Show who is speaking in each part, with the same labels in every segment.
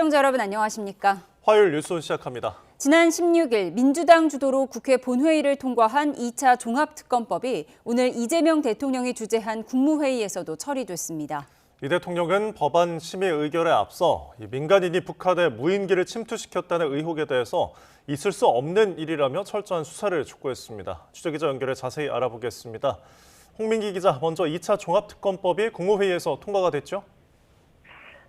Speaker 1: 시청자 여러분 안녕하십니까?
Speaker 2: 화요일 뉴스 시작합니다.
Speaker 1: 지난 16일 민주당 주도로 국회 본회의를 통과한 2차 종합특검법이 오늘 이재명 대통령이 주재한 국무회의에서도 처리됐습니다.
Speaker 2: 이 대통령은 법안 심의 의결에 앞서 민간인이 북한에 무인기를 침투시켰다는 의혹에 대해서 있을 수 없는 일이라며 철저한 수사를 촉구했습니다. 취재기자 연결해 자세히 알아보겠습니다. 홍민기 기자, 먼저 2차 종합특검법이 국무회의에서 통과가 됐죠?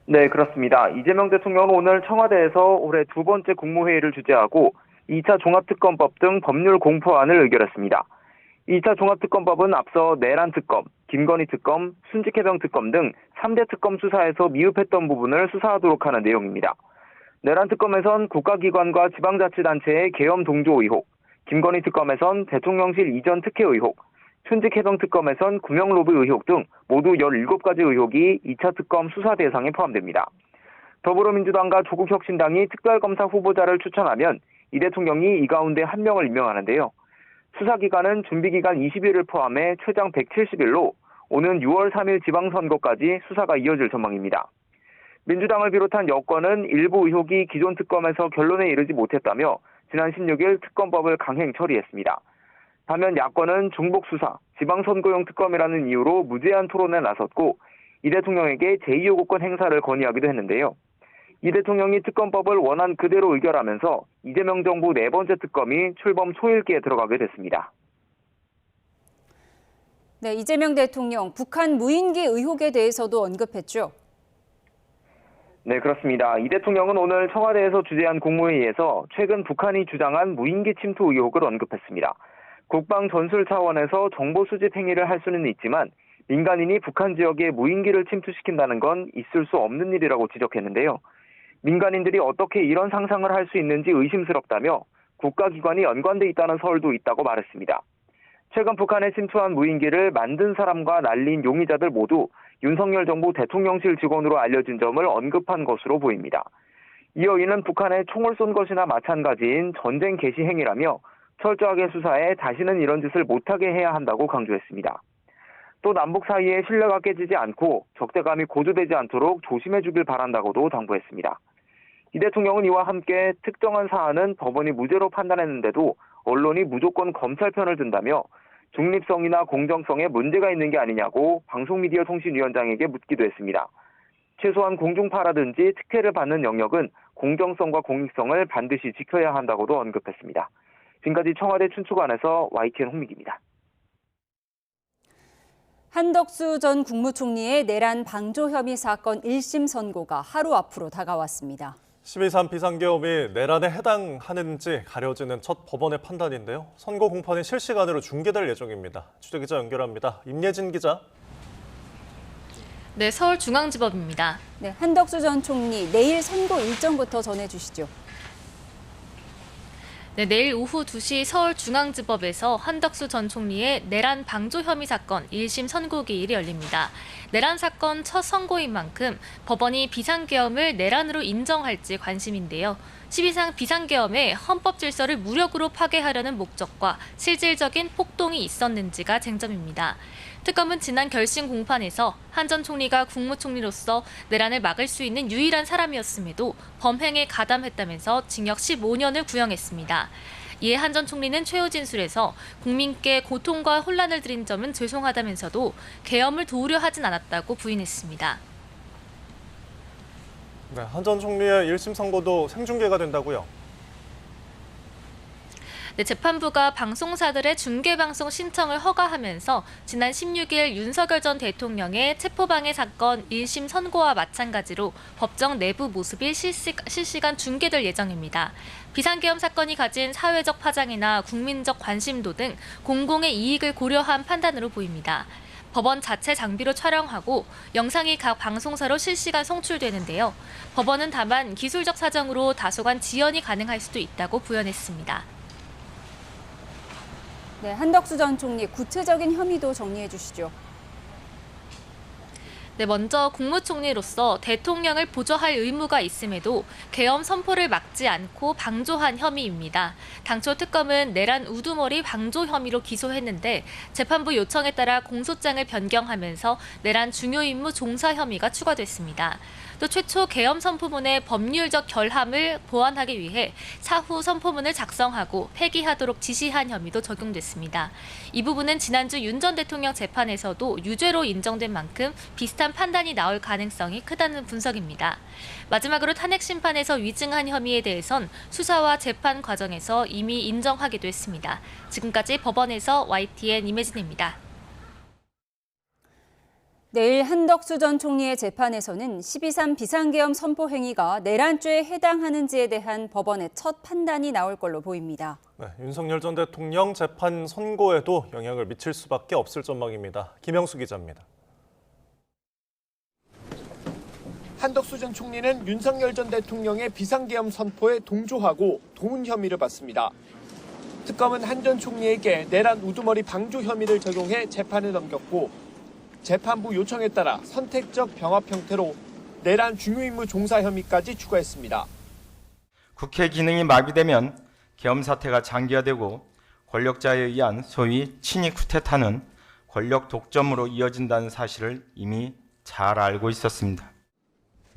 Speaker 3: 네, 그렇습니다. 이재명 대통령은 오늘 청와대에서 올해 두 번째 국무회의를 주재하고 2차 종합특검법 등 법률 공포안을 의결했습니다. 2차 종합특검법은 앞서 내란 특검, 김건희 특검, 순직해병 특검 등 3대 특검 수사에서 미흡했던 부분을 수사하도록 하는 내용입니다. 내란 특검에선 국가기관과 지방자치단체의 계엄 동조 의혹, 김건희 특검에선 대통령실 이전 특혜 의혹, 순직해병 특검에선 구명로비 의혹 등 모두 17가지 의혹이 2차 특검 수사 대상에 포함됩니다. 더불어민주당과 조국혁신당이 특별검사 후보자를 추천하면 이 대통령이 이 가운데 한 명을 임명하는데요. 수사기간은 준비기간 20일을 포함해 최장 170일로 오는 6월 3일 지방선거까지 수사가 이어질 전망입니다. 민주당을 비롯한 여권은 일부 의혹이 기존 특검에서 결론에 이르지 못했다며 지난 16일 특검법을 강행 처리했습니다. 반면 야권은 중복수사, 지방선거용 특검이라는 이유로 무제한 토론에 나섰고 이 대통령에게 제2요구권 행사를 건의하기도 했는데요. 이 대통령이 특검법을 원안 그대로 의결하면서 이재명 정부 네 번째 특검이 출범 초일기에 들어가게 됐습니다.
Speaker 1: 네, 이재명 대통령 북한 무인기 의혹에 대해서도 언급했죠.
Speaker 3: 네, 그렇습니다. 이 대통령은 오늘 청와대에서 주재한 국무회의에서 최근 북한이 주장한 무인기 침투 의혹을 언급했습니다. 국방 전술 차원에서 정보 수집 행위를 할 수는 있지만 민간인이 북한 지역에 무인기를 침투시킨다는 건 있을 수 없는 일이라고 지적했는데요. 민간인들이 어떻게 이런 상상을 할 수 있는지 의심스럽다며 국가기관이 연관돼 있다는 설도 있다고 말했습니다. 최근 북한에 침투한 무인기를 만든 사람과 날린 용의자들 모두 윤석열 정부 대통령실 직원으로 알려진 점을 언급한 것으로 보입니다. 이어 이는 북한에 총을 쏜 것이나 마찬가지인 전쟁 개시 행위라며 철저하게 수사해 다시는 이런 짓을 못하게 해야 한다고 강조했습니다. 또 남북 사이에 신뢰가 깨지지 않고 적대감이 고조되지 않도록 조심해 주길 바란다고도 당부했습니다. 이 대통령은 이와 함께 특정한 사안은 법원이 무죄로 판단했는데도 언론이 무조건 검찰 편을 든다며 중립성이나 공정성에 문제가 있는 게 아니냐고 방송미디어통신위원장에게 묻기도 했습니다. 최소한 공중파라든지 특혜를 받는 영역은 공정성과 공익성을 반드시 지켜야 한다고도 언급했습니다. 지금까지 청와대 춘추관에서 YTN 홍민기입니다.
Speaker 1: 한덕수 전 국무총리의 내란 방조 혐의 사건 1심 선고가 하루 앞으로 다가왔습니다.
Speaker 2: 12.3 비상계엄이 내란에 해당하는지 가려지는 첫 법원의 판단인데요. 선고 공판이 실시간으로 중계될 예정입니다. 취재기자 연결합니다. 임예진 기자.
Speaker 4: 네, 서울중앙지법입니다.
Speaker 1: 네, 한덕수 전 총리 내일 선고 일정부터 전해주시죠.
Speaker 4: 네, 내일 오후 2시 서울중앙지법에서 한덕수 전 총리의 내란 방조 혐의 사건 1심 선고기일이 열립니다. 내란 사건 첫 선고인 만큼 법원이 비상계엄을 내란으로 인정할지 관심인데요. 12.3 비상계엄에 헌법 질서를 무력으로 파괴하려는 목적과 실질적인 폭동이 있었는지가 쟁점입니다. 특검은 지난 결심 공판에서 한 전 총리가 국무총리로서 내란을 막을 수 있는 유일한 사람이었음에도 범행에 가담했다면서 징역 15년을 구형했습니다. 이에 한 전 총리는 최후 진술에서 국민께 고통과 혼란을 드린 점은 죄송하다면서도 계엄을 도우려 하진 않았다고 부인했습니다.
Speaker 2: 네, 한 전 총리의 1심 선고도 생중계가 된다고요?
Speaker 4: 네, 재판부가 방송사들의 중계방송 신청을 허가하면서 지난 16일 윤석열 전 대통령의 체포방해 사건 1심 선고와 마찬가지로 법정 내부 모습이 실시간 중계될 예정입니다. 비상계엄 사건이 가진 사회적 파장이나 국민적 관심도 등 공공의 이익을 고려한 판단으로 보입니다. 법원 자체 장비로 촬영하고 영상이 각 방송사로 실시간 송출되는데요. 법원은 다만 기술적 사정으로 다소간 지연이 가능할 수도 있다고 부연했습니다.
Speaker 1: 네, 한덕수 전 총리 구체적인 혐의도 정리해 주시죠.
Speaker 4: 네, 먼저 국무총리로서 대통령을 보좌할 의무가 있음에도 계엄 선포를 막지 않고 방조한 혐의입니다. 당초 특검은 내란 우두머리 방조 혐의로 기소했는데 재판부 요청에 따라 공소장을 변경하면서 내란 중요 임무 종사 혐의가 추가됐습니다. 또 최초 계엄 선포문의 법률적 결함을 보완하기 위해 사후 선포문을 작성하고 폐기하도록 지시한 혐의도 적용됐습니다. 이 부분은 지난주 윤 전 대통령 재판에서도 유죄로 인정된 만큼 비슷한 판단이 나올 가능성이 크다는 분석입니다. 마지막으로 탄핵 심판에서 위증한 혐의에 대해선 수사와 재판 과정에서 이미 인정하기도 했습니다. 지금까지 법원에서 YTN 임혜진입니다.
Speaker 1: 내일 한덕수 전 총리의 재판에서는 12.3 비상계엄 선포 행위가 내란죄에 해당하는지에 대한 법원의 첫 판단이 나올 걸로 보입니다.
Speaker 2: 네, 윤석열 전 대통령 재판 선고에도 영향을 미칠 수밖에 없을 전망입니다. 김영수 기자입니다.
Speaker 5: 한덕수 전 총리는 윤석열 전 대통령의 비상계엄 선포에 동조하고 도운 혐의를 받습니다. 특검은 한 전 총리에게 내란 우두머리 방조 혐의를 적용해 재판에 넘겼고 재판부 요청에 따라 선택적 병합 형태로 내란 중요임무 종사 혐의까지 추가했습니다.
Speaker 6: 국회 기능이 마비되면 계엄 사태가 장기화되고 권력자에 의한 소위 친위 쿠데타는 권력 독점으로 이어진다는 사실을 이미 잘 알고 있었습니다.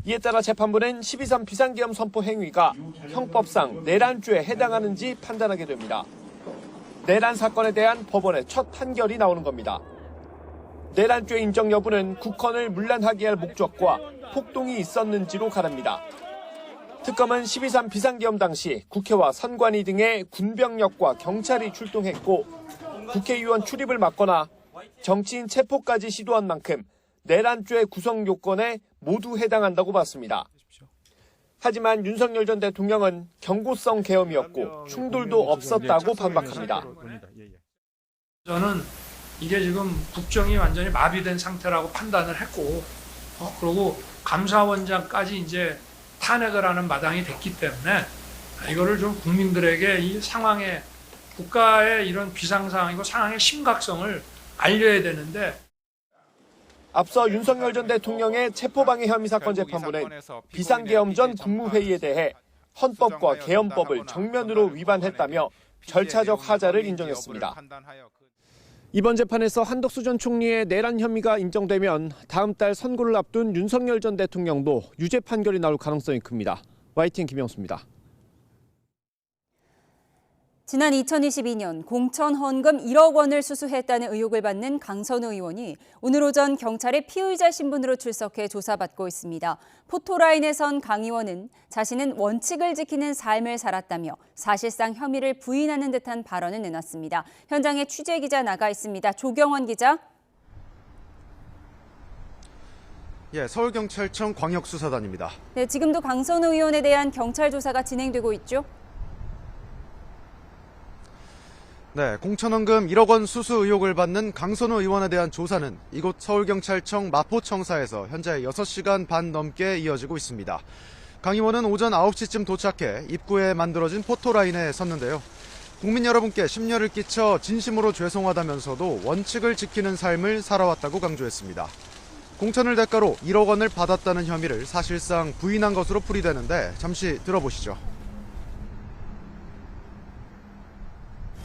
Speaker 5: 이에 따라 재판부는 12.3 비상계엄 선포 행위가 형법상 내란죄에 해당하는지 판단하게 됩니다. 내란 사건에 대한 법원의 첫 판결이 나오는 겁니다. 내란죄 인정 여부는 국헌을 문란하게 할 목적과 폭동이 있었는지로 가릅니다. 특검은 12.3 비상계엄 당시 국회와 선관위 등의 군병력과 경찰이 출동했고 국회의원 출입을 막거나 정치인 체포까지 시도한 만큼 내란죄 구성 요건에 모두 해당한다고 봤습니다. 하지만 윤석열 전 대통령은 경고성 계엄이었고 충돌도 없었다고 반박합니다.
Speaker 7: 저는 이게 지금 국정이 완전히 마비된 상태라고 판단을 했고, 그리고 감사원장까지 이제 탄핵을 하는 마당이 됐기 때문에 이거를 좀 국민들에게 이 상황에 국가의 이런 비상 상황이고 상황의 심각성을 알려야 되는데.
Speaker 5: 앞서 윤석열 전 대통령의 체포방해 혐의 사건 재판부는 비상계엄 전 국무회의에 대해 헌법과 계엄법을 정면으로 위반했다며 절차적 하자를 인정했습니다. 이번 재판에서 한덕수 전 총리의 내란 혐의가 인정되면 다음 달 선고를 앞둔 윤석열 전 대통령도 유죄 판결이 나올 가능성이 큽니다. YTN 김영수입니다.
Speaker 1: 지난 2022년 공천 헌금 1억 원을 수수했다는 의혹을 받는 강선우 의원이 오늘 오전 경찰의 피의자 신분으로 출석해 조사받고 있습니다. 포토라인에 선 강 의원은 자신은 원칙을 지키는 삶을 살았다며 사실상 혐의를 부인하는 듯한 발언을 내놨습니다. 현장에 취재기자 나가 있습니다. 조경원 기자.
Speaker 8: 서울경찰청 광역수사단입니다.
Speaker 1: 네, 지금도 강선우 의원에 대한 경찰 조사가 진행되고 있죠?
Speaker 8: 네, 공천헌금 1억 원 수수 의혹을 받는 강선우 의원에 대한 조사는 이곳 서울경찰청 마포청사에서 현재 6시간 반 넘게 이어지고 있습니다. 강 의원은 오전 9시쯤 도착해 입구에 만들어진 포토라인에 섰는데요. 국민 여러분께 심려를 끼쳐 진심으로 죄송하다면서도 원칙을 지키는 삶을 살아왔다고 강조했습니다. 공천을 대가로 1억 원을 받았다는 혐의를 사실상 부인한 것으로 풀이되는데 잠시 들어보시죠.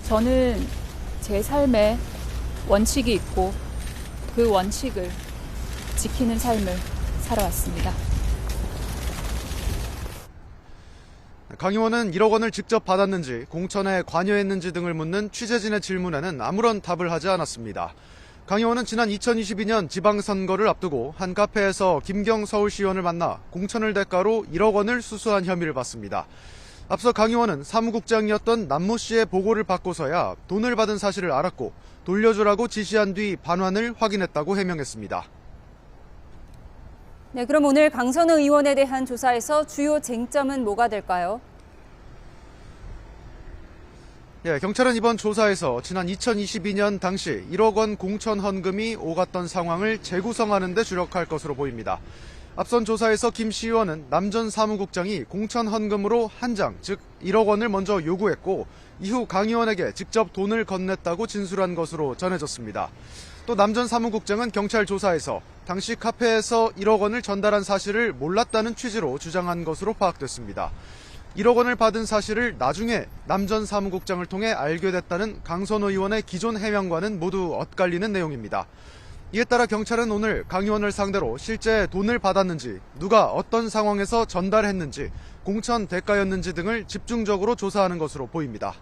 Speaker 9: 저는 제 삶에 원칙이 있고 그 원칙을 지키는 삶을 살아왔습니다.
Speaker 8: 강 의원은 1억 원을 직접 받았는지 공천에 관여했는지 등을 묻는 취재진의 질문에는 아무런 답을 하지 않았습니다. 강 의원은 지난 2022년 지방선거를 앞두고 한 카페에서 김경 서울시의원을 만나 공천을 대가로 1억 원을 수수한 혐의를 받습니다. 앞서 강 의원은 사무국장이었던 남모 씨의 보고를 받고서야 돈을 받은 사실을 알았고 돌려주라고 지시한 뒤 반환을 확인했다고 해명했습니다.
Speaker 1: 네, 그럼 오늘 강선우 의원에 대한 조사에서 주요 쟁점은 뭐가 될까요?
Speaker 8: 경찰은 이번 조사에서 지난 2022년 당시 1억 원 공천 헌금이 오갔던 상황을 재구성하는 데 주력할 것으로 보입니다. 앞선 조사에서 김 시 의원은 남 전 사무국장이 공천 헌금으로 한 장, 즉 1억 원을 먼저 요구했고 이후 강 의원에게 직접 돈을 건넸다고 진술한 것으로 전해졌습니다. 또 남 전 사무국장은 경찰 조사에서 당시 카페에서 1억 원을 전달한 사실을 몰랐다는 취지로 주장한 것으로 파악됐습니다. 1억 원을 받은 사실을 나중에 남 전 사무국장을 통해 알게 됐다는 강선호 의원의 기존 해명과는 모두 엇갈리는 내용입니다. 이에 따라 경찰은 오늘 강 의원을 상대로 실제 돈을 받았는지, 누가 어떤 상황에서 전달했는지, 공천 대가였는지 등을 집중적으로 조사하는 것으로 보입니다.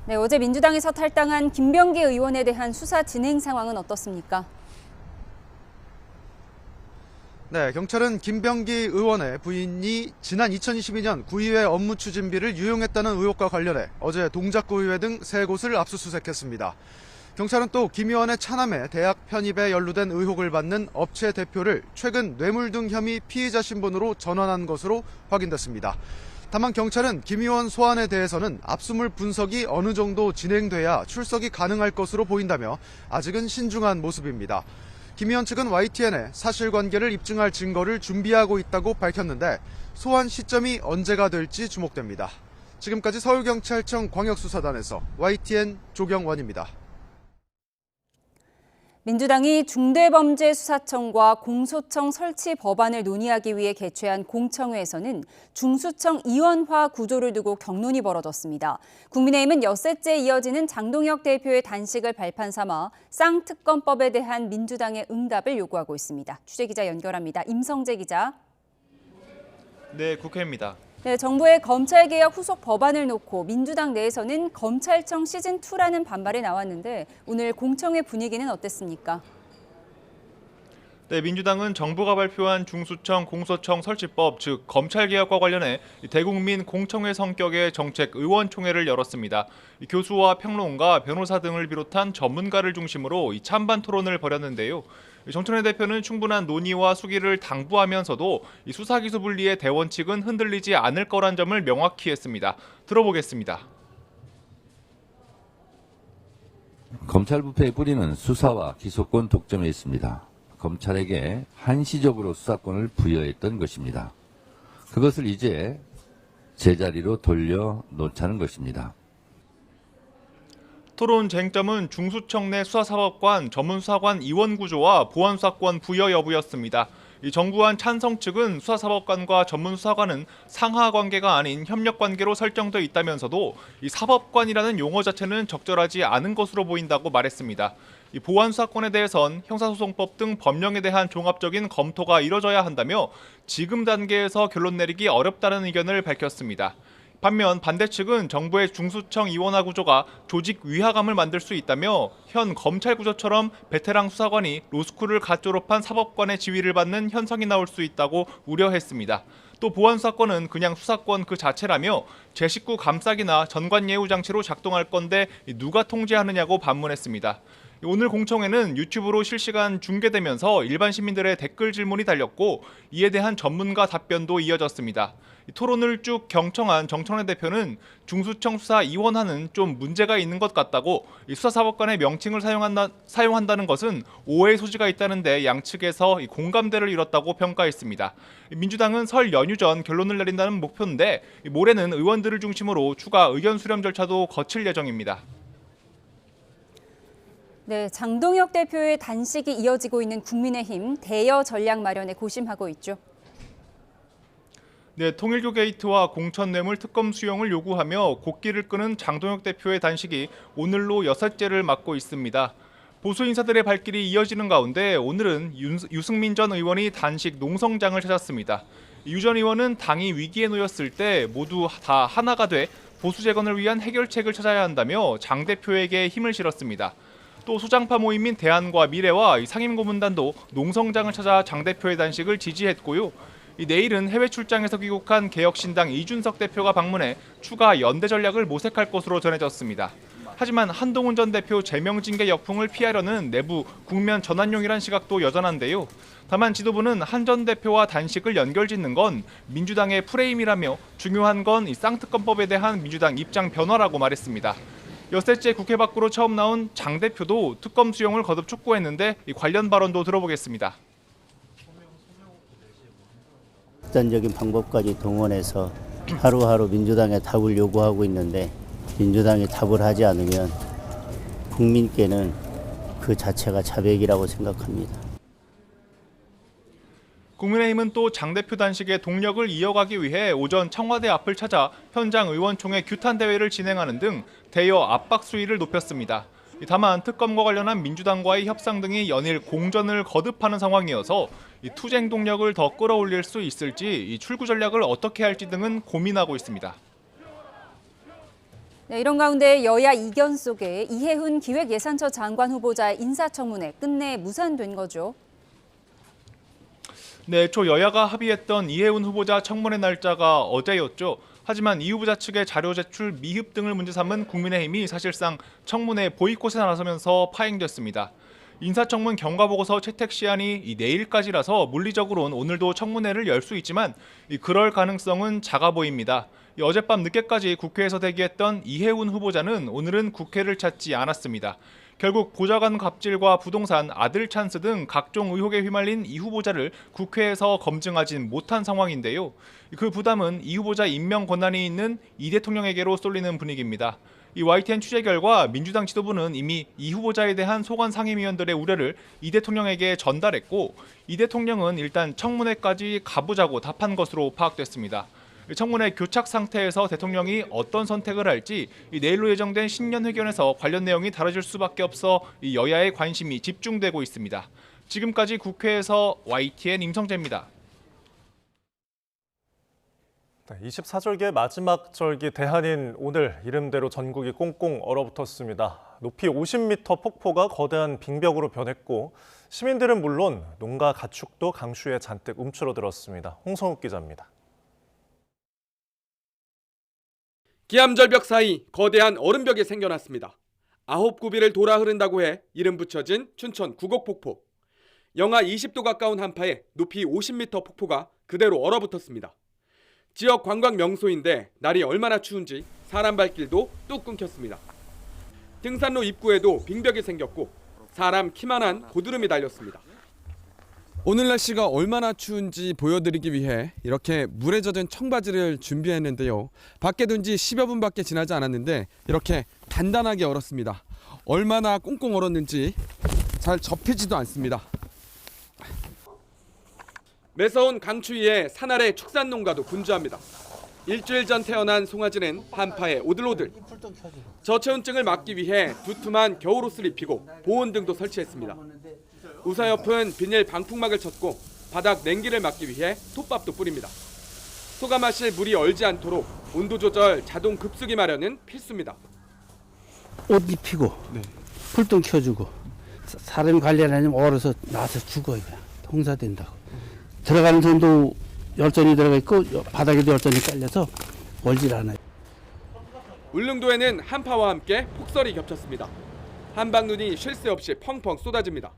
Speaker 1: 네, 어제 민주당에서 탈당한 김병기 의원에 대한 수사 진행 상황은 어떻습니까?
Speaker 8: 네, 경찰은 김병기 의원의 부인이 지난 2022년 구의회 업무 추진비를 유용했다는 의혹과 관련해 어제 동작구의회 등 3곳을 압수수색했습니다. 경찰은 또 김 의원의 차남의 대학 편입에 연루된 의혹을 받는 업체 대표를 최근 뇌물 등 혐의 피의자 신분으로 전환한 것으로 확인됐습니다. 다만 경찰은 김 의원 소환에 대해서는 압수물 분석이 어느 정도 진행돼야 출석이 가능할 것으로 보인다며 아직은 신중한 모습입니다. 김 의원 측은 YTN에 사실관계를 입증할 증거를 준비하고 있다고 밝혔는데 소환 시점이 언제가 될지 주목됩니다. 지금까지 서울경찰청 광역수사단에서 YTN 조경원입니다.
Speaker 1: 민주당이 중대범죄수사청과 공소청 설치 법안을 논의하기 위해 개최한 공청회에서는 중수청 이원화 구조를 두고 격론이 벌어졌습니다. 국민의힘은 엿새째 이어지는 장동혁 대표의 단식을 발판 삼아 쌍특검법에 대한 민주당의 응답을 요구하고 있습니다. 취재기자 연결합니다. 임성재 기자.
Speaker 10: 네, 국회입니다.
Speaker 1: 네, 정부의 검찰개혁 후속 법안을 놓고 민주당 내에서는 검찰청 시즌2라는 반발이 나왔는데 오늘 공청회 분위기는 어땠습니까?
Speaker 10: 네, 민주당은 정부가 발표한 중수청 공소청 설치법, 즉 검찰개혁과 관련해 대국민 공청회 성격의 정책 의원총회를 열었습니다. 교수와 평론가, 변호사 등을 비롯한 전문가를 중심으로 찬반 토론을 벌였는데요. 정청래 대표는 충분한 논의와 수기를 당부하면서도 수사기소 분리의 대원칙은 흔들리지 않을 거란 점을 명확히 했습니다. 들어보겠습니다.
Speaker 11: 검찰 부패의 뿌리는 수사와 기소권 독점에 있습니다. 검찰에게 한시적으로 수사권을 부여했던 것입니다. 그것을 이제 제자리로 돌려놓자는 것입니다.
Speaker 10: 토론 쟁점은 중수청 내 수사사법관, 전문수사관 이원 구조와 보안수사권 부여 여부였습니다. 정부안 찬성 측은 수사사법관과 전문수사관은 상하 관계가 아닌 협력 관계로 설정돼 있다면서도 이 사법관이라는 용어 자체는 적절하지 않은 것으로 보인다고 말했습니다. 이 보안수사권에 대해선 형사소송법 등 법령에 대한 종합적인 검토가 이뤄져야 한다며 지금 단계에서 결론 내리기 어렵다는 의견을 밝혔습니다. 반면 반대 측은 정부의 중수청 이원화 구조가 조직 위화감을 만들 수 있다며 현 검찰 구조처럼 베테랑 수사관이 로스쿨을 갓 졸업한 사법관의 지위를 받는 현상이 나올 수 있다고 우려했습니다. 또 보안수사권은 그냥 수사권 그 자체라며 제 식구 감싸기나 전관예우 장치로 작동할 건데 누가 통제하느냐고 반문했습니다. 오늘 공청회는 유튜브로 실시간 중계되면서 일반 시민들의 댓글 질문이 달렸고 이에 대한 전문가 답변도 이어졌습니다. 토론을 쭉 경청한 정청래 대표는 중수청 수사 이원화는 좀 문제가 있는 것 같다고 수사사법관의 명칭을 사용한다는 것은 오해의 소지가 있다는데 양측에서 공감대를 이뤘다고 평가했습니다. 민주당은 설 연휴 전 결론을 내린다는 목표인데 모레는 의원들을 중심으로 추가 의견 수렴 절차도 거칠 예정입니다.
Speaker 1: 네, 장동혁 대표의 단식이 이어지고 있는 국민의힘 대여 전략 마련에 고심하고 있죠.
Speaker 10: 네, 통일교 게이트와 공천뇌물 특검 수용을 요구하며 곡기를 끄는 장동혁 대표의 단식이 오늘로 6회째를 맞고 있습니다. 보수 인사들의 발길이 이어지는 가운데 오늘은 유승민 전 의원이 단식 농성장을 찾았습니다. 유 전 의원은 당이 위기에 놓였을 때 모두 다 하나가 돼 보수 재건을 위한 해결책을 찾아야 한다며 장 대표에게 힘을 실었습니다. 또 소장파 모임인 대안과 미래와 상임고문단도 농성장을 찾아 장 대표의 단식을 지지했고요. 내일은 해외 출장에서 귀국한 개혁신당 이준석 대표가 방문해 추가 연대 전략을 모색할 것으로 전해졌습니다. 하지만 한동훈 전 대표 제명징계 역풍을 피하려는 내부 국면 전환용이란 시각도 여전한데요. 다만 지도부는 한 전 대표와 단식을 연결짓는 건 민주당의 프레임이라며 중요한 건 이 쌍특검법에 대한 민주당 입장 변화라고 말했습니다. 엿새째 국회 밖으로 처음 나온 장 대표도 특검 수용을 거듭 촉구했는데 이 관련 발언도 들어보겠습니다.
Speaker 12: 극단적인 방법까지 동원해서 하루하루 민주당에 답을 요구하고 있는데 민주당이 답을 하지 않으면 국민께는 그 자체가 자백이라고 생각합니다.
Speaker 10: 국민의힘은 또 장 대표 단식의 동력을 이어가기 위해 오전 청와대 앞을 찾아 현장 의원총회 규탄 대회를 진행하는 등 대여 압박 수위를 높였습니다. 다만 특검과 관련한 민주당과의 협상 등이 연일 공전을 거듭하는 상황이어서 투쟁 동력을 더 끌어올릴 수 있을지 출구 전략을 어떻게 할지 등은 고민하고 있습니다.
Speaker 1: 네, 이런 가운데 여야 이견 속에 이해훈 기획예산처 장관 후보자의 인사청문회 끝내 무산된 거죠.
Speaker 10: 네, 초 여야가 합의했던 이해훈 후보자 청문회 날짜가 어제였죠. 하지만 이 후보자 측의 자료 제출 미흡 등을 문제 삼은 국민의힘이 사실상 청문회 보이콧에 나서면서 파행됐습니다. 인사청문 경과보고서 채택 시한이 내일까지라서 물리적으로는 오늘도 청문회를 열 수 있지만 그럴 가능성은 작아 보입니다. 어젯밤 늦게까지 국회에서 대기했던 이해훈 후보자는 오늘은 국회를 찾지 않았습니다. 결국 보좌관 갑질과 부동산, 아들 찬스 등 각종 의혹에 휘말린 이 후보자를 국회에서 검증하진 못한 상황인데요. 그 부담은 이 후보자 임명 권한이 있는 이 대통령에게로 쏠리는 분위기입니다. 이 YTN 취재 결과 민주당 지도부는 이미 이 후보자에 대한 소관 상임위원들의 우려를 이 대통령에게 전달했고 이 대통령은 일단 청문회까지 가보자고 답한 것으로 파악됐습니다. 청문회 교착 상태에서 대통령이 어떤 선택을 할지 내일로 예정된 신년회견에서 관련 내용이 다뤄질 수밖에 없어 여야의 관심이 집중되고 있습니다. 지금까지 국회에서 YTN 임성재입니다.
Speaker 2: 24절기의 마지막 절기 대한인 오늘 이름대로 전국이 꽁꽁 얼어붙었습니다. 높이 50m 폭포가 거대한 빙벽으로 변했고 시민들은 물론 농가 가축도 강수에 잔뜩 움츠러들었습니다. 홍성욱 기자입니다.
Speaker 13: 기암절벽 사이 거대한 얼음벽이 생겨났습니다. 9구비를 돌아 흐른다고 해 이름 붙여진 춘천 구곡폭포. 영하 20도 가까운 한파에 높이 50m 폭포가 그대로 얼어붙었습니다. 지역 관광 명소인데 날이 얼마나 추운지 사람 발길도 뚝 끊겼습니다. 등산로 입구에도 빙벽이 생겼고 사람 키만한 고드름이 달렸습니다.
Speaker 14: 오늘 날씨가 얼마나 추운지 보여드리기 위해 이렇게 물에 젖은 청바지를 준비했는데요. 밖에 둔 지 10여 분밖에 지나지 않았는데 이렇게 단단하게 얼었습니다. 얼마나 꽁꽁 얼었는지 잘 접히지도 않습니다.
Speaker 13: 매서운 강추위에 산아래 축산농가도 분주합니다. 일주일 전 태어난 송아지는 한파에 오들오들. 저체온증을 막기 위해 두툼한 겨울옷을 입히고 보온등도 설치했습니다. 우사 옆은 비닐 방풍막을 쳤고 바닥 냉기를 막기 위해 톱밥도 뿌립니다. 소가 마실 물이 얼지 않도록 온도 조절 자동 급수기 마련은 필수입니다.
Speaker 12: 옷 입히고 불똥 켜주고 사람이 관리 안 하면 얼어서 나서 죽어요. 홍사된다고. 들어가는 손도 열전이 들어가 있고 바닥에도 열전이 깔려서 얼질 않아요.
Speaker 13: 울릉도에는 한파와 함께 폭설이 겹쳤습니다. 한방눈이 쉴 새 없이 펑펑 쏟아집니다.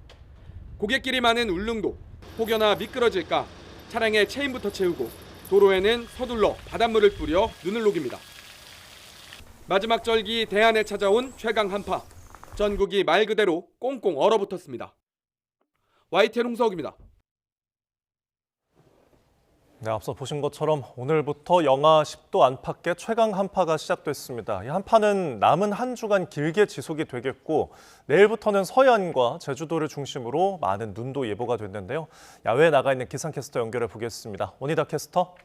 Speaker 13: 고갯길이 많은 울릉도, 혹여나 미끄러질까 차량에 체인부터 채우고 도로에는 서둘러 바닷물을 뿌려 눈을 녹입니다. 마지막 절기 대안에 찾아온 최강 한파. 전국이 말 그대로 꽁꽁 얼어붙었습니다. YTN 홍석입니다.
Speaker 2: 네, 앞서 보신 것처럼 오늘부터 영하 10도 안팎의 최강 한파가 시작됐습니다. 이 한파는 남은 한 주간 길게 지속이 되겠고 내일부터는 서해안과 제주도를 중심으로 많은 눈도 예보가 됐는데요. 야외에 나가 있는 기상캐스터 연결해 보겠습니다. 원희다 캐스터.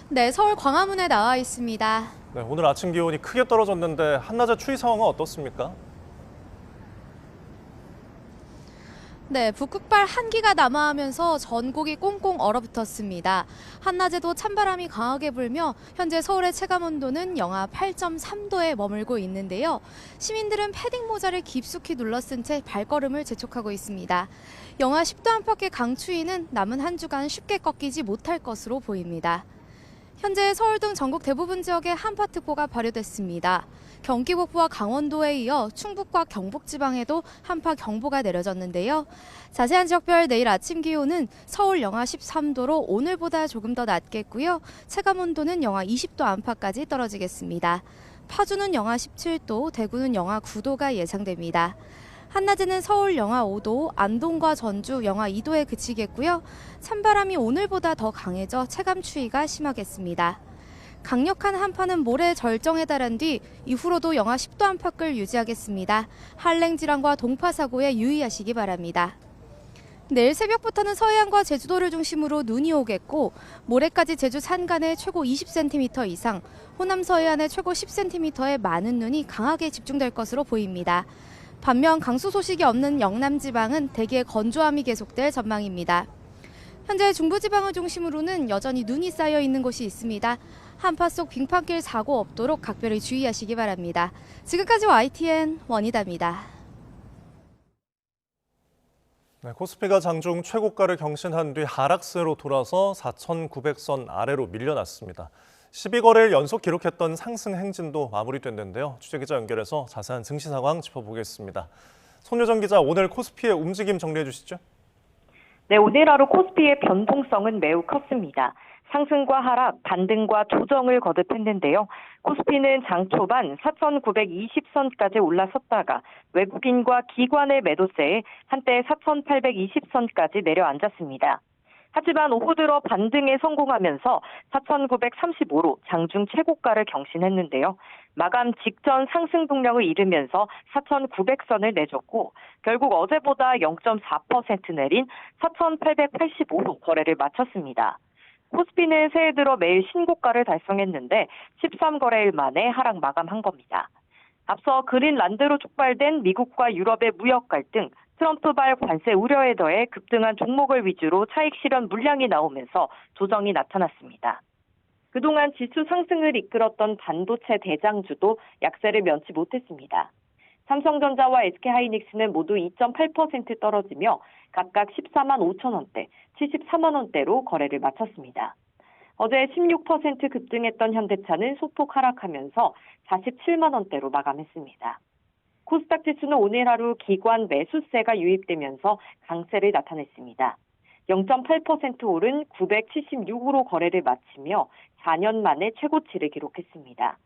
Speaker 15: 네, 서울 광화문에 나와 있습니다.
Speaker 2: 네, 오늘 아침 기온이 크게 떨어졌는데 한낮의 추위 상황은 어떻습니까?
Speaker 15: 네, 북극발 한기가 남하하면서 전국이 꽁꽁 얼어붙었습니다. 한낮에도 찬바람이 강하게 불며 현재 서울의 체감온도는 영하 8.3도에 머물고 있는데요. 시민들은 패딩 모자를 깊숙이 눌러쓴 채 발걸음을 재촉하고 있습니다. 영하 10도 안팎의 강추위는 남은 한 주간 쉽게 꺾이지 못할 것으로 보입니다. 현재 서울 등 전국 대부분 지역에 한파특보가 발효됐습니다. 경기 북부와 강원도에 이어 충북과 경북 지방에도 한파 경보가 내려졌는데요. 자세한 지역별 내일 아침 기온은 서울 영하 13도로 오늘보다 조금 더 낮겠고요. 체감 온도는 영하 20도 안팎까지 떨어지겠습니다. 파주는 영하 17도, 대구는 영하 9도가 예상됩니다. 한낮에는 서울 영하 5도, 안동과 전주 영하 2도에 그치겠고요. 찬바람이 오늘보다 더 강해져 체감 추위가 심하겠습니다. 강력한 한파는 모레 절정에 달한 뒤 이후로도 영하 10도 안팎을 유지하겠습니다. 한랭 질환과 동파 사고에 유의하시기 바랍니다. 내일 새벽부터는 서해안과 제주도를 중심으로 눈이 오겠고 모레까지 제주 산간에 최고 20cm 이상, 호남 서해안에 최고 10cm의 많은 눈이 강하게 집중될 것으로 보입니다. 반면 강수 소식이 없는 영남 지방은 대기의 건조함이 계속될 전망입니다. 현재 중부지방을 중심으로는 여전히 눈이 쌓여 있는 곳이 있습니다. 한파 속 빙판길 사고 없도록 각별히 주의하시기 바랍니다. 지금까지 YTN 원희다입니다.
Speaker 2: 네, 코스피가 장중 최고가를 경신한 뒤 하락세로 돌아서 4,900선 아래로 밀려났습니다. 12거래일 연속 기록했던 상승 행진도 마무리됐는데요. 취재기자 연결해서 자세한 증시 상황 짚어보겠습니다. 손유정 기자, 오늘 코스피의 움직임 정리해 주시죠.
Speaker 16: 네, 오늘 하루 코스피의 변동성은 매우 컸습니다. 상승과 하락, 반등과 조정을 거듭했는데요. 코스피는 장 초반 4,920선까지 올라섰다가 외국인과 기관의 매도세에 한때 4,820선까지 내려앉았습니다. 하지만 오후 들어 반등에 성공하면서 4,935로 장중 최고가를 경신했는데요. 마감 직전 상승 동력을 잃으면서 4,900선을 내줬고 결국 어제보다 0.4% 내린 4,885로 거래를 마쳤습니다. 코스피는 새해 들어 매일 신고가를 달성했는데 13거래일 만에 하락 마감한 겁니다. 앞서 그린란드로 촉발된 미국과 유럽의 무역 갈등, 트럼프발 관세 우려에 더해 급등한 종목을 위주로 차익 실현 물량이 나오면서 조정이 나타났습니다. 그동안 지수 상승을 이끌었던 반도체 대장주도 약세를 면치 못했습니다. 삼성전자와 SK하이닉스는 모두 2.8% 떨어지며 각각 14만 5천 원대, 73만 원대로 거래를 마쳤습니다. 어제 16% 급등했던 현대차는 소폭 하락하면서 47만 원대로 마감했습니다. 코스닥 지수는 오늘 하루 기관 매수세가 유입되면서 강세를 나타냈습니다. 0.8% 오른 976으로 거래를 마치며 4년 만에 최고치를 기록했습니다.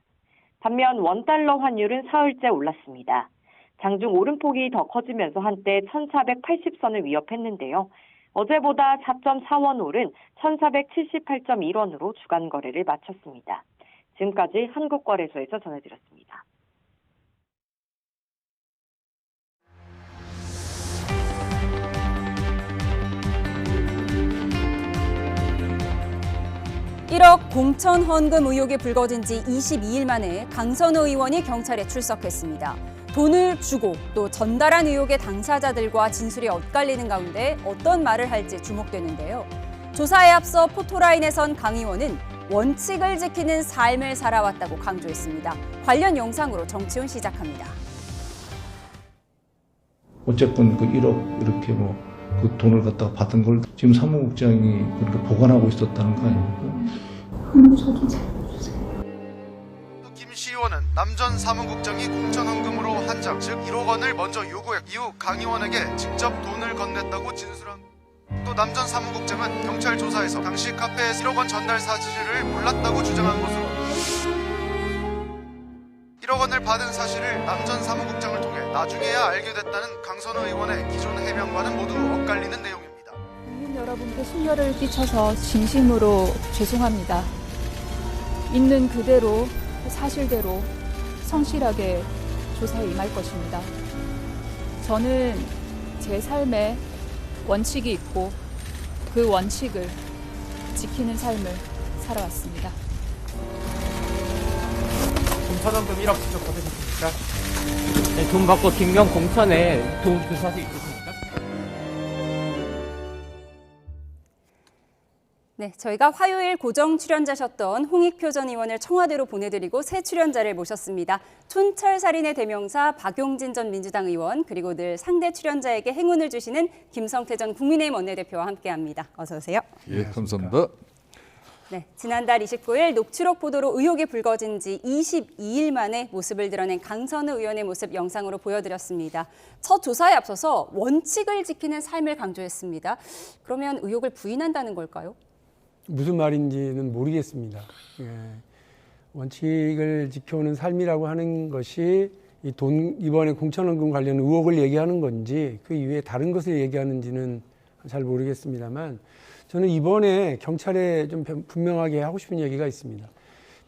Speaker 16: 반면 원달러 환율은 사흘째 올랐습니다. 장중 오름폭이 더 커지면서 한때 1,480선을 위협했는데요. 어제보다 4.4원 오른 1,478.1원으로 주간 거래를 마쳤습니다. 지금까지 한국거래소에서 전해드렸습니다.
Speaker 1: (1억) 공천 헌금 의혹이 불거진 지 22일 만에 강선우 의원이 경찰에 출석했습니다. 돈을 주고 또 전달한 의혹의 당사자들과 진술이 엇갈리는 가운데 어떤 말을 할지 주목되는데요. 조사에 앞서 포토라인에선 강 의원은 원칙을 지키는 삶을 살아왔다고 강조했습니다. 관련 영상으로 정치훈 시작합니다.
Speaker 17: 어쨌건 그 1억 이렇게 그 돈을 갖다가 받은 걸 지금 사무국장이 그렇게 보관하고 있었다는 거 아닙니까?
Speaker 8: 저도 잘 보여주세요. 김씨 의원은 남전 사무국장이 공천헌금으로 한장, 즉 1억 원을 먼저 요구했고 이후 강 의원에게 직접 돈을 건넸다고 진술한. 또 남전 사무국장은 경찰 조사에서 당시 카페에 1억 원 전달 사실을 몰랐다고 주장한 것으로 1억 원을 받은 사실을 남전 사무국장을 통해 나중에야 알게 됐다는 강선우 의원의 기존 해명과는 모두 엇갈리는 내용입니다.
Speaker 9: 국민 여러분께 심려를 끼쳐서 진심으로 죄송합니다. 있는 그대로 사실대로 성실하게 조사에 임할 것입니다. 저는 제 삶에 원칙이 있고 그 원칙을 지키는 삶을 살아왔습니다.
Speaker 18: 공천헌금 1억 직접 받으셨습니까? 네, 돈 받고 뒷면 공천에 돈 그 사실 있었습니까?
Speaker 1: 네, 저희가 화요일 고정 출연자셨던 홍익표 전 의원을 청와대로 보내드리고 새 출연자를 모셨습니다. 촌철살인의 대명사 박용진 전 민주당 의원, 그리고 늘 상대 출연자에게 행운을 주시는 김성태 전 국민의힘 원내대표와 함께합니다. 어서 오세요.
Speaker 19: 예, 감사합니다.
Speaker 1: 네, 지난달 29일 녹취록 보도로 의혹이 불거진 지 22일 만에 모습을 드러낸 강선우 의원의 모습 영상으로 보여드렸습니다. 첫 조사에 앞서서 원칙을 지키는 삶을 강조했습니다. 그러면 의혹을 부인한다는 걸까요?
Speaker 20: 무슨 말인지는 모르겠습니다. 예. 원칙을 지켜오는 삶이라고 하는 것이 이번에 공천헌금 관련 의혹을 얘기하는 건지 그 이외에 다른 것을 얘기하는지는 잘 모르겠습니다만 저는 이번에 경찰에 좀 분명하게 하고 싶은 얘기가 있습니다.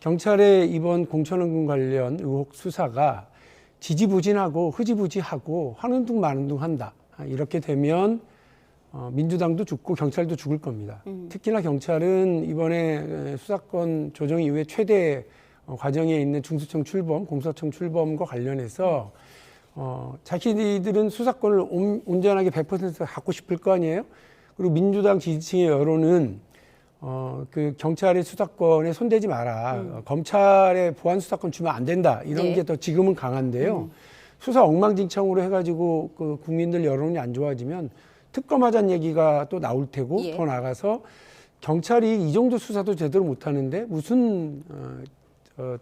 Speaker 20: 경찰의 이번 공천원금 관련 의혹 수사가 지지부진하고 흐지부지하고 하는 둥 마는 둥 한다. 이렇게 되면 민주당도 죽고 경찰도 죽을 겁니다. 특히나 경찰은 이번에 수사권 조정 이후에 최대 과정에 있는 중수청 출범, 공소청 출범과 관련해서 자기들은 수사권을 온전하게 100% 갖고 싶을 거 아니에요? 그리고 민주당 지지층의 여론은 그 경찰의 수사권에 손대지 마라. 검찰의 보안 수사권 주면 안 된다. 이런
Speaker 1: 네.
Speaker 20: 게 더 지금은 강한데요. 수사 엉망진창으로 해가지고 그 국민들 여론이 안 좋아지면 특검하자는 얘기가 또 나올 테고
Speaker 1: 예.
Speaker 20: 더 나가서 경찰이 이 정도 수사도 제대로 못하는데 무슨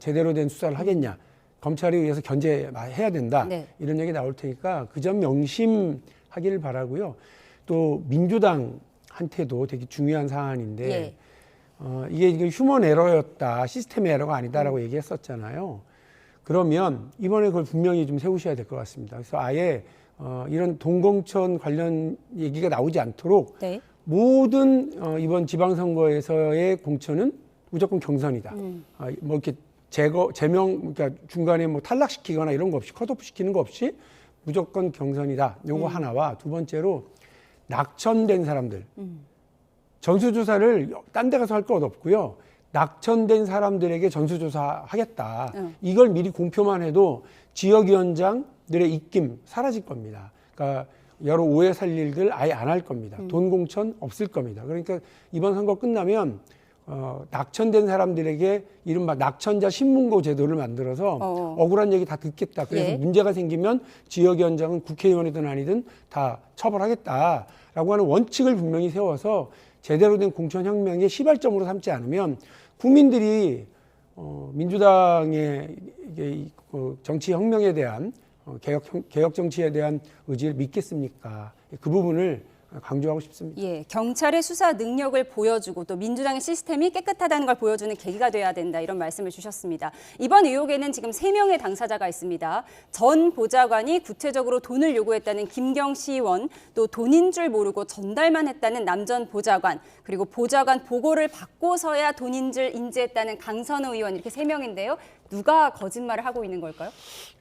Speaker 20: 제대로 된 수사를 하겠냐. 검찰에 의해서 견제해야 된다.
Speaker 1: 네.
Speaker 20: 이런 얘기 나올 테니까 그 점 명심하기를 바라고요. 또 민주당한테도 되게 중요한 사안인데
Speaker 1: 예.
Speaker 20: 이게 지금 휴먼 에러였다. 시스템 에러가 아니다라고 얘기했었잖아요. 그러면 이번에 그걸 분명히 좀 세우셔야 될 것 같습니다. 그래서 아예 이런 동공천 관련 얘기가 나오지 않도록
Speaker 1: 네.
Speaker 20: 모든 이번 지방선거에서의 공천은 무조건 경선이다. 뭐 이렇게 제명, 그러니까 중간에 뭐 탈락시키거나 이런 거 없이 컷오프 시키는 거 없이 무조건 경선이다. 요거 하나와 두 번째로 낙천된 사람들. 전수조사를 딴 데 가서 할 것 없고요. 낙천된 사람들에게 전수조사 하겠다. 이걸 미리 공표만 해도 지역위원장들의 입김 사라질 겁니다. 그러니까 여러 오해 살 일들 아예 안 할 겁니다. 돈 공천 없을 겁니다. 그러니까 이번 선거 끝나면 낙천된 사람들에게 이른바 낙천자 신문고 제도를 만들어서 억울한 얘기 다 듣겠다. 그래서
Speaker 1: 예.
Speaker 20: 문제가 생기면 지역위원장은 국회의원이든 아니든 다 처벌하겠다라고 하는 원칙을 분명히 세워서 제대로 된 공천혁명의 시발점으로 삼지 않으면 국민들이 민주당의 정치혁명에 대한 개혁 정치에 대한 의지를 믿겠습니까? 그 부분을 강조하고 싶습니다.
Speaker 1: 예, 경찰의 수사 능력을 보여주고 또 민주당의 시스템이 깨끗하다는 걸 보여주는 계기가 돼야 된다 이런 말씀을 주셨습니다. 이번 의혹에는 지금 3명의 당사자가 있습니다. 전 보좌관이 구체적으로 돈을 요구했다는 김경시 의원, 또 돈인 줄 모르고 전달만 했다는 남 전 보좌관, 그리고 보좌관 보고를 받고서야 돈인 줄 인지했다는 강선우 의원 이렇게 3명인데요. 누가 거짓말을 하고 있는 걸까요?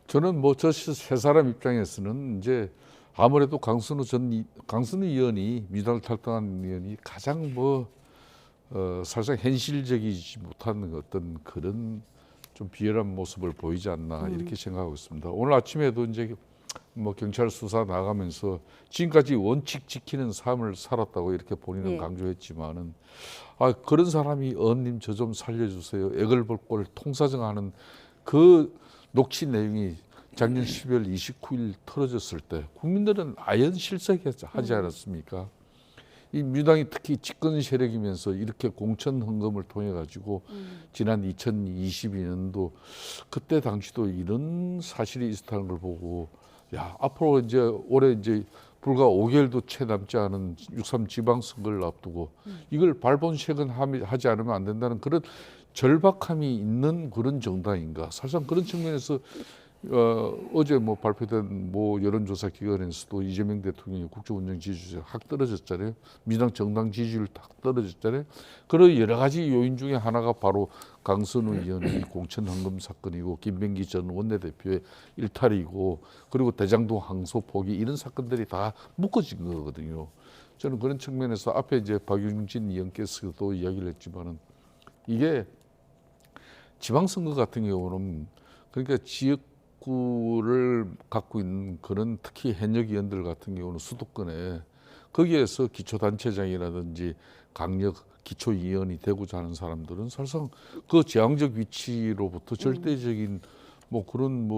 Speaker 19: 저는 뭐 저 세 사람 입장에서는 이제 아무래도 강선우 의원이 민주당을 탈당한 의원이 가장 사실상 현실적이지 못한 어떤 그런 좀 비열한 모습을 보이지 않나 이렇게 생각하고 있습니다. 오늘 아침에도 이제 뭐 경찰 수사 나가면서 지금까지 원칙 지키는 삶을 살았다고 이렇게 본인은 강조했지만은 그런 사람이 언님 저 좀 살려주세요. 애걸복걸 통사정하는 그 녹취 내용이 작년 12월 29일 털어졌을 때 국민들은 아연 실색하지 않았습니까? 이 민주당이 특히 집권 세력이면서 이렇게 공천 헌금을 통해 가지고 지난 2022년도 그때 당시도 이런 사실이 있었다는 걸 보고 야 앞으로 이제 올해 이제 불과 5개월도 채 남지 않은 6.3 지방선거를 앞두고 이걸 발본색은 하지 않으면 안 된다는 그런 절박함이 있는 그런 정당인가? 사실상 그런 측면에서 어제 뭐 발표된 뭐 여론조사 기관에서도 이재명 대통령이 국정운영 지지율이 확 떨어졌잖아요. 민주당 정당 지지율 확 떨어졌잖아요. 그런 여러 가지 요인 중에 하나가 바로 강선우 의원의 공천 헌금 사건이고 김병기 전 원내대표의 일탈이고 그리고 대장동 항소 포기 이런 사건들이 다 묶어진 거거든요. 저는 그런 측면에서 앞에 이제 박용진 의원께서도 이야기를 했지만은 이게 지방선거 같은 경우는 그러니까 지역구를 갖고 있는 그런 특히 현역 의원들 같은 경우는 수도권에 거기에서 기초단체장이라든지 강력 기초위원이 되고자 하는 사람들은 사실상 그 제왕적 위치로부터 절대적인 뭐 그런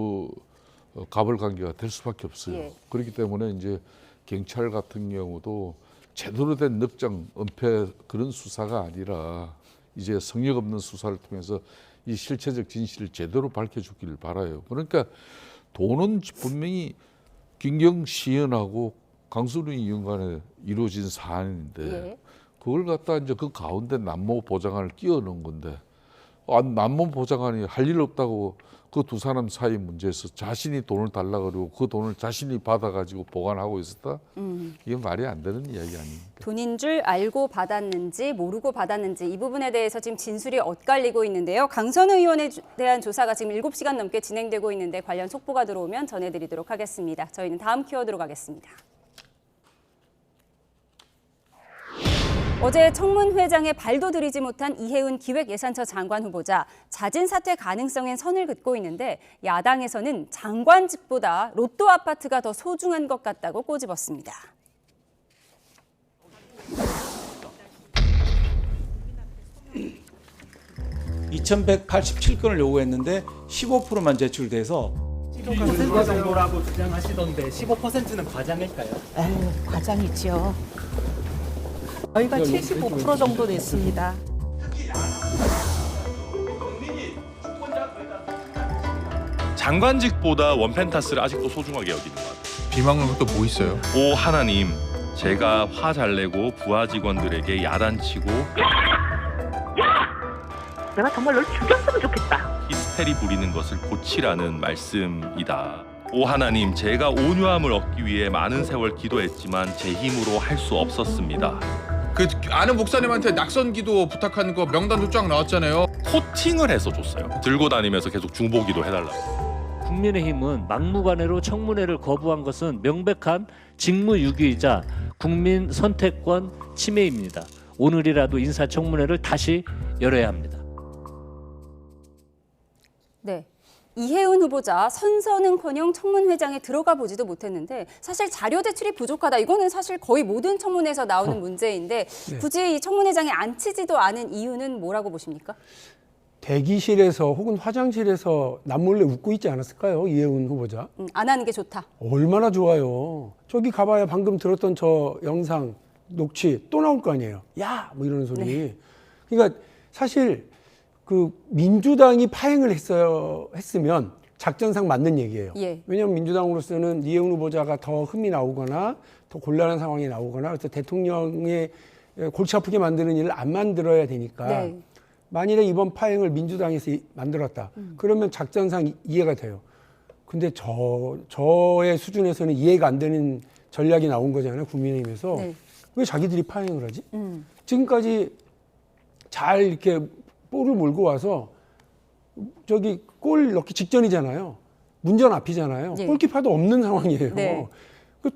Speaker 19: 가벌관계가 될 수밖에 없어요.
Speaker 1: 예.
Speaker 19: 그렇기 때문에 이제 경찰 같은 경우도 제대로 된 넉장 은폐 그런 수사가 아니라 이제 성역 없는 수사를 통해서 이 실체적 진실을 제대로 밝혀주기를 바라요. 그러니까 돈은 분명히 김경시 의원하고 강선우 의원 간에 이루어진 사안인데 그걸 갖다 이제 그 가운데 남모 보좌관을 끼워 넣은 건데 남문 보좌관이 할 일 없다고 그 두 사람 사이 문제에서 자신이 돈을 달라 그러고 그 돈을 자신이 받아가지고 보관하고 있었다? 이게 말이 안 되는 이야기 아닙니까?
Speaker 1: 돈인 줄 알고 받았는지 모르고 받았는지 이 부분에 대해서 지금 진술이 엇갈리고 있는데요. 강선우 의원에 대한 조사가 지금 7시간 넘게 진행되고 있는데 관련 속보가 들어오면 전해드리도록 하겠습니다. 저희는 다음 키워드로 가겠습니다. 어제 청문회장에 발도 들이지 못한 이해운 기획예산처 장관 후보자, 자진 사퇴 가능성엔 선을 긋고 있는데 야당에서는 장관직보다 로또 아파트가 더 소중한 것 같다고 꼬집었습니다.
Speaker 21: (2187건을) 요구했는데 15%만 제출돼서
Speaker 18: 불과 정도라고 주장하시던데 15%는 과장일까요?
Speaker 22: 에휴, 과장이죠. 저희가 75% 정도 냈습니다.
Speaker 23: 장관직보다 원펜타스를 아직도 소중하게 여기는 것 같아요.
Speaker 24: 비방은 또 뭐 있어요?
Speaker 23: 오 하나님, 제가 화 잘 내고 부하 직원들에게 야단치고
Speaker 22: 내가 정말 널 죽였으면 좋겠다.
Speaker 23: 히스테리 부리는 것을 고치라는 말씀이다. 오 하나님, 제가 온유함을 얻기 위해 많은 세월 기도했지만 제 힘으로 할 수 없었습니다.
Speaker 24: 그 아는 목사님한테 낙선기도 부탁한 거 명단도 쫙 나왔잖아요.
Speaker 23: 코팅을 해서 줬어요. 들고 다니면서 계속 중보기도 해달라고.
Speaker 25: 국민의힘은 막무가내로 청문회를 거부한 것은 명백한 직무유기이자 국민 선택권 침해입니다. 오늘이라도 인사청문회를 다시 열어야 합니다.
Speaker 1: 네. 이해운 후보자 선서는커녕 청문회장에 들어가 보지도 못했는데 사실 자료 제출이 부족하다. 이거는 사실 거의 모든 청문회에서 나오는 문제인데 굳이 이 청문회장에 앉히지도 않은 이유는 뭐라고 보십니까?
Speaker 20: 대기실에서 혹은 화장실에서 남몰래 웃고 있지 않았을까요? 이해운 후보자.
Speaker 1: 안 하는 게 좋다.
Speaker 20: 얼마나 좋아요. 저기 가봐야 방금 들었던 저 영상 녹취 또 나올 거 아니에요. 야! 뭐 이러는 소리.
Speaker 1: 네.
Speaker 20: 그러니까 사실 그 민주당이 파행을 했으면 작전상 맞는 얘기예요.
Speaker 1: 예.
Speaker 20: 왜냐하면 민주당으로서는 이해운 후보자가 더 흠이 나오거나 더 곤란한 상황이 나오거나 그래서 대통령의 골치 아프게 만드는 일을 안 만들어야 되니까
Speaker 1: 네.
Speaker 20: 만일에 이번 파행을 민주당에서 만들었다. 그러면 작전상 이해가 돼요. 근데 저의 수준에서는 이해가 안 되는 전략이 나온 거잖아요. 국민의힘에서.
Speaker 1: 네.
Speaker 20: 왜 자기들이 파행을 하지? 지금까지 잘 이렇게 볼을 몰고 와서 저기 골 넣기 직전이잖아요. 문전 앞이잖아요.
Speaker 1: 예.
Speaker 20: 골키퍼도 없는 상황이에요.
Speaker 1: 네.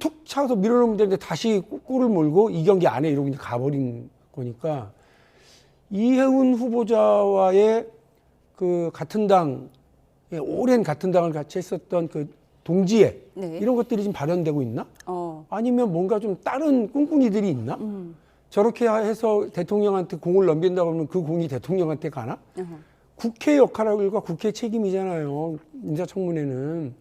Speaker 20: 툭 차서 밀어넣으면 되는데 다시 골을 몰고 이 경기 안에 이러고 이제 가버린 거니까 이해운 후보자와의 그 같은 당, 오랜 같은 당을 같이 했었던 그 동지애
Speaker 1: 네.
Speaker 20: 이런 것들이 지금 발현되고 있나? 아니면 뭔가 좀 다른 꿍꿍이들이 있나? 저렇게 해서 대통령한테 공을 넘긴다고 하면 그 공이 대통령한테 가나? 국회 역할과 국회 책임이잖아요. 인사청문회는.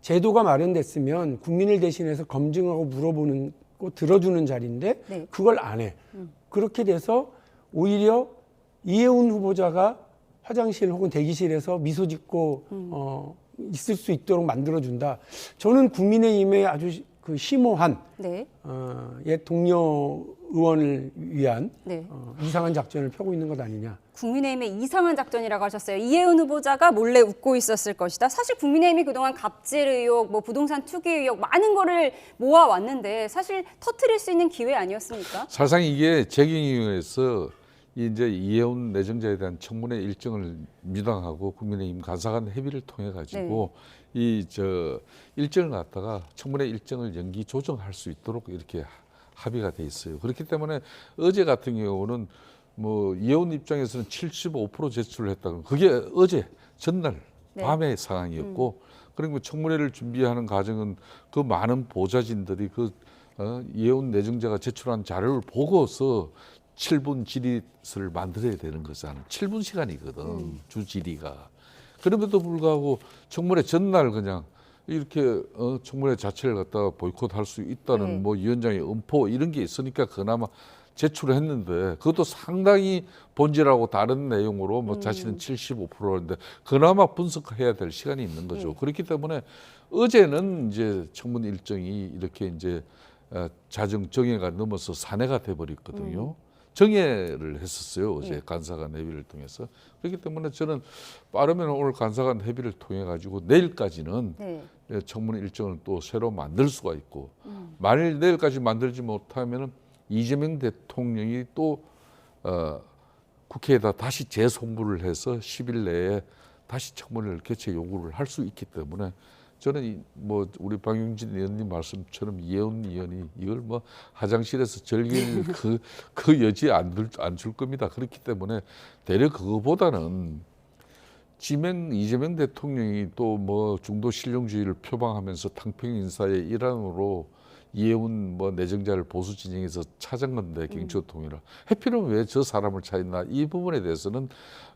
Speaker 20: 제도가 마련됐으면 국민을 대신해서 검증하고 물어보는 거 들어주는 자리인데
Speaker 1: 네.
Speaker 20: 그걸 안 해. 그렇게 돼서 오히려 이해운 후보자가 화장실 혹은 대기실에서 미소 짓고 있을 수 있도록 만들어준다. 저는 국민의힘의 아주 그 심오한
Speaker 1: 네.
Speaker 20: 옛 동료 의원을 위한
Speaker 1: 네.
Speaker 20: 이상한 작전을 펴고 있는 것 아니냐.
Speaker 1: 국민의힘의 이상한 작전이라고 하셨어요. 이해운 후보자가 몰래 웃고 있었을 것이다. 사실 국민의힘이 그동안 갑질 의혹, 뭐 부동산 투기 의혹 많은 거를 모아왔는데 사실 터뜨릴 수 있는 기회 아니었습니까?
Speaker 19: 사실상 이게 재경위원회에서 이제 이해운 내정자에 대한 청문회 일정을 민주당하고 국민의힘 간사간 협의를 통해 가지고 이 일정을 갖다가 청문회 일정을 연기 조정할 수 있도록 이렇게 합의가 돼 있어요. 그렇기 때문에 어제 같은 경우는 뭐 이해운 입장에서는 75% 제출을 했다는 그게 어제 전날 밤의 상황이었고 그리고 청문회를 준비하는 과정은 그 많은 보좌진들이 그 이해운 내정자가 제출한 자료를 보고서 7분 질의를 만들어야 되는 거잖아요. 7분 시간이거든 주 질의가. 그럼에도 불구하고 청문회 전날 그냥 이렇게 청문회 자체를 갖다가 보이콧할 수 있다는 뭐 위원장의 엄포 이런 게 있으니까 그나마 제출을 했는데 그것도 상당히 본질하고 다른 내용으로 뭐 자신은 75%인데 그나마 분석해야 될 시간이 있는 거죠. 그렇기 때문에 어제는 이제 청문 일정이 이렇게 이제 자정 정예가 넘어서 산회가 돼버렸거든요. 정해를 했었어요. 어제 간사간 협의를 통해서. 그렇기 때문에 저는 빠르면 오늘 간사간 협의를 통해 가지고 내일까지는 청문회 일정을 또 새로 만들 수가 있고 만일 내일까지 만들지 못하면 이재명 대통령이 또 국회에다 다시 재송부를 해서 10일 내에 다시 청문회를 개최 요구를 할 수 있기 때문에 저는 뭐 우리 박용진 의원님 말씀처럼 이혜원 의원이 이걸 뭐 화장실에서 즐길 그 여지 안 줄 겁니다. 그렇기 때문에 대려 그거보다는 이재명 대통령이 또 뭐 중도 신령주의를 표방하면서 탕평 인사의 일환으로 이혜원 뭐 내정자를 보수 진영에서 찾은 건데 경초 통일을 해필이면 왜 저 사람을 찾나 이 부분에 대해서는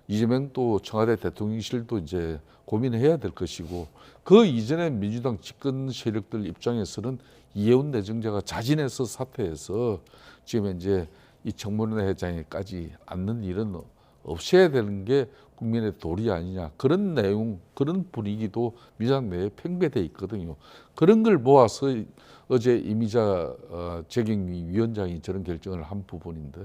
Speaker 19: 이재명 또 청와대 대통령실도 이제 고민해야 될 것이고 그 이전에 민주당 집권 세력들 입장에서는 이혜원 내정자가 자진해서 사퇴해서 지금 이제 이 청문회장에까지 앉는 일은 없애야 되는 게 국민의 도리 아니냐 그런 내용 그런 분위기도 민주당 내에 팽배돼 있거든요. 그런 걸 모아서 어제 이미자 재경미 위원장이 저런 결정을 한 부분인데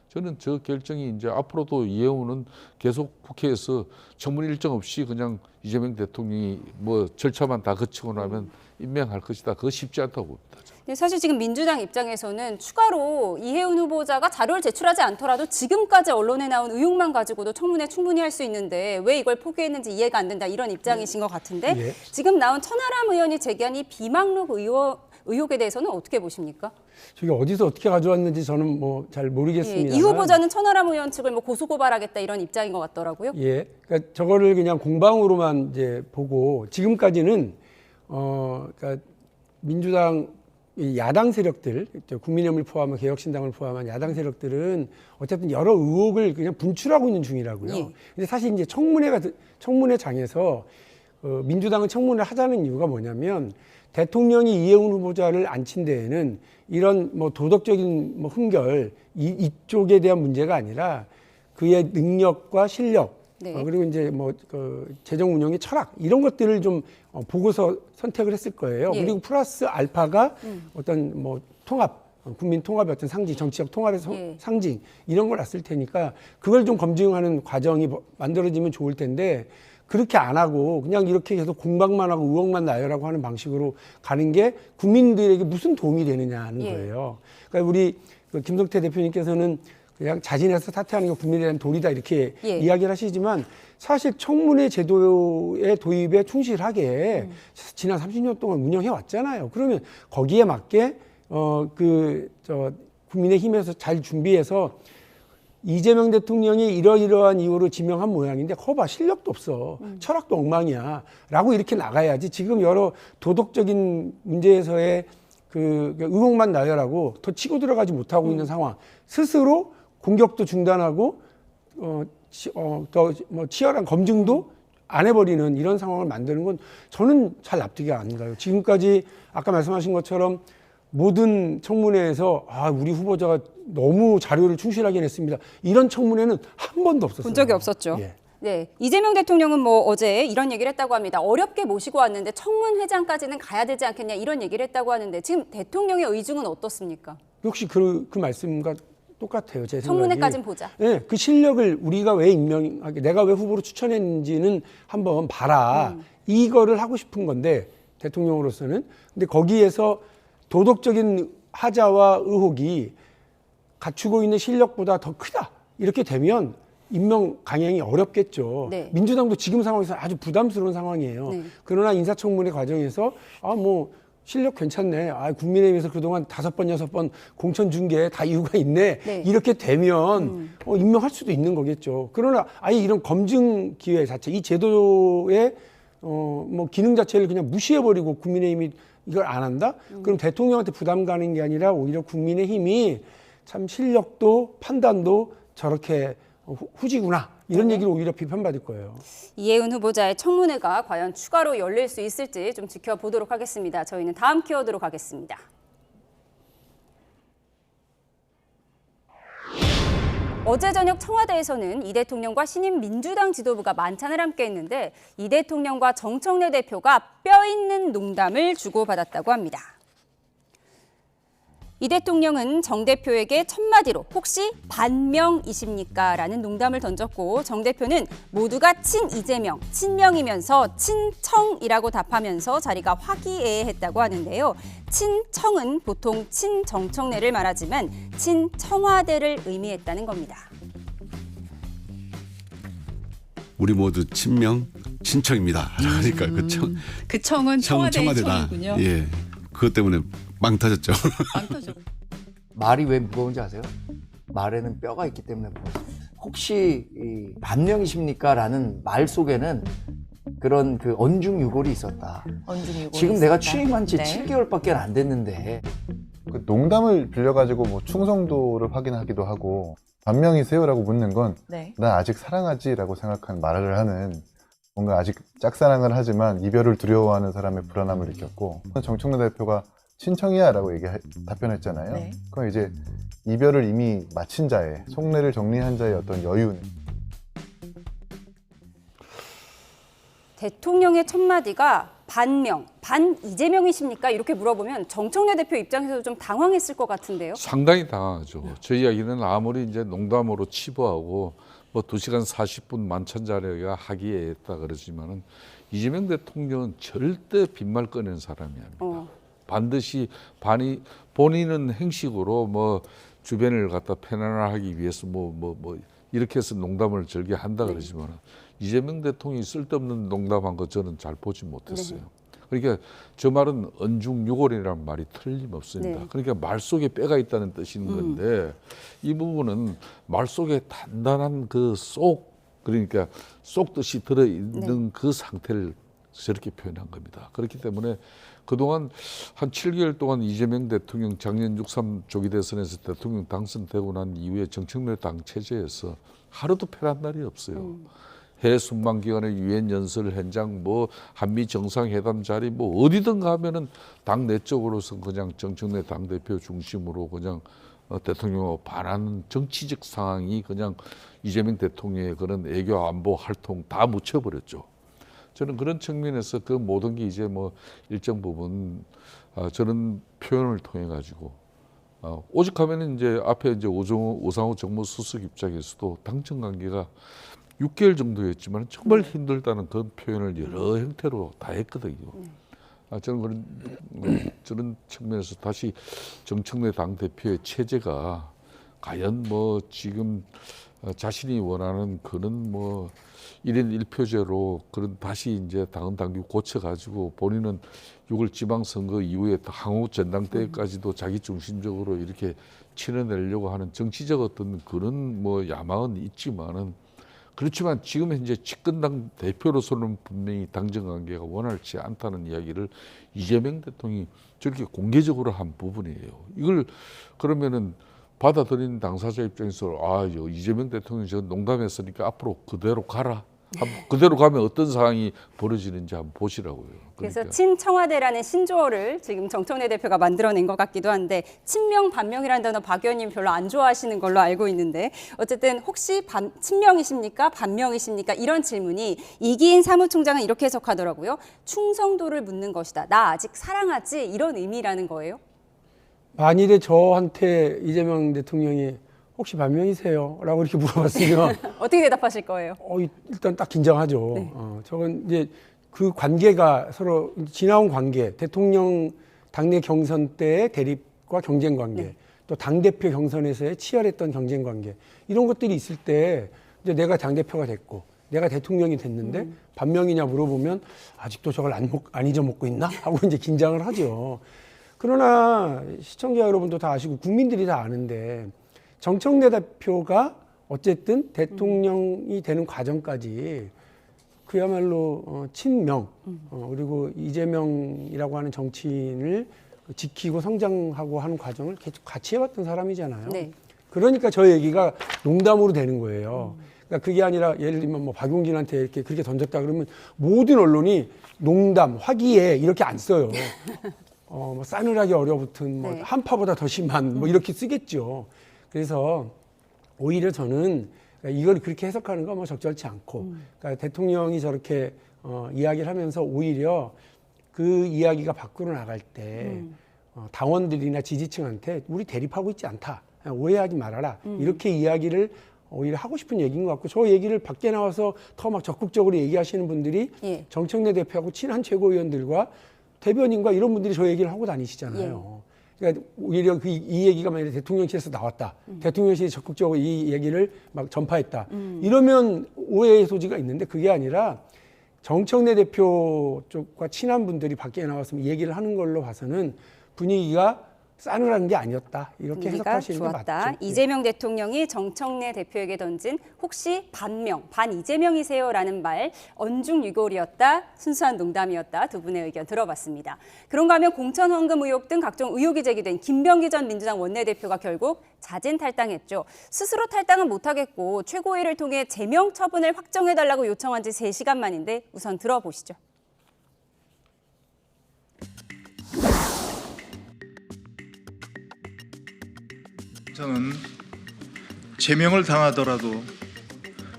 Speaker 19: 저는 저 결정이 이제 앞으로도 이혜원은 계속 국회에서 청문 일정 없이 그냥 이재명 대통령이 뭐 절차만 다 거치고 나면 임명할 것이다. 그거 쉽지 않다고 봅니다.
Speaker 1: 네, 사실 지금 민주당 입장에서는 추가로 이혜원 후보자가 자료를 제출하지 않더라도 지금까지 언론에 나온 의혹만 가지고도 청문회 충분히 할 수 있는데 왜 이걸 포기했는지 이해가 안 된다 이런 입장이신 것 같은데 지금 나온 천하람 의원이 제기한 이 비망록 의혹에 대해서는 어떻게 보십니까?
Speaker 20: 저게 어디서 어떻게 가져왔는지 저는 뭐 잘 모르겠습니다.
Speaker 1: 이 후보자는 천하람 의원 측을 뭐 고소고발하겠다 이런 입장인 것 같더라고요.
Speaker 20: 그러니까 저거를 그냥 공방으로만 이제 보고 지금까지는 그러니까 민주당 야당 세력들, 국민의힘을 포함한 개혁신당을 포함한 야당 세력들은 어쨌든 여러 의혹을 그냥 분출하고 있는 중이라고요. 근데 사실 이제 청문회장에서 민주당은 청문회를 하자는 이유가 뭐냐면 대통령이 이혜원 후보자를 앉힌 데에는 이런 뭐 도덕적인 뭐 흠결 이쪽에 대한 문제가 아니라 그의 능력과 실력 그리고 이제 뭐 그 재정 운영의 철학 이런 것들을 좀 보고서 선택을 했을 거예요. 그리고 플러스 알파가 어떤 뭐 통합 국민 통합의 어떤 상징, 정치적 통합의 상징 이런 걸 놨을 테니까 그걸 좀 검증하는 과정이 만들어지면 좋을 텐데 그렇게 안 하고 그냥 이렇게 계속 공방만 하고 의혹만 나열하고 하는 방식으로 가는 게 국민들에게 무슨 도움이 되느냐는 거예요. 그러니까 우리 김성태 대표님께서는 그냥 자진해서 사퇴하는 게 국민에 대한 도리다 이렇게 이야기를 하시지만 사실 청문회 제도의 도입에 충실하게 지난 30년 동안 운영해 왔잖아요. 그러면 거기에 맞게 국민의힘에서 잘 준비해서 이재명 대통령이 이러이러한 이유로 지명한 모양인데 거봐 실력도 없어 철학도 엉망이야 라고 이렇게 나가야지 지금 여러 도덕적인 문제에서의 그 의혹만 나열하고 더 치고 들어가지 못하고 있는 상황 스스로 공격도 중단하고 더 뭐 치열한 검증도 안 해버리는 이런 상황을 만드는 건 저는 잘 납득이 안 가요. 지금까지 아까 말씀하신 것처럼 모든 청문회에서 우리 후보자가 너무 자료를 충실하게 냈습니다. 이런 청문회는 한 번도 없었어요.
Speaker 1: 본 적이 없었죠. 네, 이재명 대통령은 뭐 어제 이런 얘기를 했다고 합니다. 어렵게 모시고 왔는데 청문회장까지는 가야 되지 않겠냐 이런 얘기를 했다고 하는데 지금 대통령의 의중은 어떻습니까?
Speaker 20: 역시 그 말씀과 똑같아요. 제 생각이.
Speaker 1: 청문회까지는 보자.
Speaker 20: 네, 그 실력을 우리가 왜 임명하게 내가 왜 후보로 추천했는지는 한번 봐라. 이거를 하고 싶은 건데 대통령으로서는. 근데 거기에서 도덕적인 하자와 의혹이 갖추고 있는 실력보다 더 크다. 이렇게 되면 임명 강행이 어렵겠죠. 민주당도 지금 상황에서 아주 부담스러운 상황이에요. 그러나 인사청문회 과정에서 뭐 실력 괜찮네. 국민의힘에서 그동안 5번, 6번 공천 준 게 다 이유가 있네. 이렇게 되면 임명할 수도 있는 거겠죠. 그러나 아예 이런 검증 기회 자체, 이 제도의 뭐 기능 자체를 그냥 무시해버리고 국민의힘이 이걸 안 한다? 그럼 대통령한테 부담 가는 게 아니라 오히려 국민의힘이 참 실력도 판단도 저렇게 후지구나. 이런 얘기를 오히려 비판받을 거예요.
Speaker 1: 이혜원 후보자의 청문회가 과연 추가로 열릴 수 있을지 좀 지켜보도록 하겠습니다. 저희는 다음 키워드로 가겠습니다. 어제 저녁 청와대에서는 이 대통령과 신임 민주당 지도부가 만찬을 함께 했는데 이 대통령과 정청래 대표가 뼈 있는 농담을 주고받았다고 합니다. 이 대통령은 정 대표에게 첫마디로 혹시 반명이십니까? 라는 농담을 던졌고 정 대표는 모두가 친 이재명, 친명이면서 친청이라고 답하면서 자리가 화기애애했다고 하는데요. 친청은 보통 친정청래를 말하지만 친청와대를 의미했다는 겁니다.
Speaker 3: 우리 모두 친명, 친청입니다. 그러니까
Speaker 4: 그 청은 청와대의
Speaker 3: 청와대다.
Speaker 4: 청이군요.
Speaker 3: 예, 그것 때문에 빵 터졌죠.
Speaker 5: 말이 왜 무거운지 아세요? 말에는 뼈가 있기 때문에 무겁습니다. 혹시 이 반명이십니까? 라는 말 속에는 그런 그 언중유골이 있었다. 지금 내가 취임한 지 7개월밖에 안 됐는데
Speaker 6: 그 농담을 빌려가지고 뭐 충성도를 확인하기도 하고 반명이세요라고 묻는 건 난 아직 사랑하지라고 생각한 말을 하는 뭔가 아직 짝사랑을 하지만 이별을 두려워하는 사람의 불안함을 느꼈고 정청래 대표가 친청이야라고 답변했잖아요. 그건 이제 이별을 이미 마친 자의 속내를 정리한 자의 어떤 여유.
Speaker 1: 대통령의 첫마디가 반명, 반 이재명이십니까? 이렇게 물어보면 정청래 대표 입장에서도 좀 당황했을 것 같은데요.
Speaker 19: 상당히 당황하죠. 저 이야기는 아무리 이제 농담으로 치부하고 뭐 2시간 40분 만찬 자리가 하기애애했다 그러지만은 이재명 대통령은 절대 빈말 꺼낸 사람이 아닙니다. 반드시 본인은 행식으로 뭐 주변을 갖다 편안하기 위해서 뭐 이렇게 해서 농담을 절개한다 그러지만 이재명 대통령이 쓸데없는 농담한 거 저는 잘 보지 못했어요. 그러니까 저 말은 언중유골이라는 말이 틀림없습니다. 그러니까 말 속에 뼈가 있다는 뜻인 건데 이 부분은 말 속에 단단한 그 그러니까 쏙뜻이 들어있는 그 상태를 저렇게 표현한 겁니다. 그렇기 때문에 그동안 한 7개월 동안 이재명 대통령 작년 6.3 조기 대선에서 대통령 당선되고 난 이후에 정청래 당 체제에서 하루도 편한 날이 없어요. 해외 순방 기간에 유엔 연설 현장 한미 정상회담 자리 어디든 가면은 당 내적으로서 그냥 정청래 당 대표 중심으로 그냥 대통령을 반하는 정치적 상황이 그냥 이재명 대통령의 그런 애교 안보 활동 다 묻혀버렸죠. 저는 그런 측면에서 그 모든 게 이제 일정 부분 저런 표현을 통해 가지고 오직하면은 이제 앞에 이제 오상호 정무수석 입장에서도 당정 관계가 6개월 정도였지만 정말 힘들다는 그런 표현을 여러 형태로 다 했거든요. 저는 저런 측면에서 다시 정청래 당 대표의 체제가 과연 지금 자신이 원하는 그런 1인 1표제로 그런 다시 이제 당헌 당규 고쳐가지고 본인은 6월 지방선거 이후에 항우 전당대회까지도 자기 중심적으로 이렇게 치러내려고 하는 정치적 어떤 그런 야망은 있지만은 그렇지만 지금 현재 집권당 대표로서는 분명히 당정 관계가 원활치 않다는 이야기를 이재명 대통령이 저렇게 공개적으로 한 부분이에요. 이걸 그러면은 받아들이는 당사자 입장에서 이재명 대통령이 저 농담했으니까 앞으로 그대로 가라. 그대로 가면 어떤 상황이 벌어지는지 한번 보시라고요.
Speaker 1: 그래서 친청와대라는 신조어를 지금 정청래 대표가 만들어낸 것 같기도 한데 친명, 반명이라는 단어 박 의원님 별로 안 좋아하시는 걸로 알고 있는데 어쨌든 혹시 친명이십니까? 반명이십니까? 이런 질문이 이기인 사무총장은 이렇게 해석하더라고요. 충성도를 묻는 것이다. 나 아직 사랑하지? 이런 의미라는 거예요. 만일에 저한테 이재명 대통령이 혹시 반명이세요? 라고 이렇게 물어봤으면 어떻게 대답하실 거예요? 일단 딱 긴장하죠. 저건 이제 그 관계가 서로 지나온 관계, 대통령 당내 경선 때의 대립과 경쟁 관계, 또 당대표 경선에서의 치열했던 경쟁 관계, 이런 것들이 있을 때 이제 내가 당대표가 됐고 내가 대통령이 됐는데 반명이냐 물어보면 아직도 저걸 안 잊어먹고 있나? 하고 이제 긴장을 하죠. 그러나 시청자 여러분도 다 아시고 국민들이 다 아는데 정청래 대표가 어쨌든 대통령이 되는 과정까지 그야말로 친명 그리고 이재명이라고 하는 정치인을 지키고 성장하고 하는 과정을 계속 같이 해왔던 사람이잖아요. 그러니까 저 얘기가 농담으로 되는 거예요. 그러니까 그게 아니라 예를 들면 박용진한테 이렇게 그렇게 던졌다 그러면 모든 언론이 농담, 화기애 이렇게 안 써요. 싸늘하게 얼어붙은 한파보다 더 심한 이렇게 쓰겠죠. 그래서 오히려 저는 이걸 그렇게 해석하는 건 적절치 않고 그러니까 대통령이 저렇게 이야기를 하면서 오히려 그 이야기가 밖으로 나갈 때
Speaker 20: 당원들이나 지지층한테 우리 대립하고 있지 않다. 오해하지 말아라. 이렇게 이야기를 오히려 하고 싶은 얘기인 것 같고, 저 얘기를 밖에 나와서 더 막 적극적으로 얘기하시는 분들이
Speaker 1: 예.
Speaker 20: 정청래 대표하고 친한 최고위원들과 대변인과 이런 분들이 저 얘기를 하고 다니시잖아요. 그러니까 오히려 이 얘기가 만약에 대통령실에서 나왔다. 대통령실이 적극적으로 이 얘기를 막 전파했다. 이러면 오해의 소지가 있는데 그게 아니라 정청래 대표 쪽과 친한 분들이 밖에 나왔으면 얘기를 하는 걸로 봐서는 분위기가 싸늘한 게 아니었다. 이렇게 해석하시는 게
Speaker 1: 좋았다.
Speaker 20: 맞죠.
Speaker 1: 이재명 대통령이 정청래 대표에게 던진 혹시 반 이재명이세요? 라는 말 언중유골이었다. 순수한 농담이었다. 두 분의 의견 들어봤습니다. 그런가 하면 공천 헌금 의혹 등 각종 의혹이 제기된 김병기 전 민주당 원내대표가 결국 자진 탈당했죠. 스스로 탈당은 못하겠고 최고위를 통해 제명 처분을 확정해달라고 요청한 지 3시간 만인데 우선 들어보시죠.
Speaker 7: 저는 제명을 당하더라도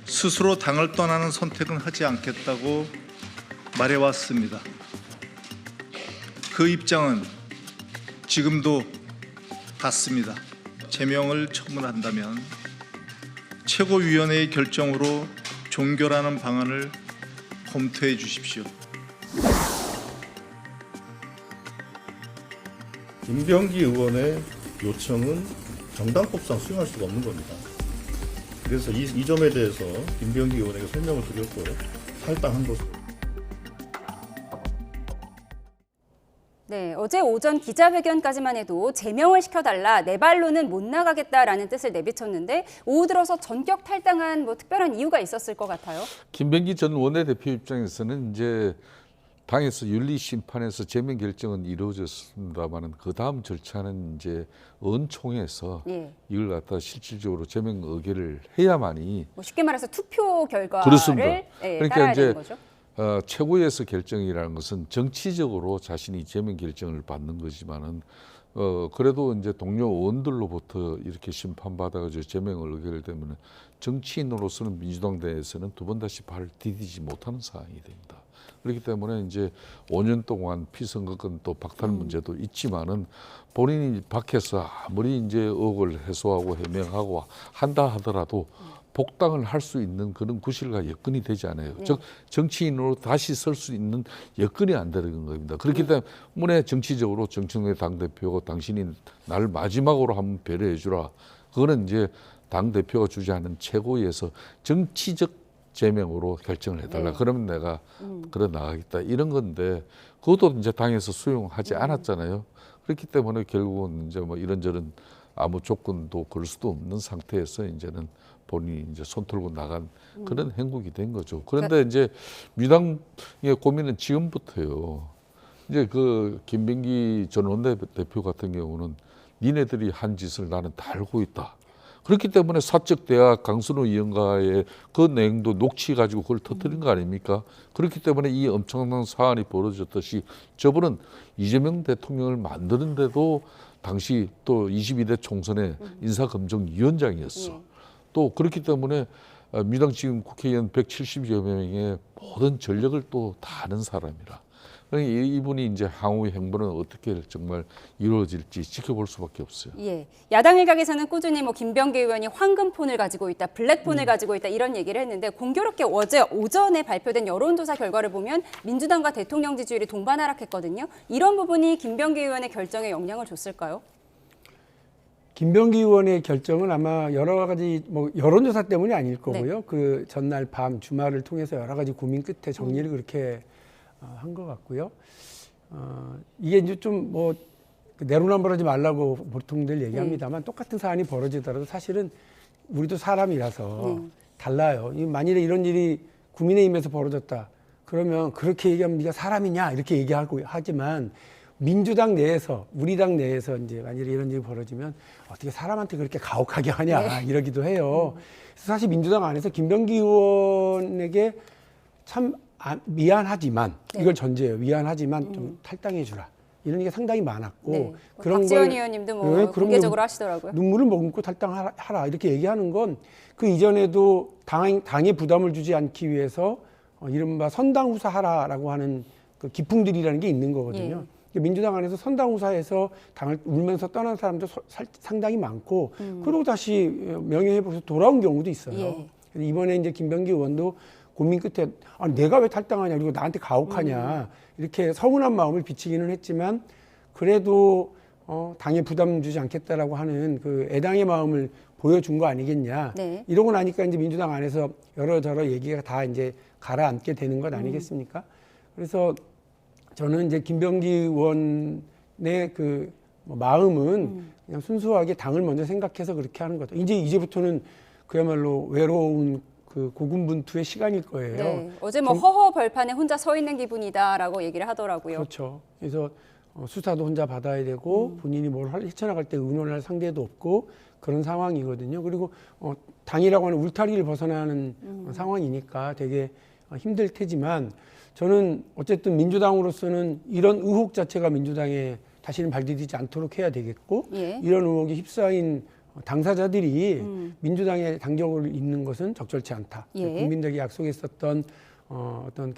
Speaker 7: 스스로 당을 떠나는 선택은 하지 않겠다고 말해왔습니다. 그 입장은 지금도 같습니다. 제명을 처분한다면 최고위원회의 결정으로 종결하는 방안을 검토해 주십시오.
Speaker 10: 김병기 의원의 요청은 정당법상 수용할 수가 없는 겁니다. 그래서 이 점에 대해서 김병기 의원에게 설명을 드렸고 탈당한 것으로.
Speaker 1: 네, 어제 오전 기자회견까지만 해도 제명을 시켜달라, 내 발로는 못 나가겠다라는 뜻을 내비쳤는데 오후 들어서 전격 탈당한 특별한 이유가 있었을 것 같아요.
Speaker 19: 김병기 전 원내대표 입장에서는 이제 당에서 윤리심판에서 제명 결정은 이루어졌습니다만은 그 다음 절차는 이제 의원총회에서 이걸 갖다 실질적으로 제명 의결을 해야만이
Speaker 1: 쉽게 말해서 투표 결과를
Speaker 19: 그렇습니다. 그러니까
Speaker 1: 따라야
Speaker 19: 이제
Speaker 1: 되는 거죠.
Speaker 19: 최고위에서 결정이라는 것은 정치적으로 자신이 제명 결정을 받는 거지만은 그래도 이제 동료 의원들로부터 이렇게 심판받아가지고 제명을 의결되면 정치인으로서는 민주당 내에서는 두 번 다시 발을 디디지 못하는 상황이 됩니다. 그렇기 때문에 이제 5년 동안 피선거권 또 박탈 문제도 있지만은 본인이 밖에서 아무리 이제 의혹을 해소하고 해명하고 한다 하더라도 복당을 할 수 있는 그런 구실과 여건이 되지 않아요. 즉 정치인으로 다시 설 수 있는 여건이 안 되는 겁니다. 그렇기 때문에 정치적으로 정청래 당대표가 당신이 나를 마지막으로 한번 배려해 주라. 그거는 이제 당대표가 주재하는 최고위에서 정치적 제명으로 결정을 해달라. 그러면 내가 그래 나가겠다. 이런 건데 그것도 이제 당에서 수용하지 않았잖아요. 그렇기 때문에 결국은 이제 뭐 이런저런 아무 조건도 걸 수도 없는 상태에서 이제는 본인이 이제 손 털고 나간 그런 행국이 된 거죠. 그런데 이제 민주당의 고민은 지금부터요. 이제 그 김병기 전 원내대표 같은 경우는 니네들이 한 짓을 나는 다 알고 있다. 그렇기 때문에 사적 대화 강선호 의원과의 그 내용도 녹취해가지고 그걸 터뜨린 거 아닙니까? 그렇기 때문에 이 엄청난 사안이 벌어졌듯이 저분은 이재명 대통령을 만드는데도 당시 또 22대 총선의 인사검증위원장이었어. 또 그렇기 때문에 민주당 지금 국회의원 170여 명의 모든 전력을 또 다 아는 사람이라. 그러니까 이분이 이제 향후 행보는 어떻게 정말 이루어질지 지켜볼 수밖에 없어요.
Speaker 1: 예, 야당 일각에서는 꾸준히 김병기 의원이 황금폰을 가지고 있다, 블랙폰을 가지고 있다 이런 얘기를 했는데 공교롭게 어제 오전에 발표된 여론조사 결과를 보면 민주당과 대통령 지지율이 동반 하락했거든요. 이런 부분이 김병기 의원의 결정에 영향을 줬을까요?
Speaker 20: 김병기 의원의 결정은 아마 여러 가지 여론조사 때문이 아닐 거고요. 그 전날 밤 주말을 통해서 여러 가지 고민 끝에 정리를 그렇게 한 것 같고요. 이게 이제 좀 내로남불하지 말라고 보통들 얘기합니다만 똑같은 사안이 벌어지더라도 사실은 우리도 사람이라서 달라요. 만일에 이런 일이 국민의힘에서 벌어졌다. 그러면 그렇게 얘기하면 네가 사람이냐 이렇게 얘기하고 하지만 민주당 내에서 우리 당 내에서 이제 만일에 이런 일이 벌어지면 어떻게 사람한테 그렇게 가혹하게 하냐 이러기도 해요. 그래서 사실 민주당 안에서 김병기 의원에게 참 미안하지만 이걸 전제해요. 미안하지만 좀 탈당해 주라. 이런 얘기가 상당히 많았고
Speaker 1: 그런 박지원 의원님도 공개적으로 하시더라고요.
Speaker 20: 눈물을 머금고 탈당하라 이렇게 얘기하는 건 그 이전에도 당에 부담을 주지 않기 위해서 이른바 선당 후사하라라고 하는 그 기풍들이라는 게 있는 거거든요. 민주당 안에서 선당후사에서 당을 울면서 떠난 사람도 상당히 많고 그러고 다시 명예회복에서 돌아온 경우도 있어요.
Speaker 1: 예.
Speaker 20: 이번에 이제 김병기 의원도 고민 끝에 내가 왜 탈당하냐 그리고 나한테 가혹하냐 이렇게 서운한 마음을 비치기는 했지만 그래도 당에 부담 주지 않겠다라고 하는 그 애당의 마음을 보여준 거 아니겠냐.
Speaker 1: 네.
Speaker 20: 이러고 나니까 이제 민주당 안에서 여러저러 얘기가 다 이제 가라앉게 되는 것 아니겠습니까? 그래서 저는 이제 김병기 의원의 그 마음은 그냥 순수하게 당을 먼저 생각해서 그렇게 하는 거죠. 이제부터는 그야말로 외로운 그 고군분투의 시간일 거예요.
Speaker 1: 네. 어제 뭐 허허 벌판에 혼자 서 있는 기분이다라고 얘기를 하더라고요.
Speaker 20: 그렇죠. 그래서 수사도 혼자 받아야 되고 본인이 뭘 헤쳐나갈 때 의논할 상대도 없고 그런 상황이거든요. 그리고 당이라고 하는 울타리를 벗어나는 상황이니까 되게 힘들 테지만 저는 어쨌든 민주당으로서는 이런 의혹 자체가 민주당에 다시는 발디디지 않도록 해야 되겠고
Speaker 1: 예.
Speaker 20: 이런 의혹에 휩싸인 당사자들이 민주당의 당적을 잇는 것은 적절치 않다.
Speaker 1: 예.
Speaker 20: 국민들에게 약속했었던 어떤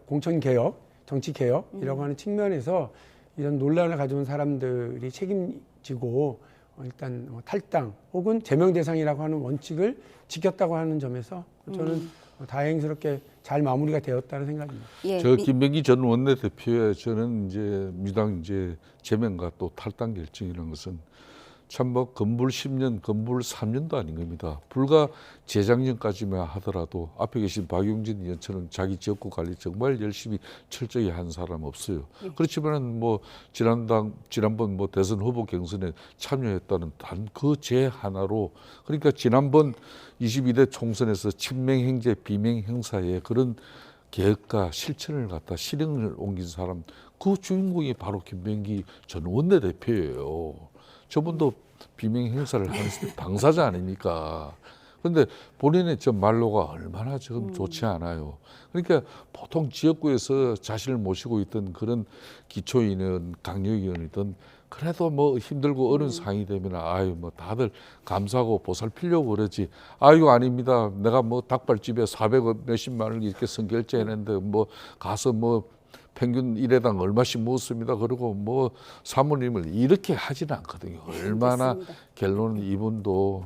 Speaker 20: 공천 개혁, 정치 개혁이라고 하는 측면에서 이런 논란을 가져온 사람들이 책임지고 일단 탈당 혹은 제명 대상이라고 하는 원칙을 지켰다고 하는 점에서 저는 다행스럽게 잘 마무리가 되었다는 생각입니다.
Speaker 1: 예.
Speaker 19: 저 김병기 전 원내대표의 저는 이제 민주당 이제 제명과 또 탈당 결정이라는 것은 참 뭐 건불 10년, 건불 3년도 아닌 겁니다. 불과 재작년까지만 하더라도 앞에 계신 박용진 의원처럼 자기 지역구 관리 정말 열심히 철저히 한 사람 없어요. 그렇지만은 뭐 지난번 뭐 대선 후보 경선에 참여했다는 단 그 제 하나로 그러니까 지난번 22대 총선에서 친명 행제, 비명 행사에 그런 계획과 실천을 갖다 실행을 옮긴 사람 그 주인공이 바로 김병기 전 원내대표예요. 저분도 비명 행사를 하는 당사자 아닙니까? 그런데 본인의 저 말로가 얼마나 지금 좋지 않아요. 그러니까 보통 지역구에서 자신을 모시고 있던 그런 기초인은 강력위원이든 그래도 뭐 힘들고 어려운 상황이 되면 아유 뭐 다들 감사하고 보살피려고 그러지. 아유 아닙니다. 내가 뭐 닭발집에 400원 몇십만 원 이렇게 선결제했는데 뭐 가서 뭐 평균 일회당 얼마씩 먹었습니다. 그리고 뭐 사모님을 이렇게 하지는 않거든요. 얼마나 결론은 이분도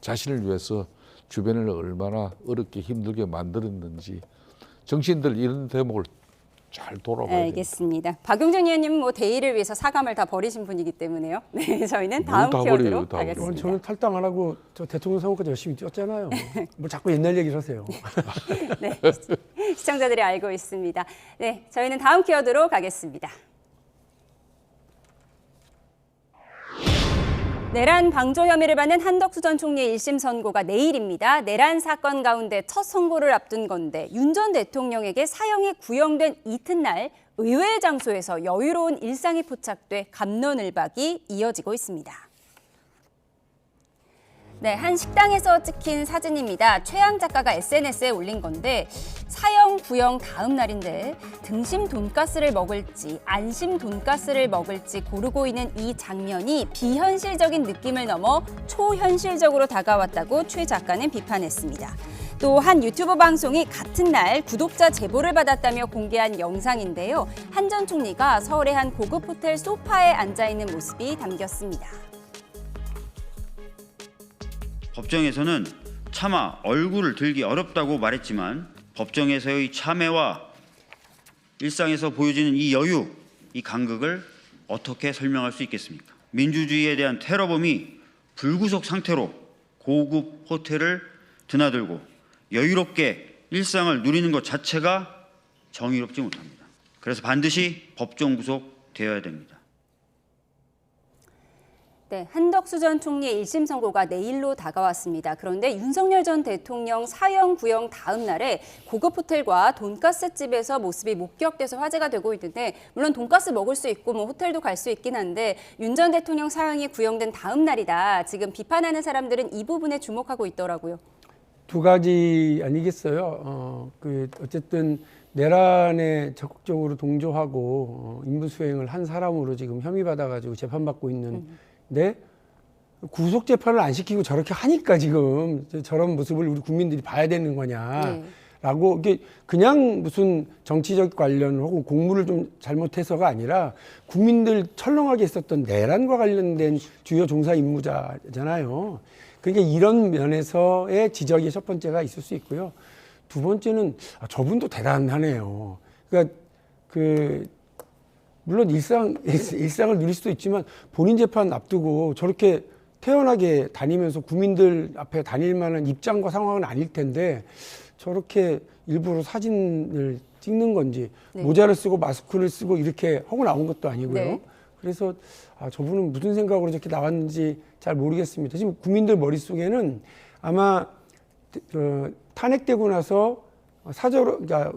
Speaker 19: 자신을 위해서 주변을 얼마나 어렵게 힘들게 만들었는지 정치인들 이런 대목을 잘 돌아봐야 됩니다.
Speaker 1: 알겠습니다. 박용진 의원님은 뭐 대의를 위해서 사감을 다 버리신 분이기 때문에요. 네, 저희는 다음 키워드로 가겠습니다.
Speaker 20: 저는 탈당 안 하고 저 대통령 선거까지 열심히 뛰었잖아요. 뭐 자꾸 옛날 얘기를 하세요.
Speaker 1: 네, 시청자들이 알고 있습니다. 네, 저희는 다음 키워드로 가겠습니다. 내란 방조 혐의를 받는 한덕수 전 총리의 1심 선고가 내일입니다. 내란 사건 가운데 첫 선고를 앞둔 건데 윤 전 대통령에게 사형이 구형된 이튿날 의외의 장소에서 여유로운 일상이 포착돼 갑론을박이 이어지고 있습니다. 네, 한 식당에서 찍힌 사진입니다. 최양 작가가 SNS에 올린 건데 사형 구형 다음 날인데 등심 돈가스를 먹을지 안심 돈가스를 먹을지 고르고 있는 이 장면이 비현실적인 느낌을 넘어 초현실적으로 다가왔다고 최 작가는 비판했습니다. 또 한 유튜브 방송이 같은 날 구독자 제보를 받았다며 공개한 영상인데요. 한 전 총리가 서울의 한 고급 호텔 소파에 앉아 있는 모습이 담겼습니다.
Speaker 11: 법정에서는 차마 얼굴을 들기 어렵다고 말했지만 법정에서의 참회와 일상에서 보여지는 이 여유, 이 간극을 어떻게 설명할 수 있겠습니까? 민주주의에 대한 테러범이 불구속 상태로 고급 호텔을 드나들고 여유롭게 일상을 누리는 것 자체가 정의롭지 못합니다. 그래서 반드시 법정 구속되어야 됩니다.
Speaker 1: 네, 한덕수 전 총리의 1심 선고가 내일로 다가왔습니다. 그런데 윤석열 전 대통령 사형 구형 다음 날에 고급 호텔과 돈가스 집에서 모습이 목격돼서 화제가 되고 있는데 물론 돈가스 먹을 수 있고 뭐 호텔도 갈 수 있긴 한데 윤 전 대통령 사형이 구형된 다음 날이다. 지금 비판하는 사람들은 이 부분에 주목하고 있더라고요.
Speaker 20: 두 가지 아니겠어요. 어쨌든 내란에 적극적으로 동조하고 임무 수행을 한 사람으로 지금 혐의받아가지고 재판받고 있는데 구속 재판을 안 시키고 저렇게 하니까 지금 저런 모습을 우리 국민들이 봐야 되는 거냐라고 라고 이게 그냥 무슨 정치적 관련 혹은 공무를 좀 잘못해서가 아니라 국민들 철렁하게 있었던 내란과 관련된 주요 종사 임무자잖아요. 그러니까 이런 면에서의 지적이 첫 번째가 있을 수 있고요. 두 번째는 저분도 대단하네요. 그러니까 물론 일상을 누릴 수도 있지만 본인 재판 앞두고 저렇게 태연하게 다니면서 국민들 앞에 다닐 만한 입장과 상황은 아닐 텐데 저렇게 일부러 사진을 찍는 건지 모자를 쓰고 마스크를 쓰고 이렇게 하고 나온 것도 아니고요. 그래서 저분은 무슨 생각으로 저렇게 나왔는지 잘 모르겠습니다. 지금 국민들 머릿속에는 아마 탄핵되고 나서 사저로 그러니까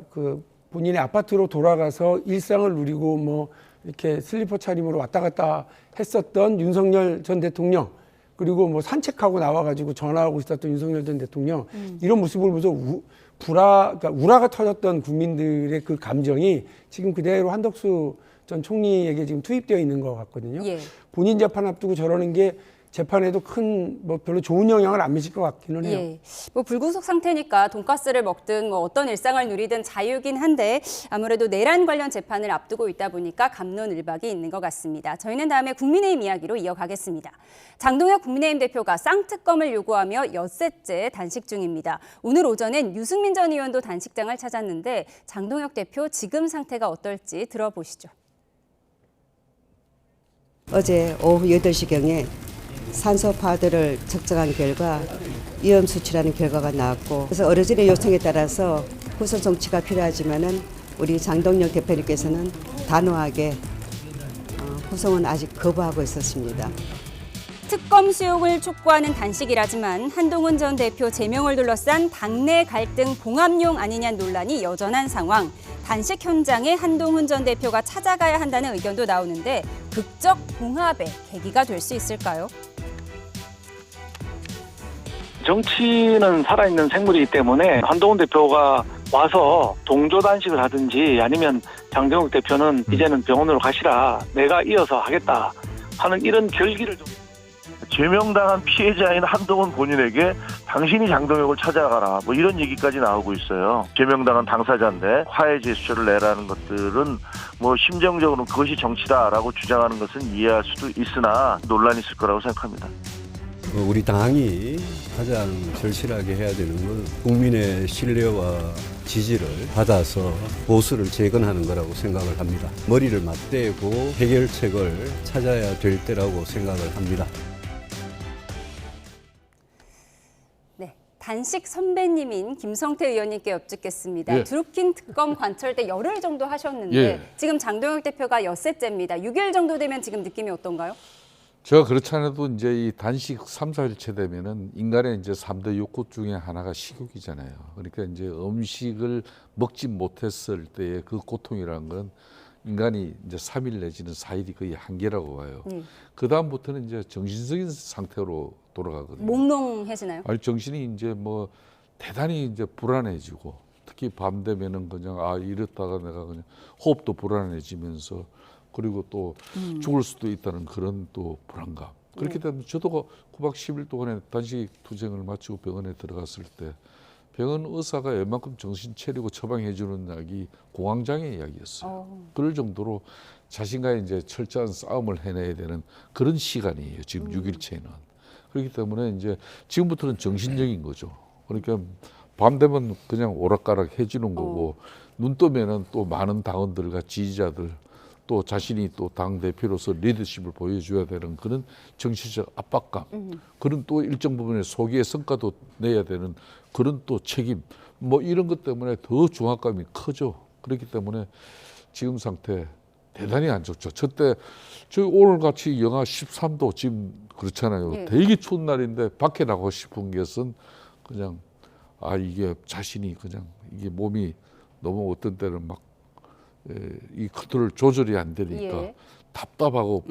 Speaker 20: 본인의 아파트로 돌아가서 일상을 누리고 뭐 이렇게 슬리퍼 차림으로 왔다 갔다 했었던 윤석열 전 대통령, 그리고 뭐 산책하고 나와가지고 전화하고 있었던 윤석열 전 대통령, 이런 모습을 보면서 그러니까 우라가 터졌던 국민들의 그 감정이 지금 그대로 한덕수 전 총리에게 지금 투입되어 있는 것 같거든요. 본인 재판 앞두고 저러는 게 재판에도 큰 뭐 별로 좋은 영향을 안 미칠 것 같기는 해요.
Speaker 1: 뭐 불구속 상태니까 돈가스를 먹든 뭐 어떤 일상을 누리든 자유긴 한데 아무래도 내란 관련 재판을 앞두고 있다 보니까 갑론을박이 있는 것 같습니다. 저희는 다음에 국민의힘 이야기로 이어가겠습니다. 장동혁 국민의힘 대표가 쌍특검을 요구하며 엿새째 단식 중입니다. 오늘 오전엔 유승민 전 의원도 단식장을 찾았는데 장동혁 대표 지금 상태가 어떨지 들어보시죠.
Speaker 2: 어제 오후 8시경에 산소 파도를 측정한 결과 위험 수치라는 결과가 나왔고, 그래서 어르신의 요청에 따라서 후속 조치가 필요하지만은 우리 장동혁 대표님께서는 단호하게 후송은 아직 거부하고 있었습니다.
Speaker 1: 특검 수용을 촉구하는 단식이라지만 한동훈 전 대표 제명을 둘러싼 당내 갈등 봉합용 아니냐는 논란이 여전한 상황. 단식 현장에 한동훈 전 대표가 찾아가야 한다는 의견도 나오는데 극적 봉합의 계기가 될 수 있을까요?
Speaker 12: 정치는 살아있는 생물이기 때문에 한동훈 대표가 와서 동조 단식을 하든지 아니면 장동혁 대표는 이제는 병원으로 가시라, 내가 이어서 하겠다 하는 이런 결기를 좀.
Speaker 13: 제명당한 피해자인 한동훈 본인에게 당신이 장동혁을 찾아가라, 뭐 이런 얘기까지 나오고 있어요. 제명당한 당사자인데 화해 제스처를 내라는 것들은 뭐 심정적으로는 그것이 정치다라고 주장하는 것은 이해할 수도 있으나 논란이 있을 거라고 생각합니다.
Speaker 14: 우리 당이 가장 절실하게 해야 되는 건 국민의 신뢰와 지지를 받아서 보수를 재건하는 거라고 생각을 합니다. 머리를 맞대고 해결책을 찾아야 될 때라고 생각을 합니다.
Speaker 1: 단식 선배님인 김성태 의원님께 여쭙겠습니다. 드루킹 특검 관철 때 열흘 정도 하셨는데 지금 장동혁 대표가 엿새째입니다. 6일 정도 되면 지금 느낌이 어떤가요?
Speaker 19: 제가 그렇지 않아도 이제 이 단식 3, 4일째 되면은 인간의 이제 3대 욕구 중에 하나가 식욕이잖아요. 그러니까 이제 음식을 먹지 못했을 때의 그 고통이라는 건 인간이 이제 3일 내지는 4일이 거의 한계라고 봐요. 그 다음부터는 이제 정신적인 상태로 돌아가거든요.
Speaker 1: 몽롱해지나요?
Speaker 19: 아니, 정신이 이제 뭐 대단히 이제 불안해지고, 특히 밤 되면은 그냥 이랬다가 내가 그냥 호흡도 불안해지면서, 그리고 또 죽을 수도 있다는 그런 또 불안감. 그렇기 때문에 저도 9박 10일 동안에 단식 투쟁을 마치고 병원에 들어갔을 때 병원 의사가 웬만큼 정신 차리고 처방해 주는 약이 공황장애 약이었어요. 그럴 정도로 자신과의 이제 철저한 싸움을 해내야 되는 그런 시간이에요. 지금 6일째는. 그렇기 때문에 이제 지금부터는 정신적인 거죠. 그러니까 밤 되면 그냥 오락가락 해지는 거고, 눈 뜨면은 또 많은 당원들과 지지자들, 또 자신이 또 당 대표로서 리더십을 보여줘야 되는 그런 정치적 압박감, 그런 또 일정 부분의 소기의 성과도 내야 되는 그런 또 책임, 뭐 이런 것 때문에 더 중압감이 크죠. 그렇기 때문에 지금 상태 대단히 안 좋죠. 저 오늘 같이 영하 13도 지금 그렇잖아요. 되게 추운 날인데 밖에 나가고 싶은 것은 그냥 이게 자신이 그냥 이게 몸이 너무 어떤 때는 막 이 컨트롤 조절이 안 되니까 답답하고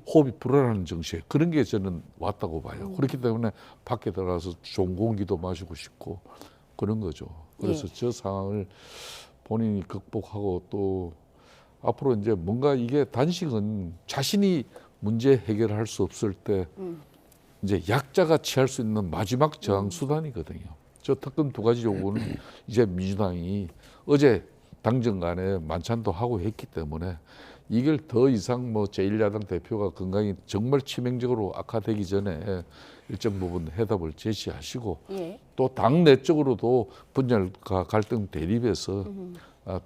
Speaker 19: 호흡이 불안한 정신, 그런 게 저는 왔다고 봐요. 그렇기 때문에 밖에 들어가서 좋은 공기도 마시고 싶고 그런 거죠. 그래서 저 상황을 본인이 극복하고 또 앞으로 이제 뭔가 이게 단식은 자신이 문제 해결할 수 없을 때 이제 약자가 취할 수 있는 마지막 저항 수단이거든요. 저 특검 2가지 요구는 이제 민주당이 어제 당정 간에 만찬도 하고 했기 때문에 이걸 더 이상 뭐 제1야당 대표가 건강이 정말 치명적으로 악화되기 전에 일정 부분 해답을 제시하시고 또 당 내적으로도 분열과 갈등 대립에서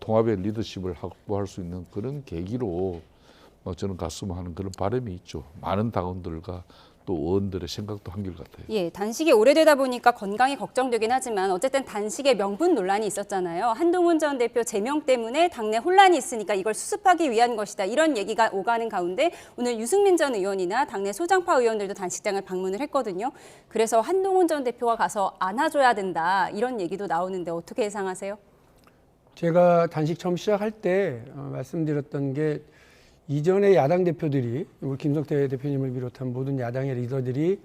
Speaker 19: 통합의 리더십을 확보할 수 있는 그런 계기로 저는 갔으면 하는 그런 바람이 있죠. 많은 당원들과 또 의원들의 생각도 한결같아요.
Speaker 1: 예, 단식이 오래되다 보니까 건강이 걱정되긴 하지만 어쨌든 단식의 명분 논란이 있었잖아요. 한동훈 전 대표 제명 때문에 당내 혼란이 있으니까 이걸 수습하기 위한 것이다. 이런 얘기가 오가는 가운데 오늘 유승민 전 의원이나 당내 소장파 의원들도 단식장을 방문을 했거든요. 그래서 한동훈 전 대표가 가서 안아줘야 된다. 이런 얘기도 나오는데 어떻게 예상하세요?
Speaker 20: 제가 단식 처음 시작할 때 말씀드렸던 게 이전에 야당 대표들이 우리 김성태 대표님을 비롯한 모든 야당의 리더들이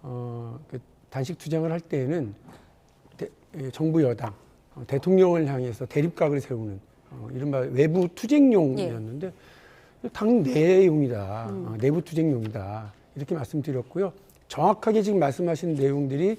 Speaker 20: 그 단식 투쟁을 할 때에는 정부 여당 대통령을 향해서 대립각을 세우는 이른바 외부 투쟁용이었는데 당 내용이다, 내부 투쟁용이다 이렇게 말씀드렸고요. 정확하게 지금 말씀하신 내용들이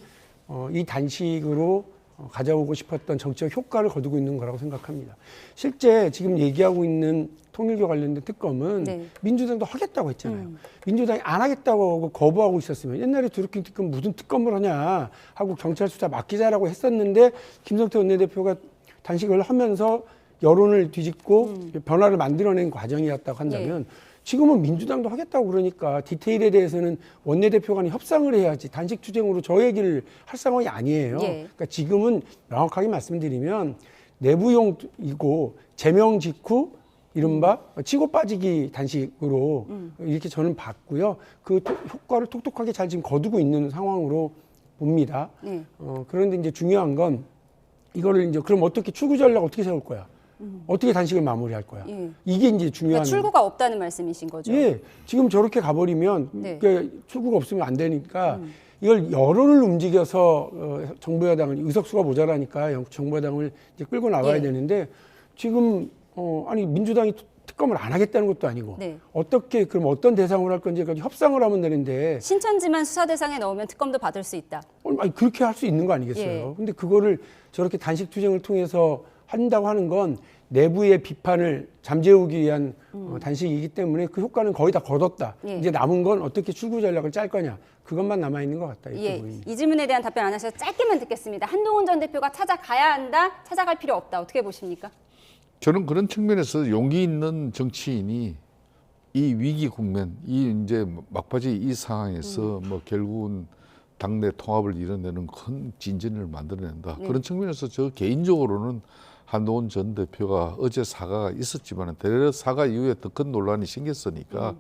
Speaker 20: 이 단식으로 가져오고 싶었던 정치적 효과를 거두고 있는 거라고 생각합니다. 실제 지금 얘기하고 있는 통일교 관련된 특검은 민주당도 하겠다고 했잖아요. 민주당이 안 하겠다고 하고 거부하고 있었으면 옛날에 드루킹 특검 무슨 특검을 하냐 하고 경찰 수사 맡기자라고 했었는데 김성태 원내대표가 단식을 하면서 여론을 뒤집고 변화를 만들어낸 과정이었다고 한다면 지금은 민주당도 하겠다고 그러니까 디테일에 대해서는 원내대표 간에 협상을 해야지 단식 투쟁으로 저 얘기를 할 상황이 아니에요. 그러니까 지금은 명확하게 말씀드리면 내부용이고 제명 직후 이른바 치고 빠지기 단식으로 이렇게 저는 봤고요. 그 효과를 톡톡하게 잘 지금 거두고 있는 상황으로 봅니다. 그런데 이제 중요한 건 이거를 이제 그럼 어떻게 출구 전략 어떻게 세울 거야? 어떻게 단식을 마무리할 거야? 이게 이제 중요한.
Speaker 1: 그러니까 출구가 없다는 말씀이신 거죠?
Speaker 20: 예. 지금 저렇게 가버리면 출구가 없으면 안 되니까 이걸 여론을 움직여서 정부 여당을 의석수가 모자라니까 정부 여당을 이제 끌고 나와야 되는데 지금 아니 민주당이 특검을 안 하겠다는 것도 아니고 어떻게 그럼 어떤 대상으로 할 건지까지 협상을 하면 되는데
Speaker 1: 신천지만 수사 대상에 넣으면 특검도 받을 수 있다.
Speaker 20: 아니 그렇게 할 수 있는 거 아니겠어요? 근데 그거를 저렇게 단식 투쟁을 통해서 한다고 하는 건 내부의 비판을 잠재우기 위한 단식이기 때문에 그 효과는 거의 다 거뒀다. 이제 남은 건 어떻게 출구 전략을 짤 거냐. 그것만 남아있는 것 같다. 이렇게 보입니다.
Speaker 1: 이 질문에 대한 답변 안 하셔서 짧게만 듣겠습니다. 한동훈 전 대표가 찾아가야 한다, 찾아갈 필요 없다. 어떻게 보십니까?
Speaker 19: 저는 그런 측면에서 용기 있는 정치인이 이 위기 국면, 이 이제 막바지 이 상황에서 뭐 결국은 당내 통합을 이뤄내는 큰 진전을 만들어낸다. 그런 측면에서 저 개인적으로는 한동훈 전 대표가 어제 사과가 있었지만 대략 사과 이후에 더 큰 논란이 생겼으니까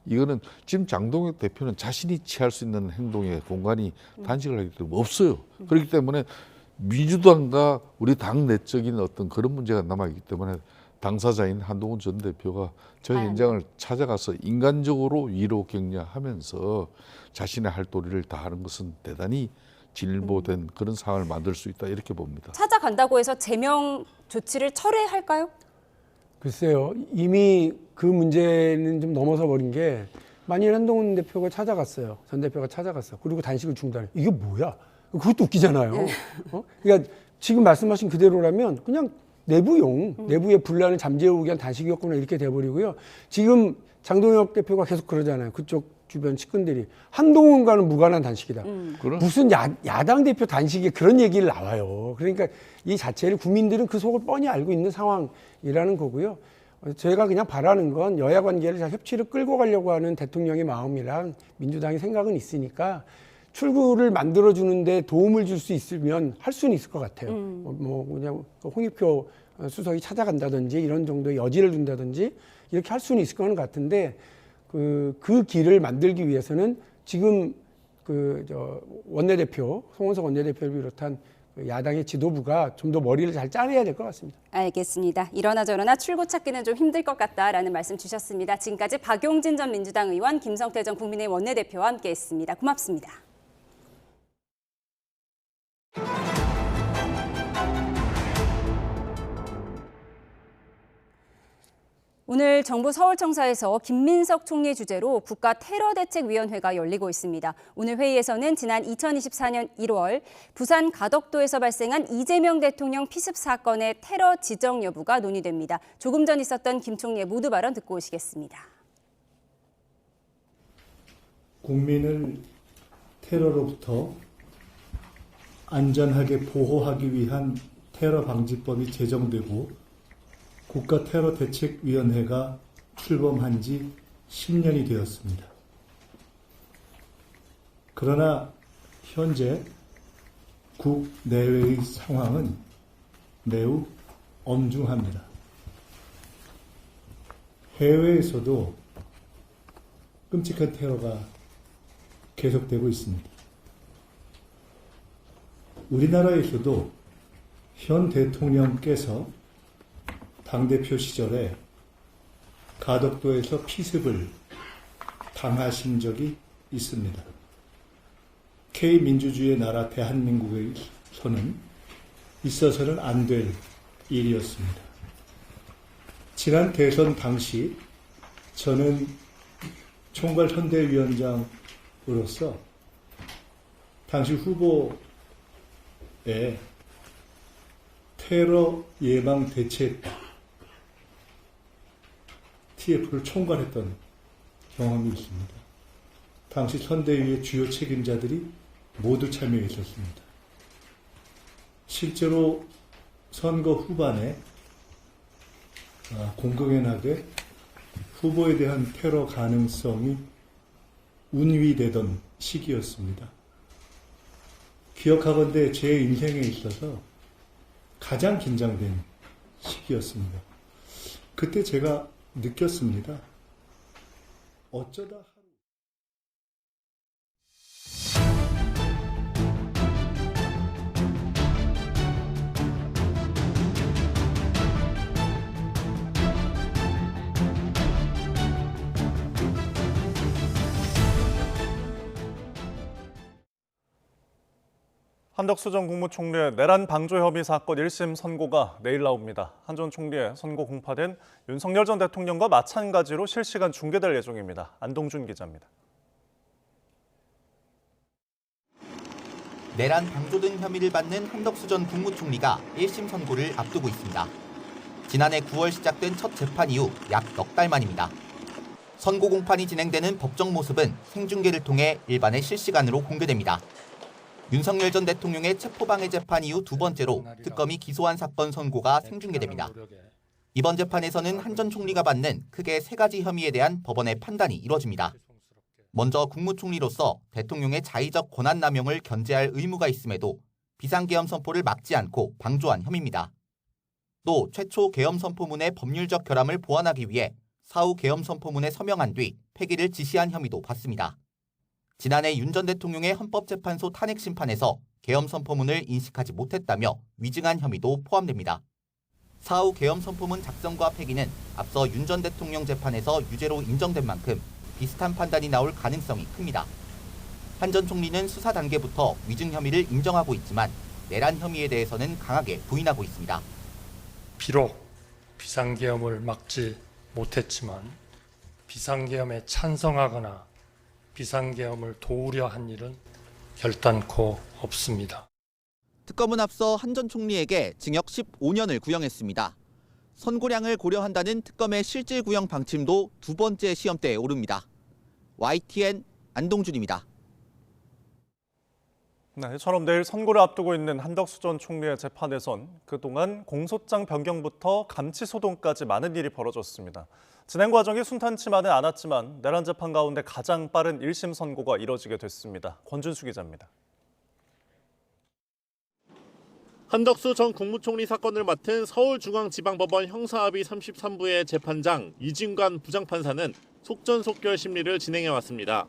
Speaker 19: 이거는 지금 장동혁 대표는 자신이 취할 수 있는 행동의 공간이 단식을 하기 때문에 없어요. 그렇기 때문에 민주당과 우리 당 내적인 어떤 그런 문제가 남아있기 때문에 당사자인 한동훈 전 대표가 저 현장을 찾아가서 인간적으로 위로 격려하면서 자신의 할 도리를 다하는 것은 대단히 진일보된 그런 상황을 만들 수 있다 이렇게 봅니다.
Speaker 1: 찾아간다고 해서 제명 조치를 철회할까요?
Speaker 20: 글쎄요. 이미 그 문제는 좀 넘어서 버린 게 만일 한동훈 대표가 찾아갔어요. 전 대표가 찾아갔어. 그리고 단식을 중단해. 이게 뭐야? 그것도 웃기잖아요. 그러니까 지금 말씀하신 그대로라면 그냥 내부용, 내부의 분란을 잠재우기 위한 단식이었구나 이렇게 돼버리고요. 지금 장동혁 대표가 계속 그러잖아요. 그쪽 주변 측근들이 한동훈과는 무관한 단식이다. 무슨 야당 대표 단식에 그런 얘기를 나와요. 그러니까 이 자체를 국민들은 그 속을 뻔히 알고 있는 상황이라는 거고요. 제가 그냥 바라는 건 여야 관계를 잘 협치를 끌고 가려고 하는 대통령의 마음이랑 민주당의 생각은 있으니까 출구를 만들어주는데 도움을 줄 수 있으면 할 수는 있을 것 같아요. 뭐 그냥 홍익표 수석이 찾아간다든지 이런 정도의 여지를 둔다든지 이렇게 할 수는 있을 것 같은데 그 길을 만들기 위해서는 지금 원내대표 송원석 원내대표를 비롯한 야당의 지도부가 좀 더 머리를 잘 짜내야 될 것 같습니다.
Speaker 1: 알겠습니다. 이러나 저러나 출구 찾기는 좀 힘들 것 같다라는 말씀 주셨습니다. 지금까지 박용진 전 민주당 의원, 김성태 전 국민의힘 원내대표와 함께했습니다. 고맙습니다. 오늘 정부 서울청사에서 김민석 총리 주재로 국가테러대책위원회가 열리고 있습니다. 오늘 회의에서는 지난 2024년 1월 부산 가덕도에서 발생한 이재명 대통령 피습 사건의 테러 지정 여부가 논의됩니다. 조금 전 있었던 김 총리의 모두 발언 듣고 오시겠습니다.
Speaker 8: 국민을 테러로부터 안전하게 보호하기 위한 테러 방지법이 제정되고 국가테러대책위원회가 출범한 지 10년이 되었습니다. 그러나 현재 국내외의 상황은 매우 엄중합니다. 해외에서도 끔찍한 테러가 계속되고 있습니다. 우리나라에서도 현 대통령께서 당대표 시절에 가덕도에서 피습을 당하신 적이 있습니다. K민주주의의 나라 대한민국에서는 있어서는 안 될 일이었습니다. 지난 대선 당시 저는 총괄선대위원장으로서 당시 후보에 테러 예방 대책 TF를 총괄했던 경험이 있습니다. 당시 선대위의 주요 책임자들이 모두 참여해 있었습니다. 실제로 선거 후반에 공공연하게 후보에 대한 테러 가능성이 운위되던 시기였습니다. 기억하건대 제 인생에 있어서 가장 긴장된 시기였습니다. 그때 제가 느꼈습니다. 어쩌다
Speaker 9: 한덕수 전 국무총리의 내란 방조 혐의 사건 1심 선고가 내일 나옵니다. 한 전 총리의 선고 공파된 윤석열 전 대통령과 마찬가지로 실시간 중계될 예정입니다. 안동준 기자입니다.
Speaker 15: 내란 방조 등 혐의를 받는 한덕수 전 국무총리가 1심 선고를 앞두고 있습니다. 지난해 9월 시작된 첫 재판 이후 약 넉 달 만입니다. 선고 공판이 진행되는 법정 모습은 생중계를 통해 일반에 실시간으로 공개됩니다. 윤석열 전 대통령의 체포방해 재판 이후 두 번째로 특검이 기소한 사건 선고가 생중계됩니다. 이번 재판에서는 한 전 총리가 받는 크게 세 가지 혐의에 대한 법원의 판단이 이뤄집니다. 먼저 국무총리로서 대통령의 자의적 권한남용을 견제할 의무가 있음에도 비상계엄 선포를 막지 않고 방조한 혐의입니다. 또 최초 계엄 선포문의 법률적 결함을 보완하기 위해 사후 계엄 선포문에 서명한 뒤 폐기를 지시한 혐의도 받습니다. 지난해 윤 전 대통령의 헌법재판소 탄핵 심판에서 계엄 선포문을 인식하지 못했다며 위증한 혐의도 포함됩니다. 사후 계엄 선포문 작성과 폐기는 앞서 윤 전 대통령 재판에서 유죄로 인정된 만큼 비슷한 판단이 나올 가능성이 큽니다. 한 전 총리는 수사 단계부터 위증 혐의를 인정하고 있지만 내란 혐의에 대해서는 강하게 부인하고 있습니다.
Speaker 16: 비록 비상계엄을 막지 못했지만 비상계엄에 찬성하거나 비상계엄을 도우려 한 일은 결단코 없습니다.
Speaker 15: 특검은 앞서 한 전 총리에게 징역 15년을 구형했습니다. 선고량을 고려한다는 특검의 실질 구형 방침도 두 번째 시험대에 오릅니다. YTN 안동준입니다.
Speaker 9: 네, 이처럼 내일 선고를 앞두고 있는 한덕수 전 총리의 재판에선 그동안 공소장 변경부터 감치소동까지 많은 일이 벌어졌습니다. 진행 과정이 순탄치만은 않았지만 내란 재판 가운데 가장 빠른 1심 선고가 이뤄지게 됐습니다. 권준수 기자입니다.
Speaker 17: 한덕수 전 국무총리 사건을 맡은 서울중앙지방법원 형사합의 33부의 재판장 이진관 부장판사는 속전속결 심리를 진행해왔습니다.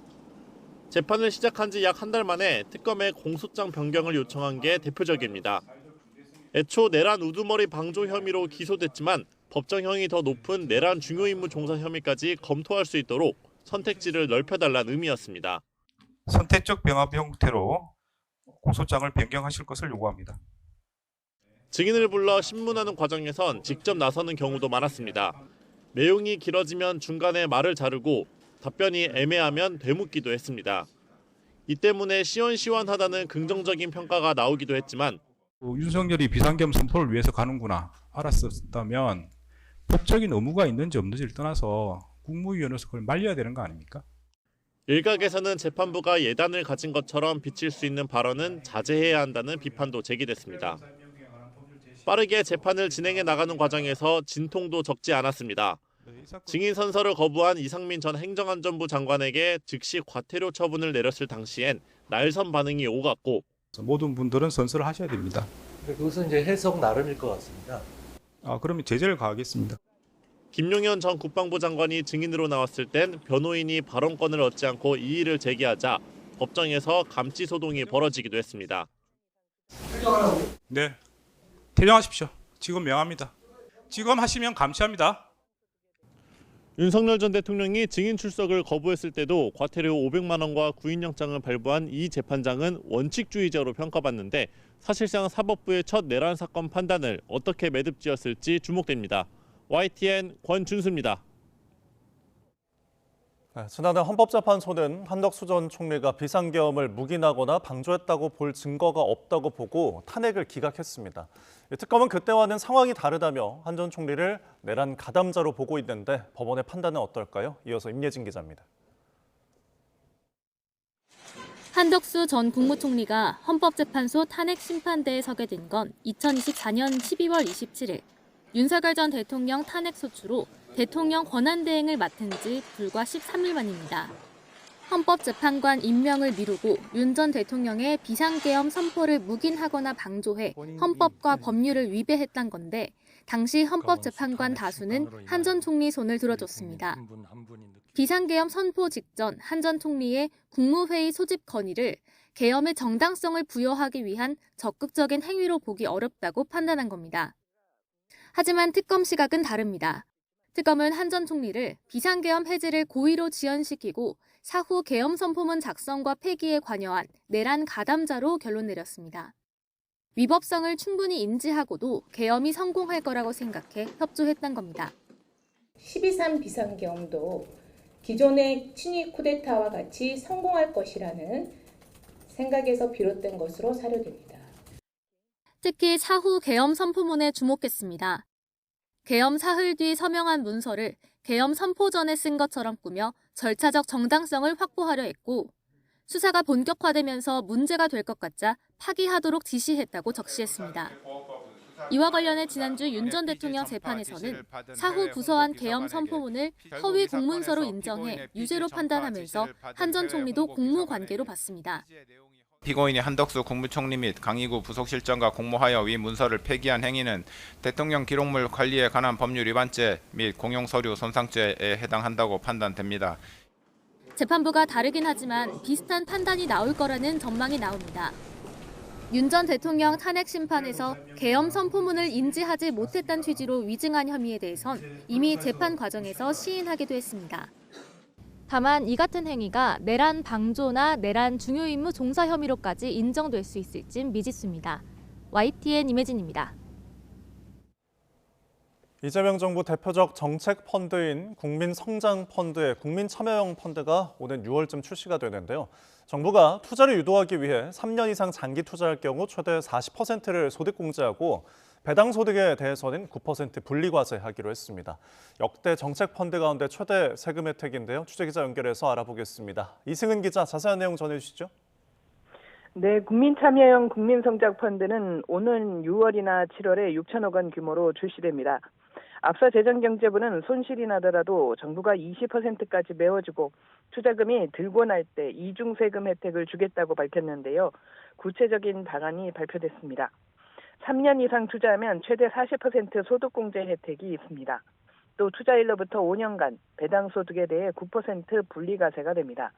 Speaker 17: 재판을 시작한 지 약 한 달 만에 특검에 공소장 변경을 요청한 게 대표적입니다. 애초 내란 우두머리 방조 혐의로 기소됐지만 법정형이 더 높은 내란 중요임무 종사 혐의까지 검토할 수 있도록 선택지를 넓혀달라는 의미였습니다.
Speaker 26: 선택적 병합 형태로 공소장을 변경하실 것을 요구합니다.
Speaker 17: 증인을 불러 신문하는 과정에선 직접 나서는 경우도 많았습니다. 내용이 길어지면 중간에 말을 자르고 답변이 애매하면 되묻기도 했습니다. 이 때문에 시원시원하다는 긍정적인 평가가 나오기도 했지만
Speaker 26: 윤석열이 비상계엄 선포를 위해서 가는구나 알았었다면 법적인 의무가 있는지 없는지를 떠나서 국무위원회에서 그걸 말려야 되는 거 아닙니까?
Speaker 17: 일각에서는 재판부가 예단을 가진 것처럼 비칠 수 있는 발언은 자제해야 한다는 비판도 제기됐습니다. 빠르게 재판을 진행해 나가는 과정에서 진통도 적지 않았습니다. 증인 선서를 거부한 이상민 전 행정안전부 장관에게 즉시 과태료 처분을 내렸을 당시엔 날선 반응이 오갔고
Speaker 26: 모든 분들은 선서를 하셔야 됩니다.
Speaker 18: 그것은 이제 해석 나름일 것 같습니다.
Speaker 26: 그러면 제재를 가하겠습니다.
Speaker 17: 김용현 전 국방부 장관이 증인으로 나왔을 땐 변호인이 발언권을 얻지 않고 이의를 제기하자 법정에서 감치 소동이 벌어지기도 했습니다.
Speaker 26: 네, 퇴정하십시오. 지금 명합니다. 지금 하시면 감시합니다.
Speaker 17: 윤석열 전 대통령이 증인 출석을 거부했을 때도 과태료 500만 원과 구인영장을 발부한 이 재판장은 원칙주의자로 평가받는데 사실상 사법부의 첫 내란 사건 판단을 어떻게 매듭지었을지 주목됩니다. YTN 권준수입니다.
Speaker 9: 지난해 헌법재판소는 한덕수 전 총리가 비상계엄을 묵인하거나 방조했다고 볼 증거가 없다고 보고 탄핵을 기각했습니다. 특검은 그때와는 상황이 다르다며 한 전 총리를 내란 가담자로 보고 있는데 법원의 판단은 어떨까요? 이어서 임예진 기자입니다.
Speaker 21: 한덕수 전 국무총리가 헌법재판소 탄핵 심판대에 서게 된 건 2024년 12월 27일 윤석열 전 대통령 탄핵 소추로 대통령 권한대행을 맡은 지 불과 13일 만입니다. 헌법재판관 임명을 미루고 윤 전 대통령의 비상계엄 선포를 묵인하거나 방조해 헌법과 법률을 위배했던 건데 당시 헌법재판관 다수는 한 전 총리 손을 들어줬습니다. 비상계엄 선포 직전 한 전 총리의 국무회의 소집 건의를 계엄의 정당성을 부여하기 위한 적극적인 행위로 보기 어렵다고 판단한 겁니다. 하지만 특검 시각은 다릅니다. 특검은 한 전 총리를 비상계엄 해제를 고의로 지연시키고 사후 계엄 선포문 작성과 폐기에 관여한 내란 가담자로 결론 내렸습니다. 위법성을 충분히 인지하고도 계엄이 성공할 거라고 생각해 협조했던 겁니다.
Speaker 22: 12.3 비상계엄도 기존의 친위 쿠데타와 같이 성공할 것이라는 생각에서 비롯된 것으로 사료됩니다.
Speaker 21: 특히 사후 계엄 선포문에 주목했습니다. 계엄 사흘 뒤 서명한 문서를 계엄 선포 전에 쓴 것처럼 꾸며 절차적 정당성을 확보하려 했고 수사가 본격화되면서 문제가 될 것 같자 파기하도록 지시했다고 적시했습니다. 이와 관련해 지난주 윤 전 대통령 재판에서는 사후 부서한 계엄 선포문을 허위 공문서로 인정해 유죄로 판단하면서 한 전 총리도 공무관계로 봤습니다.
Speaker 23: 피고인이 한덕수 국무총리 및 강의구 부속실장과 공모하여 위 문서를 폐기한 행위는 대통령 기록물 관리에 관한 법률 위반죄 및 공용서류 손상죄에 해당한다고 판단됩니다.
Speaker 21: 재판부가 다르긴 하지만 비슷한 판단이 나올 거라는 전망이 나옵니다. 윤 전 대통령 탄핵 심판에서 계엄 선포문을 인지하지 못했다는 취지로 위증한 혐의에 대해선 이미 재판 과정에서 시인하기도 했습니다. 다만 이 같은 행위가 내란 방조나 내란 중요 임무 종사 혐의로까지 인정될 수 있을진 미지수입니다. YTN 임혜진입니다.
Speaker 9: 이재명 정부 대표적 정책 펀드인 국민성장펀드의 국민참여형 펀드가 오는 6월쯤 출시가 되는데요. 정부가 투자를 유도하기 위해 3년 이상 장기 투자할 경우 최대 40%를 소득공제하고 배당 소득에 대해서는 9% 분리과세하기로 했습니다. 역대 정책 펀드 가운데 최대 세금 혜택인데요. 취재기자 연결해서 알아보겠습니다. 이승은 기자, 자세한 내용 전해주시죠.
Speaker 24: 네, 국민참여형 국민성장펀드는 오는 6월이나 7월에 6천억 원 규모로 출시됩니다. 앞서 재정경제부는 손실이 나더라도 정부가 20%까지 메워주고 투자금이 들고 날 때 이중세금 혜택을 주겠다고 밝혔는데요. 구체적인 방안이 발표됐습니다. 3년 이상 투자하면 최대 40% 소득공제 혜택이 있습니다. 또 투자일로부터 5년간 배당 소득에 대해 9% 분리과세가 됩니다.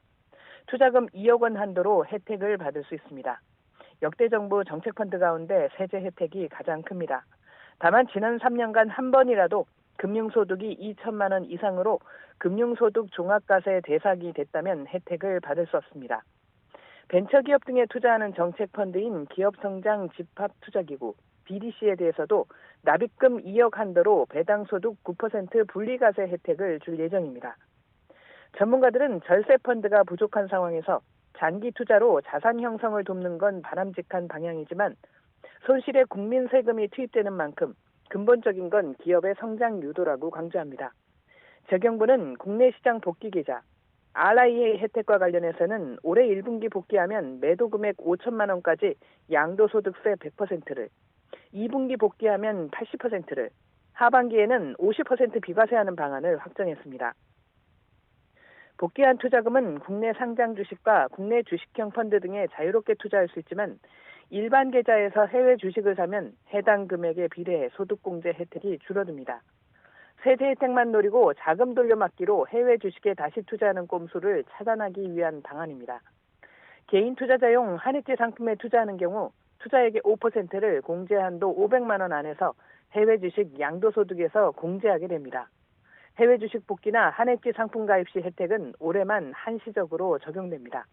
Speaker 24: 투자금 2억 원 한도로 혜택을 받을 수 있습니다. 역대 정부 정책펀드 가운데 세제 혜택이 가장 큽니다. 다만 지난 3년간 한 번이라도 금융소득이 2천만 원 이상으로 금융소득 종합과세 대상이 됐다면 혜택을 받을 수 없습니다. 벤처기업 등에 투자하는 정책펀드인 기업성장 집합투자기구, BDC에 대해서도 납입금 2억 한도로 배당소득 9% 분리과세 혜택을 줄 예정입니다. 전문가들은 절세 펀드가 부족한 상황에서 장기 투자로 자산 형성을 돕는 건 바람직한 방향이지만 손실에 국민 세금이 투입되는 만큼 근본적인 건 기업의 성장 유도라고 강조합니다. 재경부는 국내 시장 복귀 계좌, RIA 혜택과 관련해서는 올해 1분기 복귀하면 매도 금액 5천만 원까지 양도소득세 100%를, 2분기 복귀하면 80%를, 하반기에는 50% 비과세하는 방안을 확정했습니다. 복귀한 투자금은 국내 상장 주식과 국내 주식형 펀드 등에 자유롭게 투자할 수 있지만 일반 계좌에서 해외 주식을 사면 해당 금액에 비례해 소득공제 혜택이 줄어듭니다. 세제 혜택만 노리고 자금 돌려막기로 해외 주식에 다시 투자하는 꼼수를 차단하기 위한 방안입니다. 개인 투자자용 한해지 상품에 투자하는 경우 투자액의 5%를 공제 한도 500만 원 안에서 해외 주식 양도소득에서 공제하게 됩니다. 해외 주식 복귀나 한해지 상품 가입 시 혜택은 올해만 한시적으로 적용됩니다.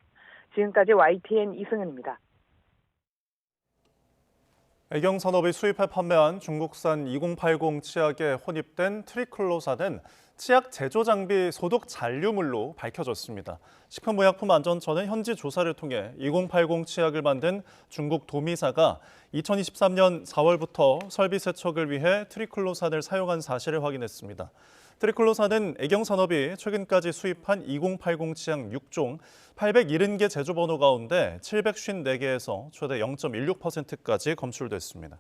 Speaker 24: 지금까지 YTN 이승은입니다.
Speaker 9: 애경산업이 수입해 판매한 중국산 2080 치약에 혼입된 트리클로산은 치약 제조 장비 소독 잔류물로 밝혀졌습니다. 식품의약품안전처는 현지 조사를 통해 2080 치약을 만든 중국 도미사가 2023년 4월부터 설비 세척을 위해 트리클로산을 사용한 사실을 확인했습니다. 트리클로산은 애경산업이 최근까지 수입한 2080 치약 6종 870개 제조 번호 가운데 754개에서 최대 0.16%까지 검출됐습니다.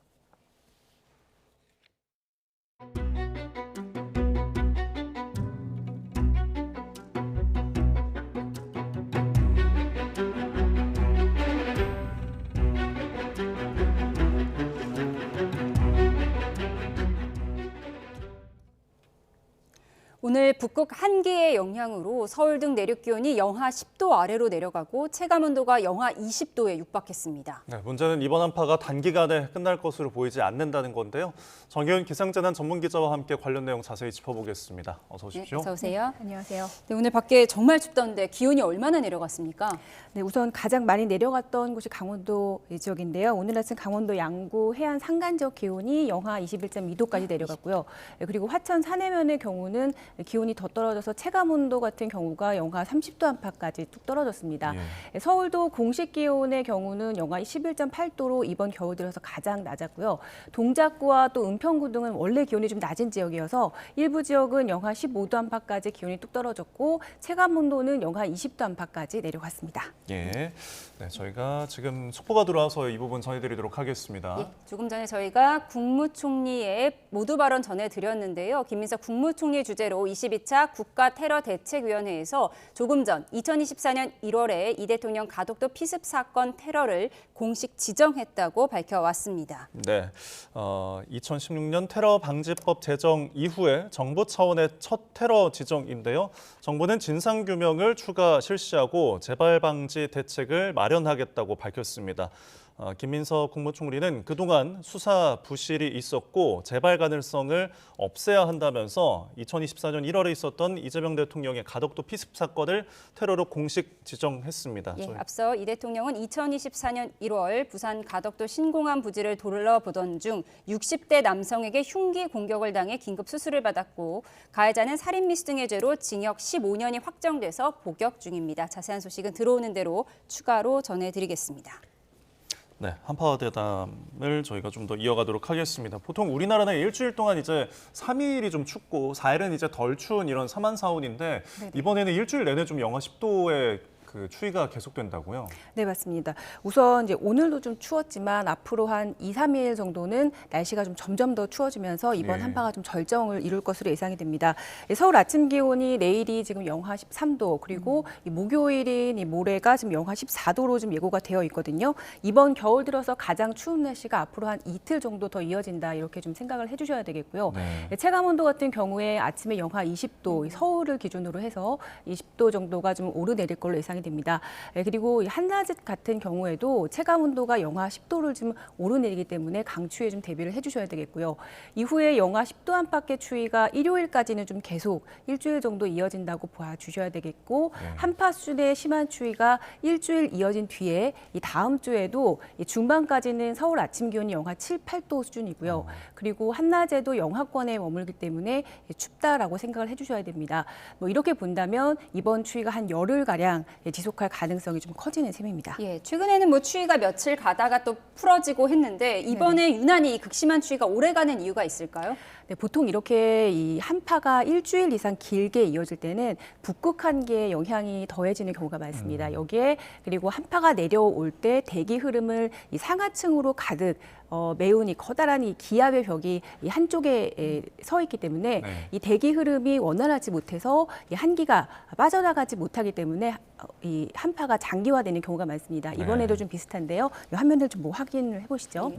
Speaker 1: 오늘 북극 한기의 영향으로 서울 등 내륙 기온이 영하 10도 아래로 내려가고 체감온도가 영하 20도에 육박했습니다.
Speaker 9: 네, 문제는 이번 한파가 단기간에 끝날 것으로 보이지 않는다는 건데요. 정기훈 기상재난 전문기자와 함께 관련 내용 자세히 짚어보겠습니다. 어서 오십시오.
Speaker 1: 네, 어서 오세요.
Speaker 3: 안녕하세요.
Speaker 1: 네, 오늘 밖에 정말 춥던데 기온이 얼마나 내려갔습니까?
Speaker 3: 네, 우선 가장 많이 내려갔던 곳이 강원도 지역인데요. 오늘 아침 강원도 양구 해안 산간 지역 기온이 영하 21.2도까지 내려갔고요. 그리고 화천 산해면의 경우는 기온이 더 떨어져서 체감온도 같은 경우가 영하 30도 안팎까지 뚝 떨어졌습니다. 서울도 공식 기온의 경우는 영하 11.8도로 이번 겨울 들어서 가장 낮았고요. 동작구와 또 은평구 등은 원래 기온이 좀 낮은 지역이어서 일부 지역은 영하 15도 안팎까지 기온이 뚝 떨어졌고 체감온도는 영하 20도 안팎까지 내려갔습니다.
Speaker 9: 예, 네, 저희가 지금 속보가 들어와서 이 부분 전해드리도록 하겠습니다.
Speaker 1: 예, 조금 전에 저희가 국무총리의 모두 발언 전해드렸는데요. 김민석 국무총리 주재로 22차 국가테러대책위원회에서 조금 전 2024년 1월에 이 대통령 가덕도 피습 사건 테러를 공식 지정했다고 밝혀왔습니다.
Speaker 9: 네, 2016년 테러 방지법 제정 이후에 정부 차원의 첫 테러 지정인데요. 정부는 진상규명을 추가 실시하고 재발 방지 대책을 마련하겠다고 밝혔습니다. 김민석 국무총리는 그동안 수사 부실이 있었고 재발 가능성을 없애야 한다면서 2024년 1월에 있었던 이재명 대통령의 가덕도 피습 사건을 테러로 공식 지정했습니다.
Speaker 1: 예, 앞서 이 대통령은 2024년 1월 부산 가덕도 신공항 부지를 둘러보던 중 60대 남성에게 흉기 공격을 당해 긴급 수술을 받았고 가해자는 살인 미수 등의 죄로 징역 15년이 확정돼서 복역 중입니다. 자세한 소식은 들어오는 대로 추가로 전해드리겠습니다.
Speaker 9: 네, 한파 대담을 저희가 좀 더 이어가도록 하겠습니다. 보통 우리나라는 일주일 동안 이제 3일이 좀 춥고 4일은 이제 덜 추운 이런 사만사온인데 이번에는 일주일 내내 좀 영하 10도의 그 추위가 계속된다고요?
Speaker 3: 네, 맞습니다. 우선 이제 오늘도 좀 추웠지만 앞으로 한 2, 3일 정도는 날씨가 좀 점점 더 추워지면서 이번 한파가 좀 절정을 이룰 것으로 예상이 됩니다. 서울 아침 기온이 내일이 지금 영하 13도, 그리고 이 목요일인 이 모레가 지금 영하 14도로 좀 예고가 되어 있거든요. 이번 겨울 들어서 가장 추운 날씨가 앞으로 한 이틀 정도 더 이어진다, 이렇게 좀 생각을 해주셔야 되겠고요. 체감 온도 같은 경우에 아침에 영하 20도, 서울을 기준으로 해서 20도 정도가 좀 오르내릴 걸로 예상이 됩니다. 그리고 이 한낮 같은 경우에도 체감 온도가 영하 10도를 좀 오르내리기 때문에 강추위에 좀 대비를 해주셔야 되겠고요. 이후에 영하 10도 안팎의 추위가 일요일까지는 좀 계속 일주일 정도 이어진다고 봐주셔야 되겠고 한파 수준의 심한 추위가 일주일 이어진 뒤에 이 다음 주에도 이 중반까지는 서울 아침 기온이 영하 7, 8도 수준이고요. 그리고 한낮에도 영하권에 머물기 때문에 춥다라고 생각을 해주셔야 됩니다. 뭐 이렇게 본다면 이번 추위가 한 열흘가량 지속할 가능성이 좀 커지는 셈입니다.
Speaker 1: 예, 최근에는 뭐 추위가 며칠 가다가 또 풀어지고 했는데 이번에 유난히 이 극심한 추위가 오래가는 이유가 있을까요?
Speaker 3: 네, 보통 이렇게 이 한파가 일주일 이상 길게 이어질 때는 북극 한기의 영향이 더해지는 경우가 많습니다. 여기에 그리고 한파가 내려올 때 대기 흐름을 이 상하층으로 가득 메운 이 커다란 이 기압의 벽이 이 한쪽에 서 있기 때문에 이 대기 흐름이 원활하지 못해서 이 한기가 빠져나가지 못하기 때문에 이 한파가 장기화되는 경우가 많습니다. 이번에도 좀 비슷한데요. 이 화면을 좀 확인을 해보시죠.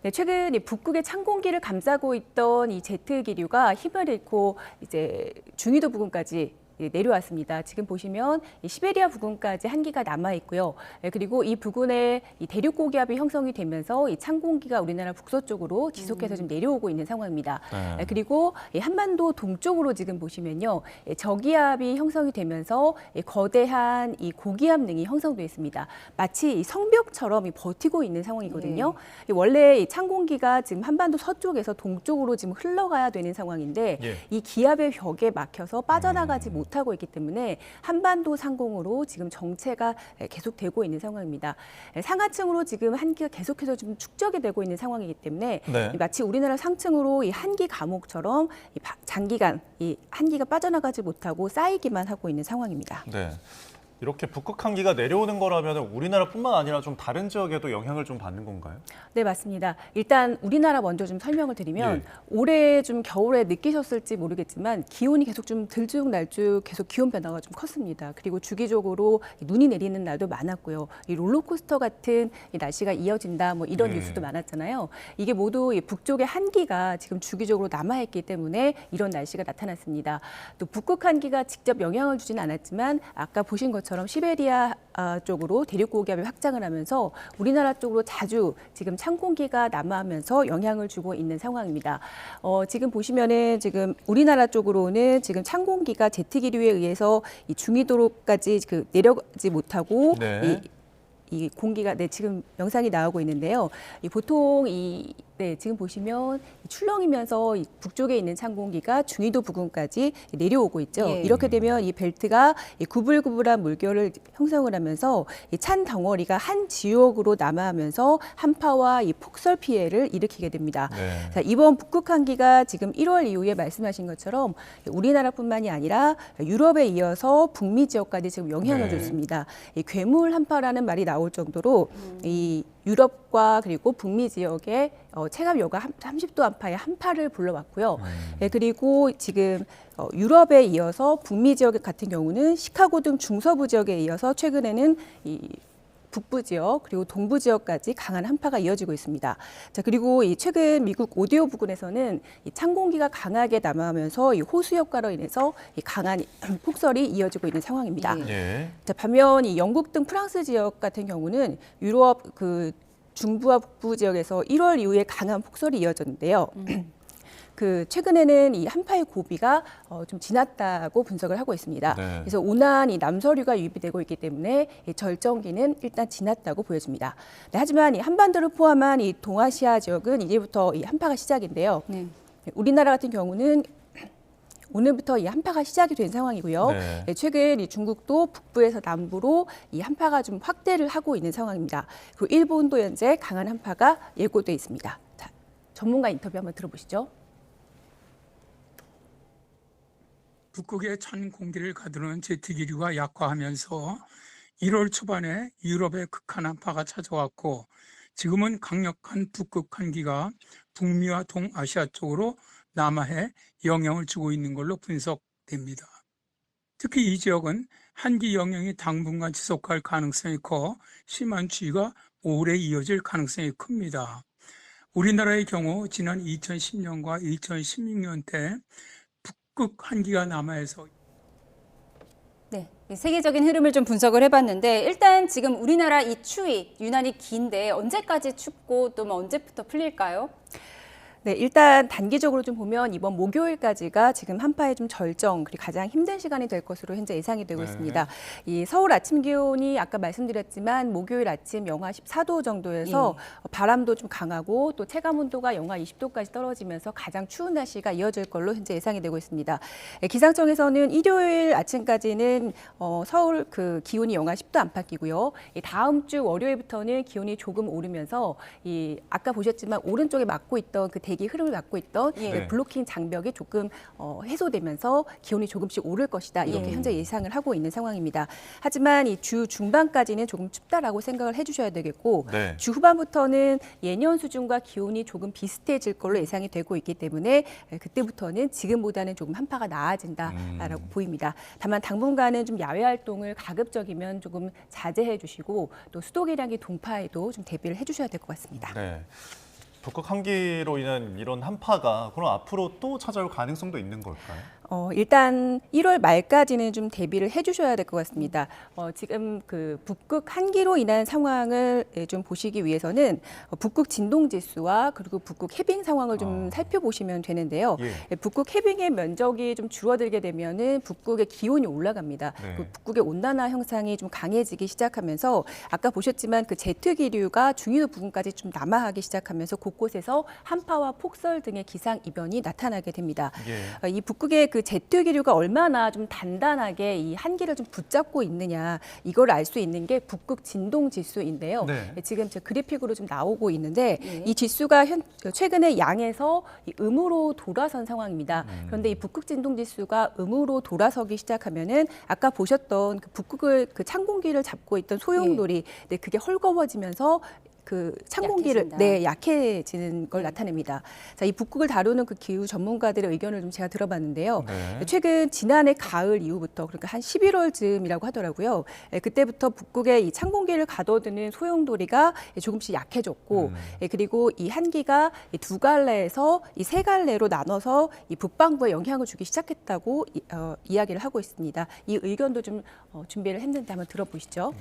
Speaker 3: 네, 최근 이 북극의 찬 공기를 감싸고 있던 이 제트 기류가 힘을 잃고 이제 중위도 부근까지 내려왔습니다. 지금 보시면 이 시베리아 부근까지 한기가 남아 있고요. 그리고 이 부근에 이 대륙 고기압이 형성이 되면서 이 찬 공기가 우리나라 북서쪽으로 지속해서 좀 내려오고 있는 상황입니다. 그리고 이 한반도 동쪽으로 지금 보시면요, 저기압이 형성이 되면서 거대한 이 고기압 등이 형성돼 있습니다. 마치 이 성벽처럼 버티고 있는 상황이거든요. 원래 이 찬 공기가 지금 한반도 서쪽에서 동쪽으로 지금 흘러가야 되는 상황인데 이 기압의 벽에 막혀서 빠져나가지 못하고 있기 때문에 한반도 상공으로 지금 정체가 계속되고 있는 상황입니다. 상하층으로 지금 한기가 계속해서 좀 축적이 되고 있는 상황이기 때문에 마치 우리나라 상층으로 이 한기 감옥처럼 장기간 이 한기가 빠져나가지 못하고 쌓이기만 하고 있는 상황입니다.
Speaker 9: 네. 이렇게 북극 한기가 내려오는 거라면 우리나라뿐만 아니라 좀 다른 지역에도 영향을 좀 받는 건가요?
Speaker 3: 네, 맞습니다. 일단 우리나라 먼저 좀 설명을 드리면 올해 좀 겨울에 느끼셨을지 모르겠지만 기온이 계속 좀 들쭉날쭉 계속 기온 변화가 좀 컸습니다. 그리고 주기적으로 눈이 내리는 날도 많았고요. 이 롤러코스터 같은 이 날씨가 이어진다 뭐 이런 뉴스도 많았잖아요. 이게 모두 이 북쪽의 한기가 지금 주기적으로 남아있기 때문에 이런 날씨가 나타났습니다. 또 북극 한기가 직접 영향을 주진 않았지만 아까 보신 것처럼 시베리아 쪽으로 대륙 고기압이 확장을 하면서 우리나라 쪽으로 자주 지금 찬 공기가 남하하면서 영향을 주고 있는 상황입니다. 지금 보시면은 지금 우리나라 쪽으로는 지금 찬 공기가 제트 기류에 의해서 이 중위도로까지 내려가지 못하고 이 공기가 지금 영상이 나오고 있는데요. 보통 지금 보시면 출렁이면서 이 북쪽에 있는 찬 공기가 중위도 부근까지 내려오고 있죠. 이렇게 되면 이 벨트가 이 구불구불한 물결을 형성을 하면서 이 찬 덩어리가 한 지역으로 남하하면서 한파와 이 폭설 피해를 일으키게 됩니다. 자, 이번 북극 한기가 지금 1월 이후에 말씀하신 것처럼 우리나라뿐만이 아니라 유럽에 이어서 북미 지역까지 지금 영향을 줬습니다. 이 괴물 한파라는 말이 나올 정도로 이 유럽과 그리고 북미 지역에 체감 영하 30도 안팎의 한파를 불러왔고요. 그리고 지금 유럽에 이어서 북미 지역 같은 경우는 시카고 등 중서부 지역에 이어서 최근에는 이 북부 지역 그리고 동부 지역까지 강한 한파가 이어지고 있습니다. 자, 그리고 이 최근 미국 오디오 부근에서는 이 찬 공기가 강하게 남하하면서 이 호수 효과로 인해서 이 강한 폭설이 이어지고 있는 상황입니다. 자, 반면 이 영국 등 프랑스 지역 같은 경우는 유럽 중부와 북부 지역에서 1월 이후에 강한 폭설이 이어졌는데요. 최근에는 이 한파의 고비가 좀 지났다고 분석을 하고 있습니다. 그래서 온화한 이 남서류가 유입되고 있기 때문에 이 절정기는 일단 지났다고 보여집니다. 하지만 이 한반도를 포함한 이 동아시아 지역은 이제부터 이 한파가 시작인데요. 우리나라 같은 경우는 오늘부터 이 한파가 시작이 된 상황이고요. 최근 이 중국도 북부에서 남부로 이 한파가 좀 확대를 하고 있는 상황입니다. 그리고 일본도 현재 강한 한파가 예고돼 있습니다. 자, 전문가 인터뷰 한번 들어보시죠.
Speaker 4: 북극의 찬 공기를 가두는 제트 기류가 약화하면서 1월 초반에 유럽의 극한 한파가 찾아왔고 지금은 강력한 북극 한기가 북미와 동아시아 쪽으로 남하해 영향을 주고 있는 걸로 분석됩니다. 특히 이 지역은 한기 영향이 당분간 지속할 가능성이 커 심한 추위가 오래 이어질 가능성이 큽니다. 우리나라의 경우 지난 2010년과 2016년 때 북극 한기가 남하해서
Speaker 1: 세계적인 흐름을 좀 분석을 해봤는데 일단 지금 우리나라 이 추위 유난히 긴데 언제까지 춥고 또 뭐 언제부터 풀릴까요?
Speaker 3: 네, 일단 단기적으로 좀 보면 이번 목요일까지가 지금 한파의 좀 절정 그리고 가장 힘든 시간이 될 것으로 현재 예상이 되고 있습니다. 이 서울 아침 기온이 아까 말씀드렸지만 목요일 아침 영하 14도 정도여서 바람도 좀 강하고 또 체감 온도가 영하 20도까지 떨어지면서 가장 추운 날씨가 이어질 걸로 현재 예상이 되고 있습니다. 기상청에서는 일요일 아침까지는 서울 그 기온이 영하 10도 안팎이고요. 다음 주 월요일부터는 기온이 조금 오르면서 이 아까 보셨지만 오른쪽에 막고 있던 그 대기 흐름을 막고 있던 그 블로킹 장벽이 조금 해소되면서 기온이 조금씩 오를 것이다. 이렇게 현재 예상을 하고 있는 상황입니다. 하지만 이 주 중반까지는 조금 춥다라고 생각을 해주셔야 되겠고 주 후반부터는 예년 수준과 기온이 조금 비슷해질 걸로 예상이 되고 있기 때문에 그때부터는 지금보다는 조금 한파가 나아진다라고 보입니다. 다만 당분간은 좀 야외 활동을 가급적이면 조금 자제해 주시고 또 수도계량기 동파에도 좀 대비를 해주셔야 될 것 같습니다.
Speaker 9: 네. 북극 한기로 인한 이런 한파가 그럼 앞으로 또 찾아올 가능성도 있는 걸까요?
Speaker 3: 일단 1월 말까지는 좀 대비를 해주셔야 될 것 같습니다. 지금 그 북극 한기로 인한 상황을 좀 보시기 위해서는 북극 진동 지수와 그리고 북극 해빙 상황을 좀 살펴보시면 되는데요. 북극 해빙의 면적이 좀 줄어들게 되면은 북극의 기온이 올라갑니다. 그 북극의 온난화 형상이 좀 강해지기 시작하면서 아까 보셨지만 그 제트 기류가 중위도 부근까지 좀 남하하기 시작하면서 곳곳에서 한파와 폭설 등의 기상 이변이 나타나게 됩니다. 이 북극의 그 제트 기류가 얼마나 좀 단단하게 이 한기를 좀 붙잡고 있느냐 이걸 알 수 있는 게 북극 진동 지수인데요. 지금 저 그래픽으로 좀 나오고 있는데 이 지수가 최근에 양에서 음으로 돌아선 상황입니다. 그런데 이 북극 진동 지수가 음으로 돌아서기 시작하면은 아까 보셨던 그 북극을 그 찬 공기를 잡고 있던 소용돌이 그게 헐거워지면서 그 찬 공기를 약해지는 걸 나타냅니다. 자, 이 북극을 다루는 그 기후 전문가들의 의견을 좀 제가 들어봤는데요. 최근 지난해 가을 이후부터 그러니까 한 11월쯤이라고 하더라고요. 그때부터 북극의 이 찬 공기를 가둬두는 소용돌이가 조금씩 약해졌고, 그리고 이 한기가 두 갈래에서 이 세 갈래로 나눠서 이 북반구에 영향을 주기 시작했다고 이야기를 하고 있습니다. 이 의견도 좀 준비를 했는데 한번 들어보시죠.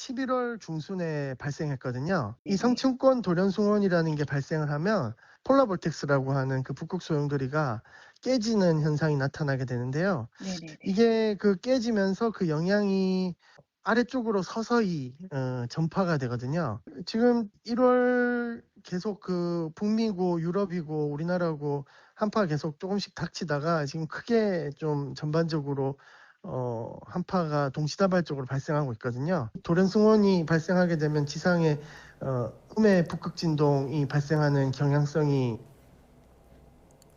Speaker 5: 11월 중순에 발생했거든요. 이 성층권 돌연숭원이라는 게 발생을 하면 폴라볼텍스라고 하는 그 북극 소용돌이가 깨지는 현상이 나타나게 되는데요. 이게 그 깨지면서 그 영향이 아래쪽으로 서서히 전파가 되거든요. 지금 1월 계속 그 북미고 유럽이고 우리나라고 한파가 계속 조금씩 닥치다가 지금 크게 좀 전반적으로 한파가 동시다발적으로 발생하고 있거든요. 돌연승원이 발생하게 되면 지상에 음의 북극 진동이 발생하는 경향성이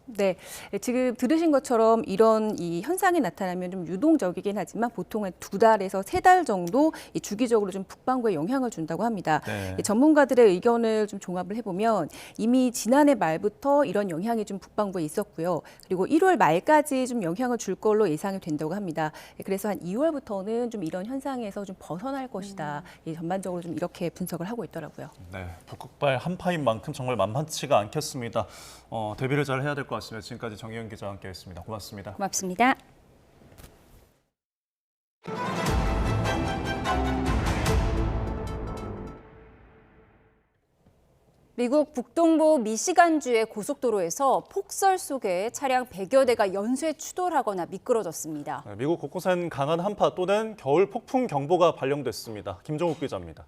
Speaker 3: 네, 지금 들으신 것처럼 이런 이 현상이 나타나면 좀 유동적이긴 하지만 보통은 2달에서 3달 정도 주기적으로 좀 북반구에 영향을 준다고 합니다. 전문가들의 의견을 좀 종합을 해보면 이미 지난해 말부터 이런 영향이 좀 북반구에 있었고요. 그리고 1월 말까지 좀 영향을 줄 걸로 예상이 된다고 합니다. 그래서 한 2월부터는 좀 이런 현상에서 좀 벗어날 것이다. 전반적으로 좀 이렇게 분석을 하고 있더라고요.
Speaker 9: 네, 북극발 한파인 만큼 정말 만만치가 않겠습니다. 대비를 잘 해야 될 것 같습니다. 지금까지 정혜연 기자와 함께했습니다. 고맙습니다.
Speaker 1: 고맙습니다. 미국 북동부 미시간주의 고속도로에서 폭설 속에 차량 100여 대가 연쇄 추돌하거나 미끄러졌습니다.
Speaker 9: 미국 곳곳엔 강한 한파 또는 겨울 폭풍 경보가 발령됐습니다. 김종욱 기자입니다.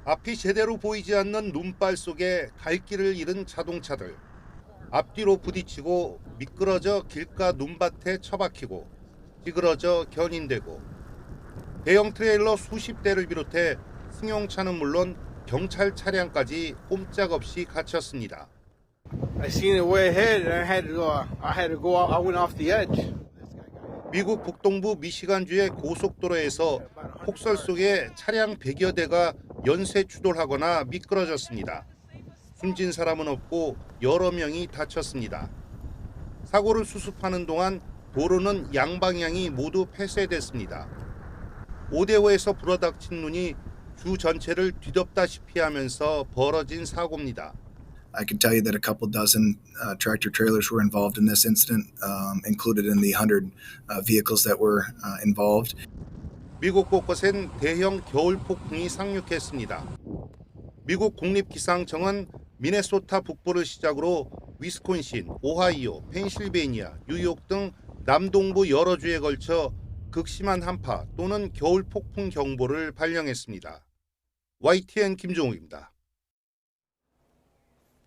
Speaker 6: 앞이 제대로 보이지 않는 눈발 속에 갈 길을 잃은 자동차들. 앞뒤로 부딪히고 미끄러져 길가 눈밭에 처박히고 찌그러져 견인되고 대형 트레일러 수십 대를 비롯해 승용차는 물론 경찰 차량까지 꼼짝없이 갇혔습니다.
Speaker 7: I seen it way ahead and I had to go out. I went off the edge.
Speaker 6: 미국 북동부 미시간주의 고속도로에서 폭설 속에 차량 100여 대가 연쇄 추돌하거나 미끄러졌습니다. 숨진 사람은 없고 여러 명이 다쳤습니다. 사고를 수습하는 동안 도로는 양방향이 모두 폐쇄됐습니다. 오데오에서 불어닥친 눈이 주 전체를 뒤덮다시피 하면서 벌어진 사고입니다.
Speaker 2: I can tell you that a couple dozen tractor trailers were involved in this incident, included in the 100 vehicles that were involved.
Speaker 6: 미국 곳곳엔 대형 겨울 폭풍이 상륙했습니다. 미국 국립기상청은 미네소타 북부를 시작으로 위스콘신, 오하이오, 펜실베이니아, 뉴욕 등 남동부 여러 주에 걸쳐 극심한 한파 또는 겨울 폭풍 경보를 발령했습니다. YTN 김종욱입니다.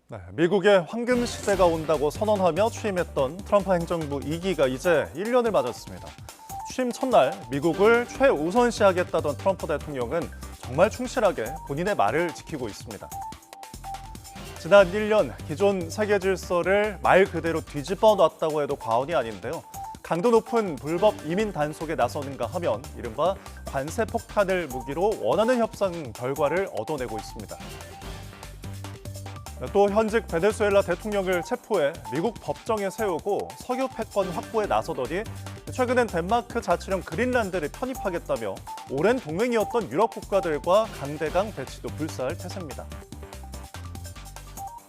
Speaker 9: 네, 미국의 황금 시대가 온다고 선언하며 취임했던 트럼프 행정부 2기가 이제 1년을 맞았습니다. 취임 첫날 미국을 최우선시하겠다던 트럼프 대통령은 정말 충실하게 본인의 말을 지키고 있습니다. 지난 1년 기존 세계 질서를 말 그대로 뒤집어 놨다고 해도 과언이 아닌데요. 강도 높은 불법 이민 단속에 나서는가 하면 이른바 관세 폭탄을 무기로 원하는 협상 결과를 얻어내고 있습니다. 또 현직 베네수엘라 대통령을 체포해 미국 법정에 세우고 석유 패권 확보에 나서더니 최근엔 덴마크 자치령 그린란드를 편입하겠다며 오랜 동맹이었던 유럽 국가들과 강대강 배치도 불사할 태세입니다.